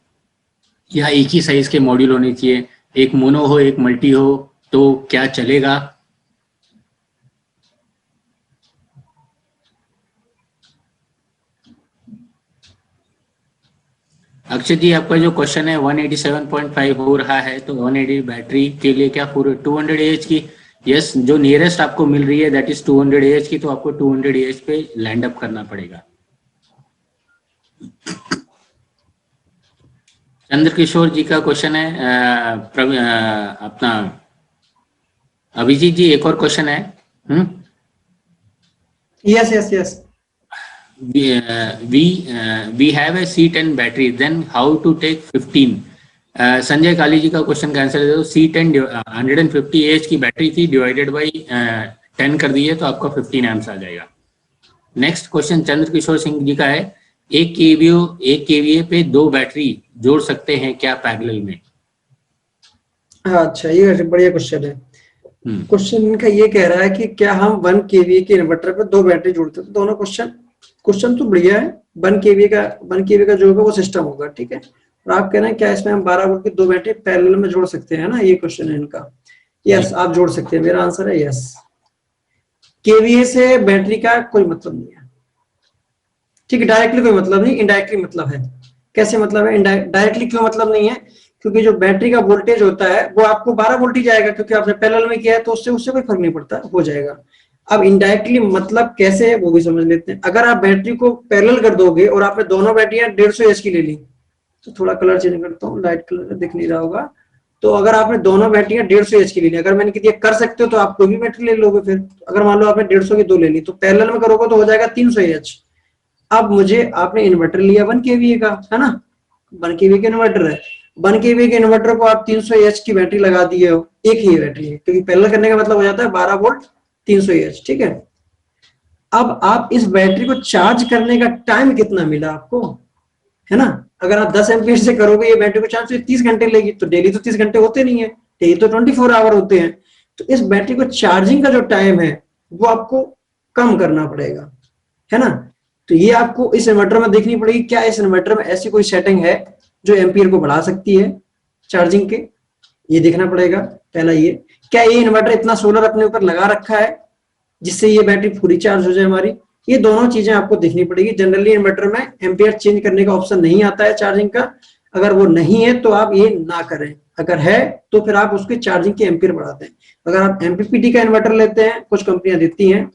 या एक ही साइज के मॉड्यूल होने चाहिए, एक मोनो हो एक मल्टी हो, तो क्या चलेगा। अक्षय जी, आपका जो क्वेश्चन है 187.5 हो रहा है, तो 180 बैटरी के लिए क्या पूरे 200 AH की? यस, जो नियरेस्ट आपको मिल रही है दैट इज 200 AH की, तो आपको 200 AH पे लैंड अप करना पड़ेगा। चंद्रकिशोर जी का क्वेश्चन है, अपना अभिजीत जी एक और क्वेश्चन है। Yes yes yes we have a C10 battery, then how to take 15? Sanjay Kali ji का क्वेश्चन का आंसर दे दो। C10 150 AH की बैटरी थी, डिवाइडेड बाई 10 कर दिए तो आपका 15 एम्प्स आ जाएगा। नेक्स्ट क्वेश्चन चंद्रकिशोर सिंह जी का है, एक केवीए पे 2 बैटरी जोड़ सकते हैं क्या पैरेलल में? अच्छा, ये बढ़िया क्वेश्चन है। क्वेश्चन इनका ये कह रहा है कि क्या हम 1 kVA के इन्वर्टर पे 2 बैटरी जोड़ते हैं? तो दोनों क्वेश्चन तो बढ़िया है। 1 kVA का जो होगा वो सिस्टम होगा, ठीक है। और आप कह रहे हैं क्या इसमें हम 12 वोल्ट की 2 बैटरी पैरेलल में जोड़ सकते हैं ना, ये क्वेश्चन है इनका। यस, आप जोड़ सकते हैं, मेरा आंसर है यस। केवीए से बैटरी का कोई मतलब नहीं है, ठीक है। डायरेक्टली कोई मतलब नहीं, इनडायरेक्टली मतलब है। कैसे मतलब है? डायरेक्टली क्यों मतलब नहीं है? क्योंकि जो बैटरी का वोल्टेज होता है वो आपको 12 वोल्ट ही जाएगा, क्योंकि आपने पैरेलल में किया है, तो उससे कोई फर्क नहीं पड़ता, हो जाएगा। अब इनडायरेक्टली मतलब कैसे है वो भी समझ लेते हैं। अगर आप बैटरी को पैरेलल कर दोगे और आपने दोनों बैटरियां 150 एच की ले ली, तो थोड़ा कलर चेंज करता हूँ, लाइट कलर दिख नहीं रहा होगा। तो अगर आपने दोनों बैटरियां 150 एच की ले ली, अगर मैंने दिया कर सकते हो तो आप कोई भी बैटरी ले लोगे। फिर अगर मान लो आपने 150 की 2 ले ली, तो पैरेलल में करोगे तो हो जाएगा 300 एच। अब मुझे आपने इन्वर्टर लिया 1 kVA का, है ना, 1 kVA का इन्वर्टर है। 1 kVA के इन्वर्टर को आप 300 एच की बैटरी लगा दिए हो, एक ही बैटरी है, क्योंकि पैरेलल करने का मतलब हो जाता है 12 वोल्ट 300 एच, ठीक है। अब आप इस बैटरी को चार्ज करने का टाइम कितना मिला आपको, है ना। अगर आप 10 एम्पीयर से करोगे ये बैटरी को चार्ज, तो 30 घंटे लेगी। तो डेली तो 30 घंटे होते नहीं है, डेली तो 24 आवर होते हैं। तो इस बैटरी को चार्जिंग का जो टाइम है वो आपको कम करना पड़ेगा, है ना। तो ये आपको इस इन्वर्टर में देखनी पड़ेगी, क्या इस इन्वर्टर में ऐसी कोई सेटिंग है जो एम्पीयर को बढ़ा सकती है चार्जिंग के, ये देखना पड़ेगा पहला। ये क्या ये इन्वर्टर इतना सोलर अपने ऊपर लगा रखा है जिससे ये बैटरी पूरी चार्ज हो जाए हमारी, ये दोनों चीजें आपको देखनी पड़ेगी। जनरली इन्वर्टर में एम्पीयर चेंज करने का ऑप्शन नहीं आता है चार्जिंग का। अगर वो नहीं है तो आप ये ना करें, अगर है तो फिर आप उसके चार्जिंग के एम्पीयर बढ़ाते हैं। अगर आप एमपीपीटी का इन्वर्टर लेते हैं, कुछ कंपनियां देती हैं,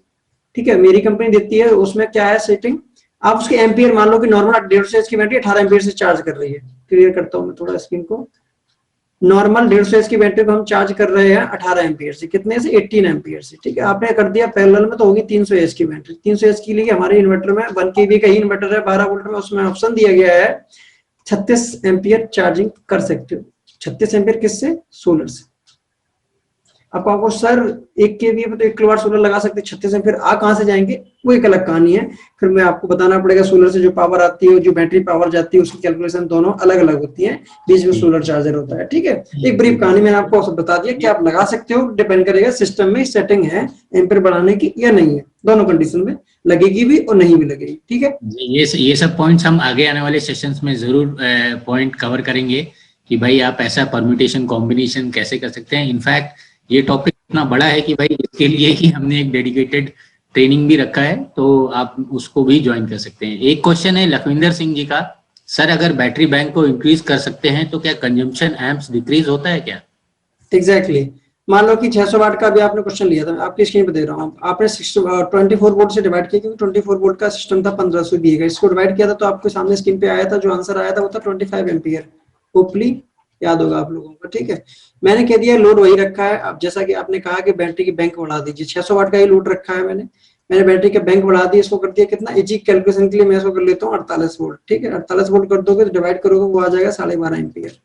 ठीक है, मेरी कंपनी देती है, उसमें क्या है सेटिंग, आप उसके एम्पीयर मान लो कि नॉर्मल 150 एच की बैटरी 18 एम्पीयर से चार्ज कर रही है। क्लियर करता हूं मैं थोड़ा स्क्रीन को। नॉर्मल 150 एच की बैटरी को हम चार्ज कर रहे हैं 18 एम्पीयर से, कितने से 18 एम्पीयर से, ठीक है। आपने कर दिया पैरेलल में तो होगी 300 एच की बैटरी। 300 एच के लिए हमारे इन्वर्टर में 1 kVA का ही इन्वर्टर है, 12 वोल्ट में, उसमें ऑप्शन दिया गया है 36 एम्पीयर चार्जिंग कर सकते हो। 36 एम्पीयर किससे? सोलर से। अब आपको सर 1 kVA पे तो 1 किलोवाट सोलर लगा सकते, 36 एम्पीयर आ कहां से जाएंगे, वो एक अलग कहानी है। फिर मैं आपको बताना पड़ेगा सोलर से जो पावर आती है, जो बैटरी पावर जाती है, उसकी कैलकुलेशन दोनों अलग अलग होती है, बीच में सोलर चार्जर होता है, ठीक है। एक ब्रीफ कहानी मैंने आपको सब बता दिया कि आप लगा सकते हो, डिपेंड करेगा सिस्टम में सेटिंग है एम्पीयर बढ़ाने की या नहीं है, दोनों कंडीशन में लगेगी भी और नहीं भी लगेगी, ठीक है। ये सब पॉइंट्स हम आगे आने वाले सेशंस में जरूर पॉइंट कवर करेंगे कि भाई आप ऐसा परम्यूटेशन कॉम्बिनेशन कैसे कर सकते हैं। इनफैक्ट ये टॉपिक इतना बड़ा है कि भाई इसके लिए ही हमने एक डेडिकेटेड ट्रेनिंग भी रखा है, तो आप उसको भी ज्वाइन कर सकते हैं। एक क्वेश्चन है लखविंदर सिंह जी का, सर अगर बैटरी बैंक को इंक्रीज कर सकते हैं तो क्या कंजम्पशन एम्प्स डिक्रीज होता है क्या? एग्जैक्टली मान लो कि 600 वाट का भी आपने क्वेश्चन लिया था, आपकी स्क्रीन पे दे रहा हूँ, आपने 24 वोल्ट से डिवाइड किया, क्योंकि 24 वोल्ट का सिस्टम था 1500 बीए का, इसको डिवाइड किया था तो आपके सामने स्क्रीन पे आया था, जो आंसर आया था वो था 25 एम्पियर। होपफुली याद होगा आप लोगों को, ठीक है। मैंने कह दिया लोड वही रखा है। अब जैसा कि आपने कहा कि बैटरी की बैंक बढ़ा दीजिए, 600 वाट का ही लोड रखा है मैंने बैटरी का बैंक बढ़ा दिया, इसको कर दिया कितना, इजी कैलकुलेशन के लिए मैं इसको कर लेता हूँ 48 वोल्ट, ठीक है। 48 वोल्ट कर दोगे तो डिवाइड करोगे वो आ जाएगा 12.5 एम्पियर।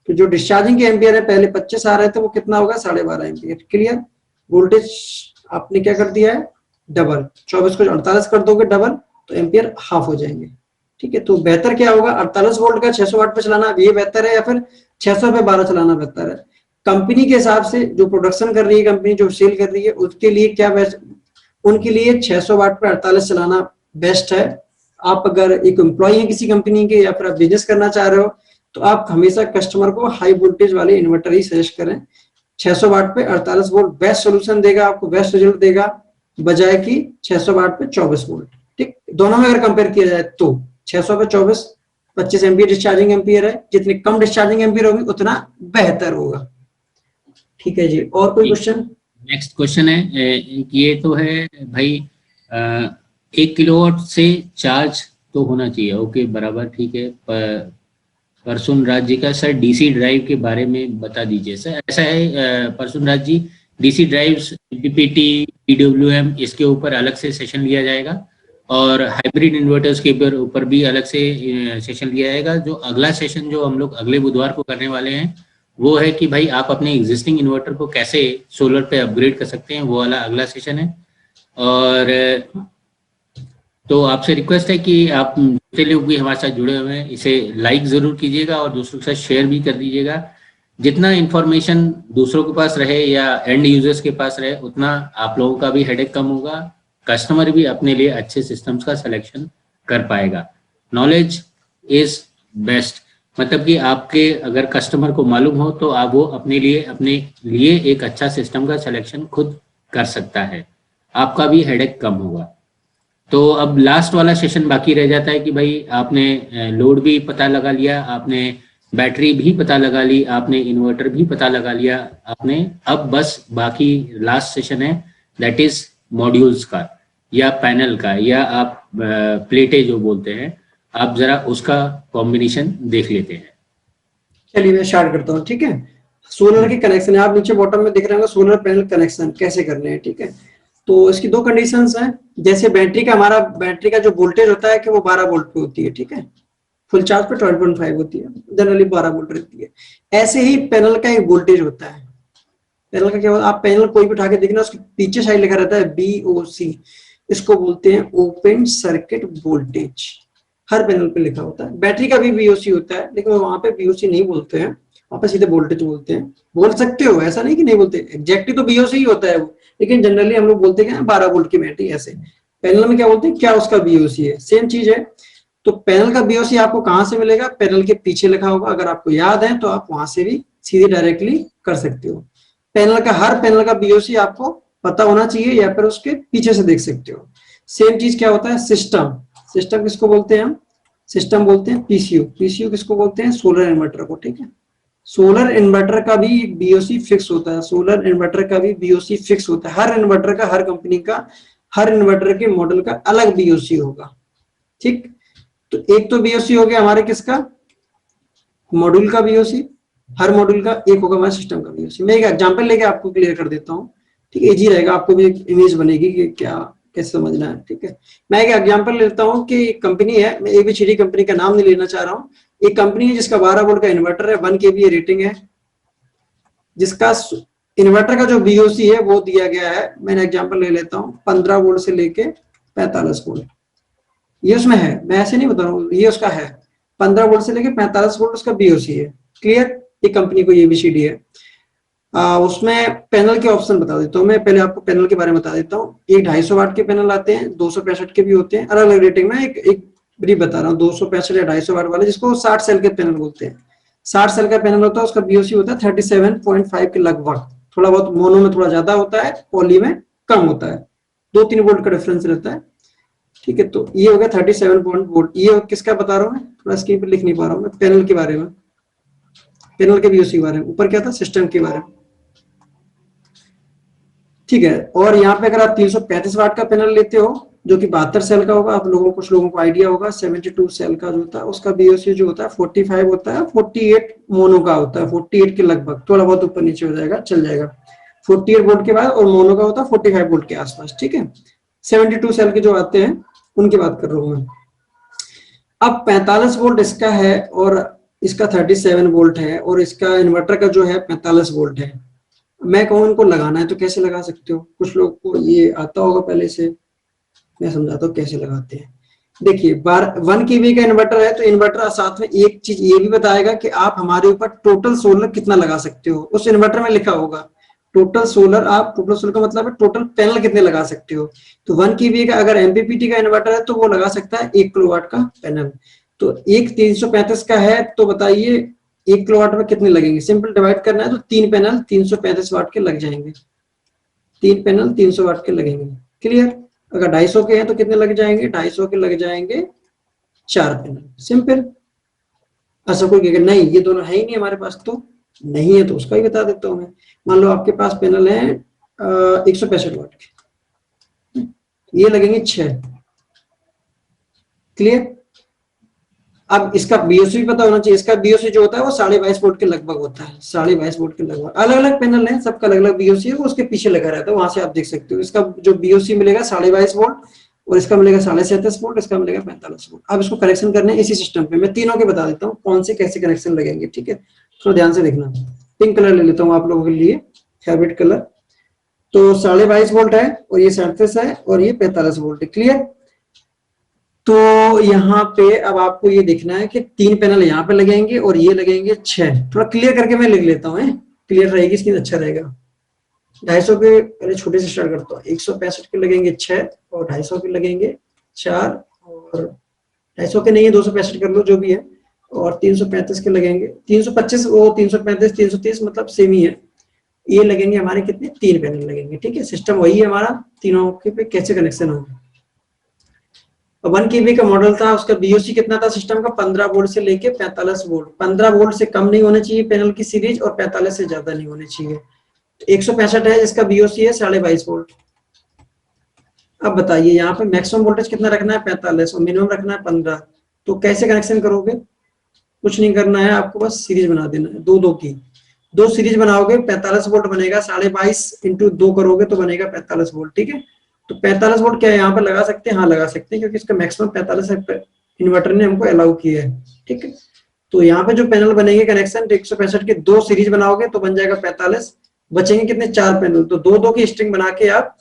तो जो डिस्चार्जिंग के एम्पियर है पहले 25 आ रहे थे, वो कितना होगा 12.5 एम्पियर। क्लियर। वोल्टेज आपने क्या कर दिया है, डबल, 24 को 48 कर दोगे डबल तो एम्पियर हाफ हो जाएंगे, ठीक है। तो बेहतर क्या होगा, 48 वोल्ट का 600 वाट पे चलाना ये बेहतर है, या फिर 600 पे 12 चलाना बेहतर है। कंपनी के हिसाब से जो प्रोडक्शन कर रही है कंपनी, जो सेल कर रही है, उसके लिए क्या बेस्ट, उनके लिए 600 वाट पे 48 चलाना बेस्ट है। आप अगर एक एम्प्लॉय है किसी कंपनी के, या फिर आप बिजनेस करना चाह रहे हो, तो आप हमेशा कस्टमर को हाई वोल्टेज वाले इन्वर्टर ही सजेस्ट करें। 600 वाट पे 48 वोल्ट बेस्ट सोल्यूशन देगा, आपको बेस्ट रिजल्ट देगा, बजाय कि 600 वाट पे 24 वोल्ट। ठीक, दोनों में अगर कंपेयर किया जाए तो 600 पे 24 25 एम्पियर डिस्चार्जिंग एम्पियर है, जितनी कम डिस्चार्जिंग एम्पियर होगी उतना बेहतर होगा। ठीक है जी, और कोई क्वेश्चन? नेक्स्ट क्वेश्चन है, ये तो है भाई, 1 किलोवाट से चार्ज तो होना चाहिए, ओके बराबर, ठीक है। परसुन राज जी का, सर डीसी ड्राइव के बारे में बता दीजिए। सर ऐसा है Prasoon Raj ji, DC drives, MPPT, PWM, इसके ऊपर अलग से सेशन लिया जाएगा, और हाइब्रिड इन्वर्टर्स के ऊपर भी अलग से सेशन लिया जाएगा। जो अगला सेशन जो हम लोग अगले बुधवार को करने वाले हैं, वो है कि भाई आप अपने एग्जिस्टिंग इन्वर्टर को कैसे सोलर पे अपग्रेड कर सकते हैं, वो वाला अगला सेशन है। और तो आपसे रिक्वेस्ट है कि आप जितने लोग भी हमारे साथ जुड़े हुए हैं, इसे लाइक जरूर कीजिएगा और दूसरों के साथ शेयर भी कर दीजिएगा। जितना इन्फॉर्मेशन दूसरों के पास रहे या एंड यूजर्स के पास रहे, उतना आप लोगों का भी हेडेक कम होगा, कस्टमर भी अपने लिए अच्छे सिस्टम्स का सिलेक्शन कर पाएगा। नॉलेज इज बेस्ट, मतलब कि आपके अगर कस्टमर को मालूम हो तो आप वो अपने लिए एक अच्छा सिस्टम का सिलेक्शन खुद कर सकता है, आपका भी हेडेक कम होगा। तो अब लास्ट वाला सेशन बाकी रह जाता है कि भाई आपने लोड भी पता लगा लिया, आपने बैटरी भी पता लगा ली, आपने इन्वर्टर भी पता लगा लिया आपने, अब बस बाकी लास्ट सेशन है, दैट इज मॉड्यूल्स का या पैनल का, या आप प्लेटें जो बोलते हैं, आप जरा उसका कॉम्बिनेशन देख लेते हैं। चलिए मैं स्टार्ट करता हूँ, ठीक है। सोलर के कनेक्शन है, आप नीचे बॉटम में दिख रहे होंगे सोलर पैनल कनेक्शन कैसे करने हैं, ठीक है। तो इसकी दो कंडीशंस हैं, जैसे बैटरी का, हमारा बैटरी का जो वोल्टेज होता है कि वो 12 वोल्ट पे होती है, ठीक है। फुल चार्ज पे 12.5 होती है, जनरली 12 वोल्ट रहती है। ऐसे ही पैनल का एक वोल्टेज होता है। पैनल का क्या होता है, आप पैनल कोई भी उठा के देखना, उसके पीछे साइड लिखा रहता है BOC, इसको बोलते हैं ओपन सर्किट वोल्टेज, हर पैनल पे लिखा होता है। बैटरी का भी BOC होता है, लेकिन वहां पे BOC नहीं बोलते हैं, वहां पे सीधे वोल्टेज बोलते हैं। बोल सकते हो, ऐसा नहीं कि नहीं बोलते, एग्जैक्टली तो BOC ही होता है वो, लेकिन जनरली हम लोग बोलते हैं 12 वोल्ट की बैटरी। ऐसे पैनल में क्या बोलते हैं, क्या उसका BOC है, सेम चीज है। तो पैनल का BOC आपको कहां से मिलेगा, पैनल के पीछे लिखा होगा, अगर आपको याद है तो आप वहां से भी सीधे डायरेक्टली कर सकते हो। पैनल का, हर पैनल का BOC आपको पता होना चाहिए, या फिर उसके पीछे से देख सकते हो। सेम चीज क्या होता है, सिस्टम, सिस्टम किसको बोलते हैं हम, सिस्टम बोलते हैं PCU, PCU किसको बोलते हैं, सोलर इन्वर्टर को, ठीक है। सोलर इन्वर्टर का भी BOC फिक्स होता है, सोलर इन्वर्टर का भी BOC फिक्स होता है। हर इन्वर्टर का, हर कंपनी का, हर इन्वर्टर के मॉडल का अलग BOC होगा, ठीक। तो एक तो BOC हो गया हमारे किसका, मॉड्यूल का BOC, हर मॉड्यूल का एक होगा हमारे सिस्टम का BOC। मैं एक एग्जांपल लेके आपको क्लियर कर देता हूँ, ठीक है, इजी रहेगा, आपको भी एक इमेज बनेगी कि क्या कैसे समझना है, ठीक है। मैं एक एग्जांपल लेता हूँ कि कंपनी है, मैं ABCD कंपनी का नाम नहीं लेना चाह रहा हूँ। एक कंपनी है जिसका 12 वोल्ट का इन्वर्टर है, 1 kVA रेटिंग है, जिसका इन्वर्टर का जो BOC है वो दिया गया है, मैंने एग्जांपल ले लेता हूँ 15 वोल्ट से लेके 45 वोल्ट, ये उसमें है, मैं ऐसे नहीं बता रहा हूँ, ये उसका है 15 वोल्ट से लेके 45 वोल्ट उसका BOC है। क्लियर, ये कंपनी को ABCD है। उसमें पैनल के ऑप्शन बता देता हूँ मैं, पहले आपको पैनल के बारे में बता देता हूँ। एक 250 वाट के पैनल आते हैं, 265 के भी होते हैं, अलग अलग रेटिंग में। एक ब्रीफ बता रहा हूँ, 265 या 250 वाट वाले, जिसको 60 सेल के पैनल बोलते हैं। 60 सेल का पैनल होता है, उसका BOC होता है 37.5 के लगभग, थोड़ा बहुत मोनो में थोड़ा ज्यादा होता है, पॉली में कम होता है, 2-3 वोल्ट का डिफरेंस रहता है, ठीक है। तो ये हो गया 37 वोल्ट। ये किसका बता रहा हूँ मैं, थोड़ा स्क्रीन पर लिख नहीं पा रहा हूँ मैं, पैनल के बारे में, पैनल के BOC के बारे में। ऊपर क्या था, सिस्टम के बारे में। ठीक है। और यहाँ पे अगर आप 335 वाट का पैनल लेते हो जो कि 72 सेल का होगा, आप लोगों कुछ लोगों को आइडिया होगा, 72 सेल का जो होता है उसका बीओसी जो होता है 45 होता है, 48 मोनो का होता है, 48 के लगभग, थोड़ा बहुत ऊपर नीचे हो जाएगा, चल जाएगा। 48 वोल्ट के बाद, और मोनो का होता है 45 वोल्ट के आसपास, ठीक है। 72 सेल के जो आते हैं उनकी बात कर रहा हूँ मैं। अब 45 वोल्ट इसका है और इसका 37 वोल्ट है, और इसका इन्वर्टर का जो है 45 वोल्ट है। मैं कहूँ इनको लगाना है तो कैसे लगा सकते हो? कुछ लोग को ये आता होगा पहले से, मैं समझाता हूँ कैसे लगाते हैं। देखिए 1 kV का इन्वर्टर है, तो इन्वर्टर साथ में एक चीज ये भी बताएगा कि आप हमारे ऊपर टोटल सोलर कितना लगा सकते हो। उस इन्वर्टर में लिखा होगा टोटल सोलर, आप टोटल सोलर का मतलब है टोटल पैनल कितने लगा सकते हो। तो 1 kV का अगर एमपीपीटी का इन्वर्टर है तो वो लगा सकता है 1 किलोवाट का पैनल। तो एक 335 का है, तो बताइए 1 किलोवाट में कितने लगेंगे? सिंपल डिवाइड करना है तो 3 पैनल 335 वाट के लग जाएंगे, 3 पैनल 300 वाट के लगेंगे। क्लियर? अगर 250 के हैं तो कितने लग जाएंगे? 250 के लग जाएंगे 4 पैनल। सिंपल। ऐसा कोई कहेगा नहीं ये दोनों है ही नहीं हमारे पास, तो नहीं है तो उसका ही बता देता हूं मैं। मान लो आपके पास पैनल है 165 वाट के, ये लगेंगे 6। क्लियर? अब इसका बीओसी पता होना चाहिए। इसका बीओसी जो होता है वो 22.5 वोल्ट के लगभग होता है, 22.5 वोल्ट के लगभग। अलग अलग पैनल है, सबका अलग अलग बीओसी है, वो उसके पीछे लगा रहता है, वहां से आप देख सकते हो। इसका जो बीओसी मिलेगा 22.5 वोल्ट, और इसका मिलेगा 37.5 वोल्ट, इसका मिलेगा 45 वोल्ट। अब इसको कनेक्शन करने इसी सिस्टम पे। मैं तीनों के बता देता हूँ कौन से कैसे कनेक्शन लगेंगे, ठीक है? थोड़ा ध्यान से देखना। पिंक कलर ले लेता हूँ आप लोगों के लिए, फेवरेट कलर। तो 22.5 वोल्ट है, और ये 37 है, और ये 45 वोल्ट है। क्लियर? तो यहाँ पे अब आपको ये देखना है कि 3 पैनल यहाँ पे लगेंगे और ये लगेंगे 6। थोड़ा क्लियर करके मैं लिख लेता हूँ, क्लियर रहेगी स्क्रीन, अच्छा रहेगा। 250 के पहले छोटे से स्टार्ट करता हूँ। 165 के लगेंगे 6, और 250 के लगेंगे 4, और 250 के नहीं है 265 कर लो जो भी है, और 335 के लगेंगे 325, वो 335 330 मतलब सेम ही है। ये लगेंगे हमारे कितने? 3 पैनल लगेंगे, ठीक है। सिस्टम वही है हमारा, तीनों के पे कैसे कनेक्शन होगा। 1 kV का मॉडल था, उसका बीओसी कितना था सिस्टम का? 15 वोल्ट से लेके 45 वोल्ट। 15 वोल्ट से कम नहीं होने चाहिए पैनल की सीरीज, और 45 से ज्यादा नहीं होने चाहिए। तो 165 है, जिसका बीओसी है 22.5 वोल्ट। अब बताइए यहाँ पे मैक्सिमम वोल्टेज कितना रखना है? 45, और मिनिमम रखना है 15। तो कैसे कनेक्शन करोगे? कुछ नहीं करना है आपको, बस सीरीज बना देना है, दो की 2 सीरीज बनाओगे, 45 वोल्ट बनेगा, 22.5 इंटू 2 करोगे तो बनेगा 45 वोल्ट, ठीक है। तो 45 वोल्ट क्या है यहाँ पर लगा सकते हैं? हाँ लगा सकते हैं, क्योंकि इसका मैक्सिमम 45 इन्वर्टर ने हमको अलाउ किया है, ठीक है। तो यहाँ पे जो पैनल बनेंगे कनेक्शन, 165 के 2 सीरीज बनाओगे तो बन जाएगा 45, बचेंगे कितने? 4 पैनल। तो 2 की स्ट्रिंग बना के आप,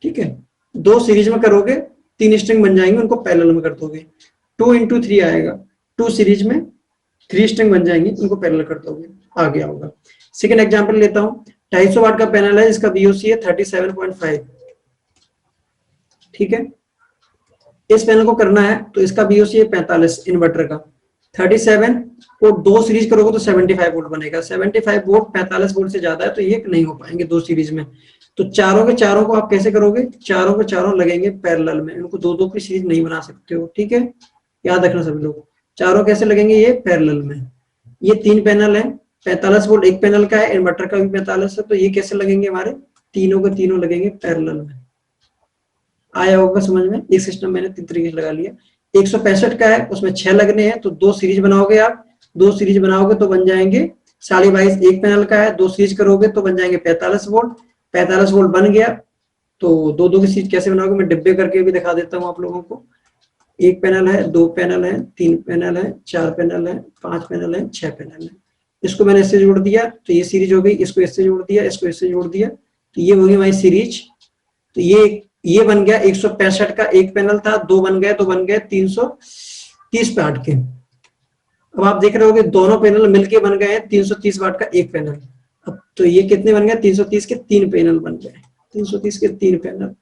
ठीक है, 2 सीरीज में करोगे 3 स्ट्रिंग बन जाएंगे, उनको पैरेलल में कर दोगे, 2 इंटू 3 आएगा, 2 सीरीज में 3 स्ट्रिंग बन जाएंगे, उनको पैरेलल कर दोगे, आ गया होगा। सेकंड एग्जांपल लेता हूँ। 250 वाट का पैनल है, इसका बीओसी है 37.5, ठीक है। इस पैनल को करना है तो इसका बीओसी है 45 इन्वर्टर का, 37 को 2 सीरीज करोगे तो 75 वोल्ट बनेगा। 75 वोल्ट 45 वोल्ट से ज्यादा है, तो ये नहीं हो पाएंगे 2 सीरीज में। तो चारों के चारों को आप कैसे करोगे? चारों के चारों लगेंगे पैरेलल में, इनको 2 की सीरीज नहीं बना सकते हो, ठीक है। याद रखना सभी लोग, चारों कैसे लगेंगे? ये पैरेलल में। ये 3 पैनल है, 45 वोल्ट एक पैनल का है, इन्वर्टर का भी 45 है, तो ये कैसे लगेंगे? हमारे तीनों के तीनों लगेंगे पैरेलल में। आया होगा समझ में? एक सिस्टम मैंने 3 तरीके से लगा लिया। 165 का है, उसमें 6 लगने हैं, तो 2 सीरीज बनाओगे आप, 2 सीरीज बनाओगे तो बन जाएंगे 22.5। एक पैनल का है, 2 सीरीज करोगे तो बन जाएंगे 45 वोल्ट। 45 वोल्ट बन गया, तो 2 की सीरीज कैसे बनाओगे? मैं डिब्बे करके भी दिखा देता हूँ आप लोगों को। 1 पैनल है, 2 पैनल है, 3 पैनल है, 4 पैनल है, 5 पैनल है, 6 पैनल है। इसको मैंने इससे जोड़ दिया तो ये सीरीज हो गई, इसको इससे जोड़ दिया, इसको इससे जोड़ दिया, तो ये होगी हमारी सीरीज। तो ये बन गया 165 का एक पैनल था, 2 बन गए तो बन गए 330 वाट के। अब आप देख रहे होगे दोनों पैनल मिलके बन गए हैं 330 वाट का एक पैनल। अब तो ये कितने बन गए? 330 के 3 पैनल बन गए, 330 के 3 पैनल।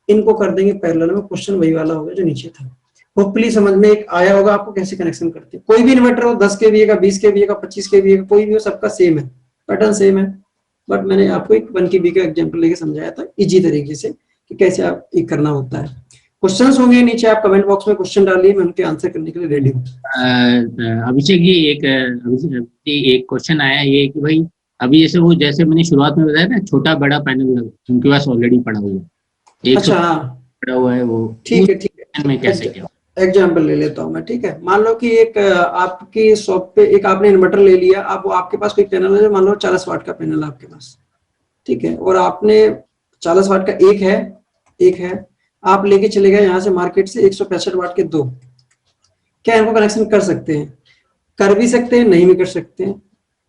इनको कर देंगे पैरेलल में। क्वेश्चन वही वाला होगा जो नीचे था। होपफुली समझ में एक आया होगा आपको कैसे कनेक्शन करते हैं। कोई भी इन्वर्टर हो, 10 kVA का, 20 kVA का, 25 kVA का, कोई भी हो, सबका सेम है, पैटर्न सेम है। बट मैंने आपको एक 1 kVA का एग्जांपल लेके समझाया था इजी तरीके से कि कैसे आप ये करना होता है। क्वेश्चंस होंगे नीचे, आप कमेंट बॉक्स में क्वेश्चन डालिए, मैं उनके आंसर करने के लिए रेडी हूँ। अभिषेक जी, एक क्वेश्चन आया ये कि भाई अभी जैसे मैंने शुरुआत में बताया ना, छोटा बड़ा पैनल उनके पास ऑलरेडी पड़ा हुआ है, अच्छा हाँ पड़ा हुआ है, वो ठीक है ठीक है। में कैसे क्या? एग्जाम्पल ले लेता हूँ मैं, ठीक है। मान लो कि एक आपकी शॉप पे एक आपने इन्वर्टर ले लिया, आप आपके पास कोई पैनल है, मान लो 40 वाट का पैनल है आपके पास, ठीक है, और आपने 40 वाट का एक है, आप लेके चले गए यहाँ से मार्केट से 165 वाट के दो। क्या इनको कनेक्शन कर सकते हैं? कर भी सकते हैं, नहीं भी कर सकते हैं।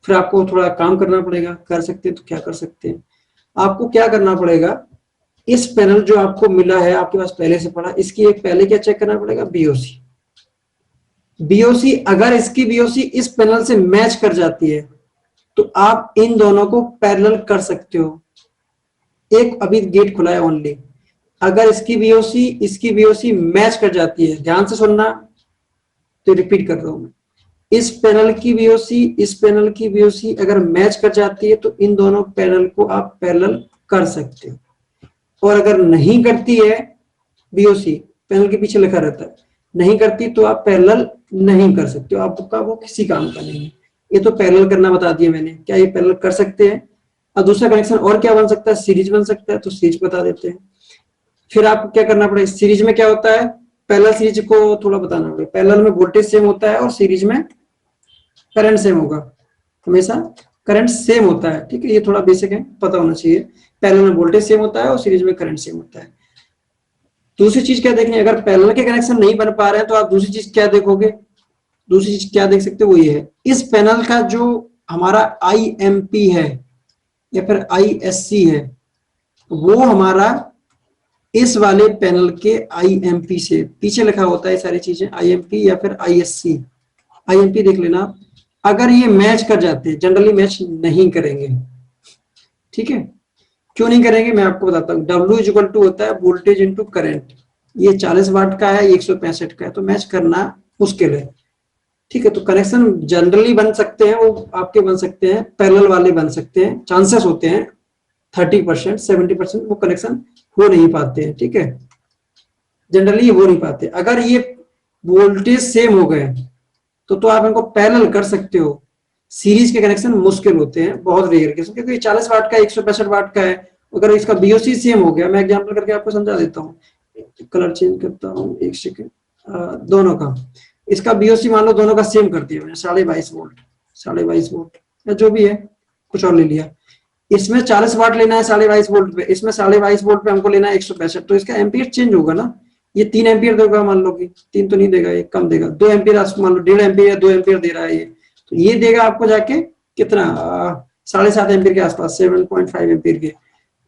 फिर आपको थोड़ा काम करना पड़ेगा। कर सकते हैं तो क्या कर सकते हैं, आपको क्या करना पड़ेगा, इस पैनल जो आपको मिला है आपके पास पहले से पड़ा, इसकी एक पहले क्या चेक करना पड़ेगा, बीओसी। बीओसी अगर इसकी बीओसी इस पैनल से मैच कर जाती है तो आप इन दोनों को पैरेलल कर सकते हो। एक अभी गेट खुला है ओनली, अगर इसकी बीओसी मैच कर जाती है, ध्यान से सुनना, तो रिपीट कर रहा हूं मैं, इस पैनल की बीओसी इस पैनल की बीओसी अगर मैच कर जाती है तो इन दोनों पैनल को आप पैरेलल कर सकते हो। और अगर नहीं करती है बीओसी, पैनल के पीछे लिखा रहता है, नहीं करती तो आप पैरेलल नहीं कर सकते हो, आपका वो किसी काम का नहीं है। ये तो पैरेलल करना बता दिया मैंने, क्या ये पैरेलल कर सकते हैं। अब दूसरा कनेक्शन और क्या बन सकता है, सीरीज बन सकता है, तो सीरीज बता देते हैं। फिर आपको क्या करना पड़ेगा, सीरीज में क्या होता है, पैरेलल सीरीज को थोड़ा बताना पड़ेगा। पैरेलल में वोल्टेज सेम होता है और सीरीज में करंट सेम होगा, हमेशा करंट सेम होता है, ठीक है, ये थोड़ा बेसिक है, पता होना चाहिए। पैरेलल में वोल्टेज सेम होता है और सीरीज में करंट सेम होता है। दूसरी चीज क्या देखनी है, अगर पैरेलल के कनेक्शन नहीं बन पा रहे हैं तो आप दूसरी चीज क्या देखोगे, दूसरी चीज क्या देख सकते हो, वो ये है, इस पैनल का जो हमारा IMP है या फिर ISC है, वो हमारा इस वाले पैनल के IMP से, पीछे लिखा होता है सारी चीजें, IMP या फिर ISC। IMP देख लेना, अगर ये मैच कर जाते हैं, जनरली मैच नहीं करेंगे, ठीक है, क्यों नहीं करेंगे मैं आपको बताता हूँ। W इक्वल टू होता है वोल्टेज इंटू करंट, ये 40 वाट का है, 165 का है, तो मैच करना मुश्किल है, ठीक है। तो कनेक्शन जनरली बन सकते हैं, वो आपके बन सकते हैं, पैरेलल वाले बन सकते हैं, चांसेस होते हैं 30% 70%, वो कनेक्शन हो नहीं पाते हैं, ठीक है, जनरली हो नहीं पाते। अगर ये वोल्टेज सेम हो गए तो आप इनको पैरेलल कर सकते हो। सीरीज के कनेक्शन मुश्किल होते हैं, बहुत रेयर केस, क्योंकि 40 वाट का 165 वाट का है, अगर इसका बीओसी सेम हो गया, मैं एग्जांपल करके आपको समझा देता हूँ, कलर चेंज करता हूँ एक सेकेंड, दोनों का, इसका बीओसी मान लो दोनों का सेम कर दिया मैंने, 22.5 वोल्ट 22.5 वोल्ट या जो भी है, कुछ और ले लिया। इसमें 40 वाट लेना है 22.5 वोल्ट पे, इसमें 22.5 वोल्ट पे हमको लेना है 165, तो इसका एम्पियर चेंज होगा ना, ये 3 एम्पियर देगा, मान लो कि 3 तो नहीं देगा, ये कम देगा, 2 एम्पियर मान लो, 1.5 एम्पियर या 2 एम्पियर दे रहा है ये, तो ये देगा आपको जाके कितना, 7.5 एम्पियर के आसपास, 7.5 एम्पियर के।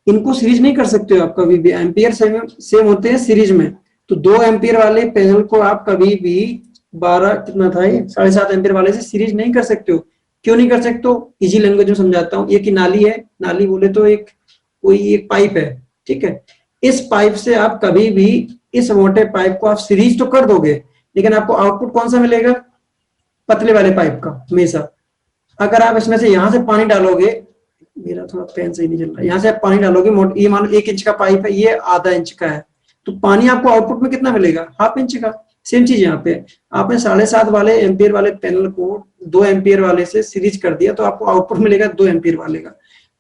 इनको सीरीज नहीं कर सकते हो आप कभी भी, एम्पियर सेम होते हैं सीरीज में, तो 2 एम्पियर वाले पैनल को आप कभी भी 12 कितना था ये 7.5 एम्पियर वाले से सीरीज नहीं कर सकते हो। क्यों नहीं कर सकते हो, इजी लैंग्वेज में समझाता हूँ। एक नाली है, नाली बोले तो एक कोई एक पाइप है, ठीक है, इस पाइप से आप कभी भी इस मोटे पाइप को आप सीरीज तो कर दोगे, लेकिन आपको आउटपुट कौन सा मिलेगा, पतले वाले पाइप का हमेशा। अगर आप इसमें से यहां से पानी डालोगे, मेरा थोड़ा पेन सही नहीं चल रहा, यहाँ से आप पानी डालोगे, ये मान लो 1 इंच का पाइप है, ये आधा इंच का है, तो पानी आपको आउटपुट में कितना मिलेगा, ½ इंच का। सेम चीज यहाँ पे, आपने 7.5 वाले एम्पियर वाले पैनल को 2 एम्पियर वाले से सीरीज कर दिया, तो आपको आउटपुट मिलेगा 2 एम्पियर वाले का।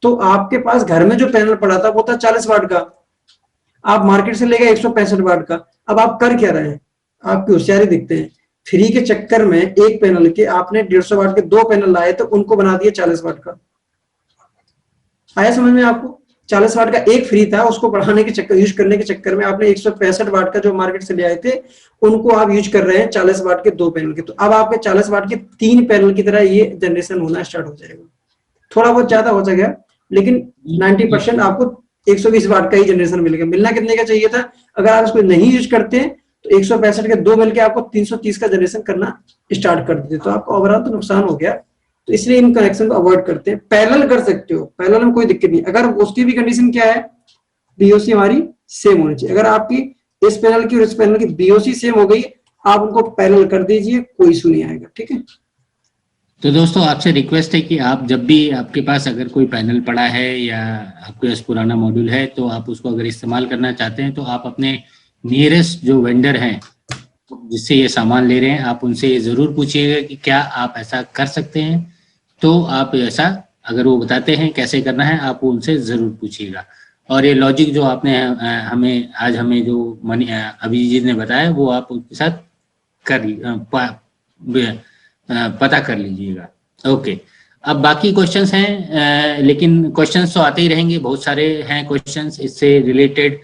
तो आपके पास घर में जो पैनल पड़ा था वो था 40 वाट का, आप मार्केट से ले गए 165 वाट का। अब आप कर क्या रहे हैं, आपकी होशियारी दिखते हैं, फ्री के चक्कर में एक पैनल के आपने 150 वाट के 2 पैनल लाए, तो उनको बना दिए 40 वाट का। आया समझ में आपको, 40 वाट का एक फ्री था, उसको बढ़ाने के चक्कर, यूज करने के चक्कर में आपने 165 वाट का जो मार्केट से ले आए थे, उनको आप यूज कर रहे हैं 40 वाट के 2 पैनल के। तो अब आपके 40 वाट के 3 पैनल की तरह ये जनरेशन होना स्टार्ट हो जाएगा। थोड़ा बहुत ज्यादा हो जाएगा, लेकिन 90% आपको 120 वाट का ही जनरेशन मिलेगा। मिलना कितने का चाहिए था, अगर आप इसको नहीं यूज करते तो 165 के 2 मिलकर आपको 330 का जनरेशन करना स्टार्ट कर देते, तो आपको ओवरऑल तो नुकसान हो गया। तो इसलिए इन कनेक्शन को अवॉइड करते हैं। पैरेलल कर सकते हो, पैरेलल में कोई दिक्कत नहीं। अगर उसकी भी कंडीशन क्या है, बीओसी हमारी सेम होनी चाहिए। अगर आपकी इस पैनल की और इस पैनल की बीओसी सेम हो गई, आप उनको पैरेलल कर दीजिए, कोई इशू नहीं आएगा, ठीक है। तो दोस्तों आपसे रिक्वेस्ट है कि आप जब भी आपके पास अगर कोई पैनल पड़ा है या आपके पास पुराना मॉड्यूल है, तो आप उसको अगर इस्तेमाल करना चाहते हैं, तो आप अपने नियरेस्ट जो वेंडर हैं जिससे ये सामान ले रहे हैं, आप उनसे ये जरूर पूछिएगा कि क्या आप ऐसा कर सकते हैं, तो आप ऐसा अगर वो बताते हैं कैसे करना है, आप उनसे ज़रूर पूछिएगा। और ये लॉजिक जो आपने हमें जो अभिजीत ने बताया, वो आप उनके साथ पता कर लीजिएगा। ओके, अब बाकी क्वेश्चंस हैं, लेकिन क्वेश्चंस तो आते ही रहेंगे, बहुत सारे हैं क्वेश्चंस इससे रिलेटेड।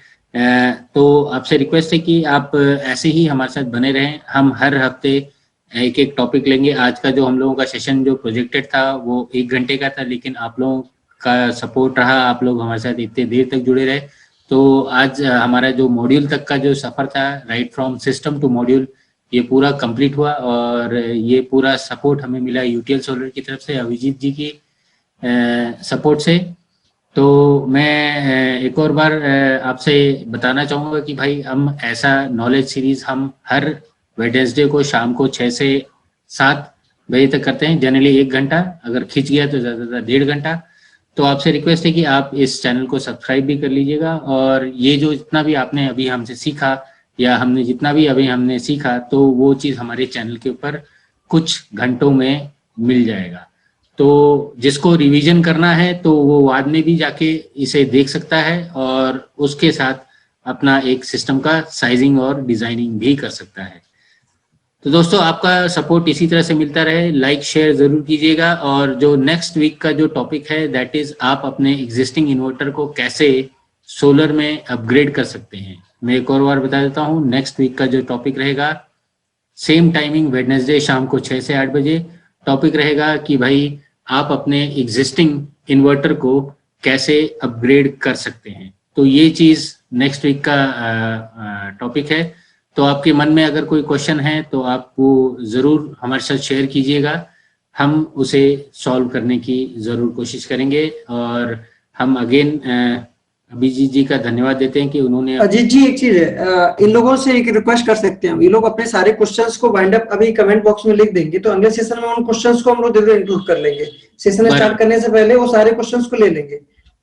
तो आपसे रिक्वेस्ट है कि आप ऐसे ही हमारे साथ बने रहें। हम हर हफ्ते एक एक टॉपिक लेंगे। आज का जो हम लोगों का सेशन जो प्रोजेक्टेड था वो 1 घंटे का था, लेकिन आप लोगों का सपोर्ट रहा, आप लोग हमारे साथ इतने देर तक जुड़े रहे, तो आज हमारा जो मॉड्यूल तक का जो सफ़र था, right from system to module, ये पूरा कंप्लीट हुआ। और ये पूरा सपोर्ट हमें मिला यूटीएल सोलर की तरफ से, अभिजीत जी की सपोर्ट से। तो मैं एक और बार आपसे बताना चाहूँगा कि भाई हम ऐसा नॉलेज सीरीज़ हम हर वेडनेसडे को शाम को 6 से 7 बजे तक करते हैं, जनरली 1 घंटा, अगर खिंच गया तो ज़्यादा 1.5 घंटा। तो आपसे रिक्वेस्ट है कि आप इस चैनल को सब्सक्राइब भी कर लीजिएगा। और ये जो जितना भी आपने अभी हमसे सीखा, या हमने जितना भी अभी हमने सीखा, तो वो चीज़ हमारे चैनल के ऊपर कुछ घंटों में मिल जाएगा। तो जिसको रिवीजन करना है तो वो बाद में भी जाके इसे देख सकता है, और उसके साथ अपना एक सिस्टम का साइजिंग और डिजाइनिंग भी कर सकता है। तो दोस्तों, आपका सपोर्ट इसी तरह से मिलता रहे, लाइक शेयर जरूर कीजिएगा। और जो नेक्स्ट वीक का जो टॉपिक है, दैट इज आप अपने एग्जिस्टिंग इन्वर्टर को कैसे सोलर में अपग्रेड कर सकते हैं। मैं एक और बार बता देता हूँ, नेक्स्ट वीक का जो टॉपिक रहेगा, सेम टाइमिंग वेडनेसडे शाम को 6 से 8 बजे, टॉपिक रहेगा कि भाई आप अपने एग्जिस्टिंग इन्वर्टर को कैसे अपग्रेड कर सकते हैं। तो ये चीज़ नेक्स्ट वीक का टॉपिक है। तो आपके मन में अगर कोई क्वेश्चन है तो आप वो ज़रूर हमारे साथ शेयर कीजिएगा, हम उसे सॉल्व करने की ज़रूर कोशिश करेंगे। और हम अगेन अभिजीत जी का धन्यवाद देते हैं कि उन्होंने। अजीत जी, एक चीज है, इन लोगों से एक रिक्वेस्ट कर सकते हैं, ये लोग अपने सारे क्वेश्चंस को वाइंड अप अभी कमेंट बॉक्स में लिख देंगे, तो अगले सेशन में उन क्वेश्चंस को हम लोग जरूर इंक्लूड कर लेंगे। सेशन स्टार्ट करने से पहले वो सारे क्वेश्चंस को ले लेंगे,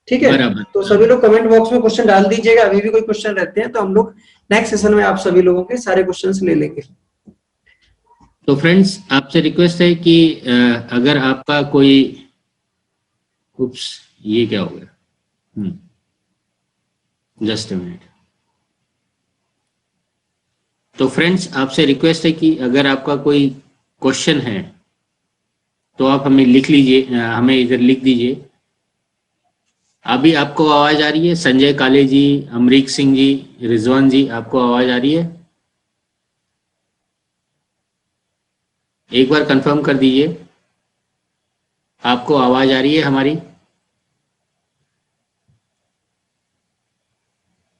ठीक है? तो सभी लोग कमेंट बॉक्स में क्वेश्चन डाल दीजिएगा, अभी भी कोई क्वेश्चन रहते हैं तो हम लोग नेक्स्ट सेशन में आप सभी लोगों के सारे क्वेश्चंस ले लेंगे। तो फ्रेंड्स, आपसे रिक्वेस्ट है कि अगर आपका कोई ये क्या हो गया, जस्ट अ मिनट। तो फ्रेंड्स, आपसे रिक्वेस्ट है कि अगर आपका कोई क्वेश्चन है तो आप हमें लिख लीजिए, हमें इधर लिख दीजिए। अभी आपको आवाज आ रही है? संजय काले जी, अमरीक सिंह जी, रिजवान जी, आपको आवाज आ रही है? एक बार कंफर्म कर दीजिए, आपको आवाज आ रही है हमारी?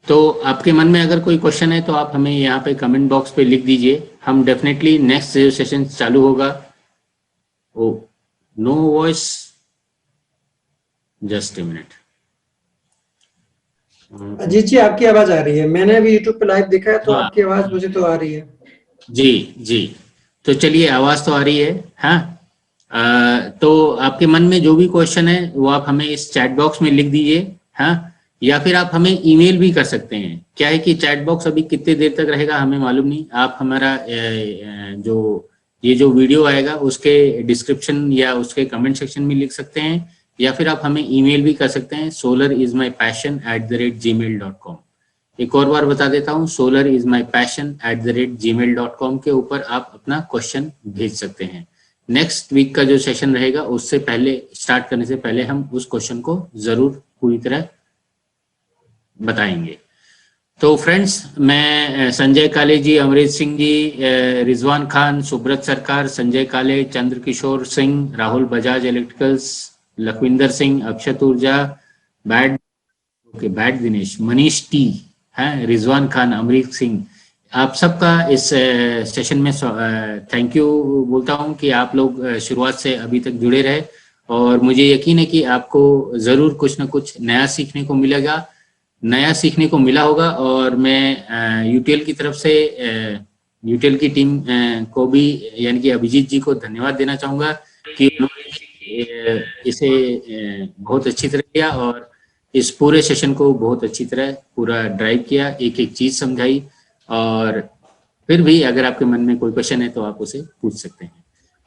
तो आपके मन में अगर कोई क्वेश्चन है तो आप हमें यहाँ पे कमेंट बॉक्स पे लिख दीजिए। हम डेफिनेटली नेक्स्ट जो सेशन चालू होगा, oh no voice, just a minute. Ajit ji, आपकी आवाज आ रही है, मैंने अभी यूट्यूब पे लाइव देखा है, तो आपकी आवाज मुझे तो आ रही है। जी जी, तो चलिए, आवाज तो आ रही है। हाँ, तो आपके मन में जो भी क्वेश्चन है वो आप हमें इस चैट बॉक्स में लिख दीजिए। हाँ, या फिर आप हमें ईमेल भी कर सकते हैं। क्या है कि चैट बॉक्स अभी कितने देर तक रहेगा हमें मालूम नहीं। आप हमारा ये जो वीडियो आएगा उसके डिस्क्रिप्शन या उसके कमेंट सेक्शन में लिख सकते हैं, या फिर आप हमें ईमेल भी कर सकते हैं, solar-is-my-passion@gmail.com। एक और बार बता देता हूँ, solar-is-my-passion@gmail.com के ऊपर आप अपना क्वेश्चन भेज सकते हैं। नेक्स्ट वीक का जो सेशन रहेगा उससे पहले, स्टार्ट करने से पहले, हम उस क्वेश्चन को जरूर पूरी तरह बताएंगे। तो फ्रेंड्स, मैं संजय काले जी, अमरीत सिंह जी, रिजवान खान, सुब्रत सरकार, संजय काले, चंद्र किशोर सिंह, राहुल बजाज इलेक्ट्रिकल्स, लखविंदर सिंह, अक्षत ऊर्जा, बैड दिनेश, मनीष टी, हैं, रिजवान खान, अमरीत सिंह, आप सबका इस सेशन में थैंक यू बोलता हूं कि आप लोग शुरुआत से अभी तक जुड़े रहे। और मुझे यकीन है कि आपको ज़रूर कुछ ना कुछ नया सीखने को मिला होगा। और मैं यूटीएल की तरफ से, यूटीएल की टीम को भी, यानी कि अभिजीत जी को धन्यवाद देना चाहूँगा कि उन्होंने इसे बहुत अच्छी तरह किया और इस पूरे सेशन को बहुत अच्छी तरह पूरा ड्राइव किया, एक एक चीज़ समझाई। और फिर भी अगर आपके मन में कोई क्वेश्चन है तो आप उसे पूछ सकते हैं।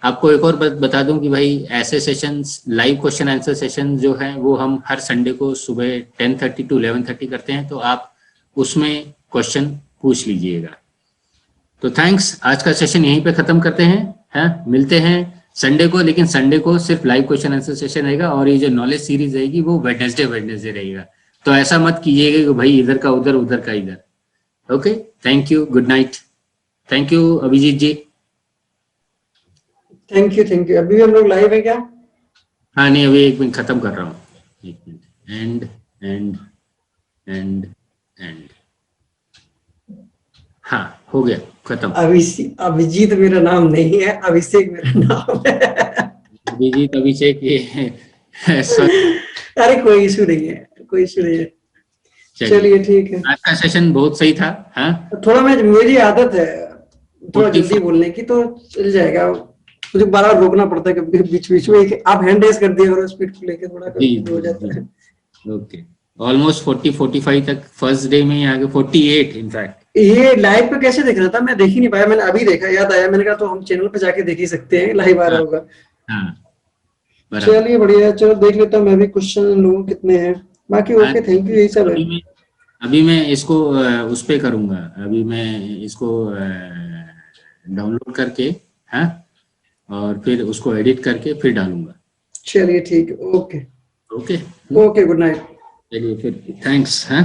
आपको एक और बात बता दूं कि भाई ऐसे sessions, live question answer session जो है वो हम हर संडे को सुबह 10:30 to 11:30 करते हैं, तो आप उसमें क्वेश्चन पूछ लीजिएगा। तो थैंक्स, आज का सेशन यहीं पे खत्म करते हैं, मिलते हैं संडे को, लेकिन संडे को सिर्फ लाइव क्वेश्चन आंसर सेशन रहेगा और ये जो नॉलेज सीरीज रहेगी वो वेडनेसडे रहेगा। तो ऐसा मत कीजिएगा कि भाई इधर का उधर, उधर का इधर। Okay, thank you, good night. Thank you Abhijit ji. Thank you, thank you. अभी भी हम लोग लाइव है क्या? हाँ नहीं, अभी एक मिनट खत्म कर रहा हूँ, एक मिनट। एंड हाँ, हो गया खत्म। अभिजीत मेरा नाम नहीं है, अभिषेक मेरा नाम है। अभिजीत, अभिषेक, ये अरे कोई इशू नहीं है, कोई इशू नहीं है। चलिए ठीक है। आज का सेशन बहुत सही था। हाँ, थोड़ा मेरी आदत है थोड़ा जल्दी बोलने की, तो चल जाएगा। मुझे बार बार रोकना पड़ता है कभी बीच बीच में। आप हैंड रेस कर दिया करो, स्पीड को लेके थोड़ा हो जाता है। ओके, ऑलमोस्ट 40-45 तक फर्स्ट डे में ही आगे, 48 इनफैक्ट। ये लाइव पे कैसे देख रहा था? मैं देख ही नहीं पाया, मैंने अभी देखा, याद आया, मैंने कहा तो हम चैनल पे जाके देख ही सकते हैं, लाइव आ रहा होगा। हाँ, चलिए बढ़िया, चलो देख लेता हूँ मैं भी क्वेश्चन लोगों कितने हैं। बाकी ओके, थैंक यू, यही सब है। अभी मैं इसको उस पे करूंगा, अभी मैं इसको डाउनलोड करके, हाँ, और फिर उसको एडिट करके फिर डालूंगा। चलिए ठीक है, okay okay, okay, good night. चलिए फिर, थैंक्स। हाँ।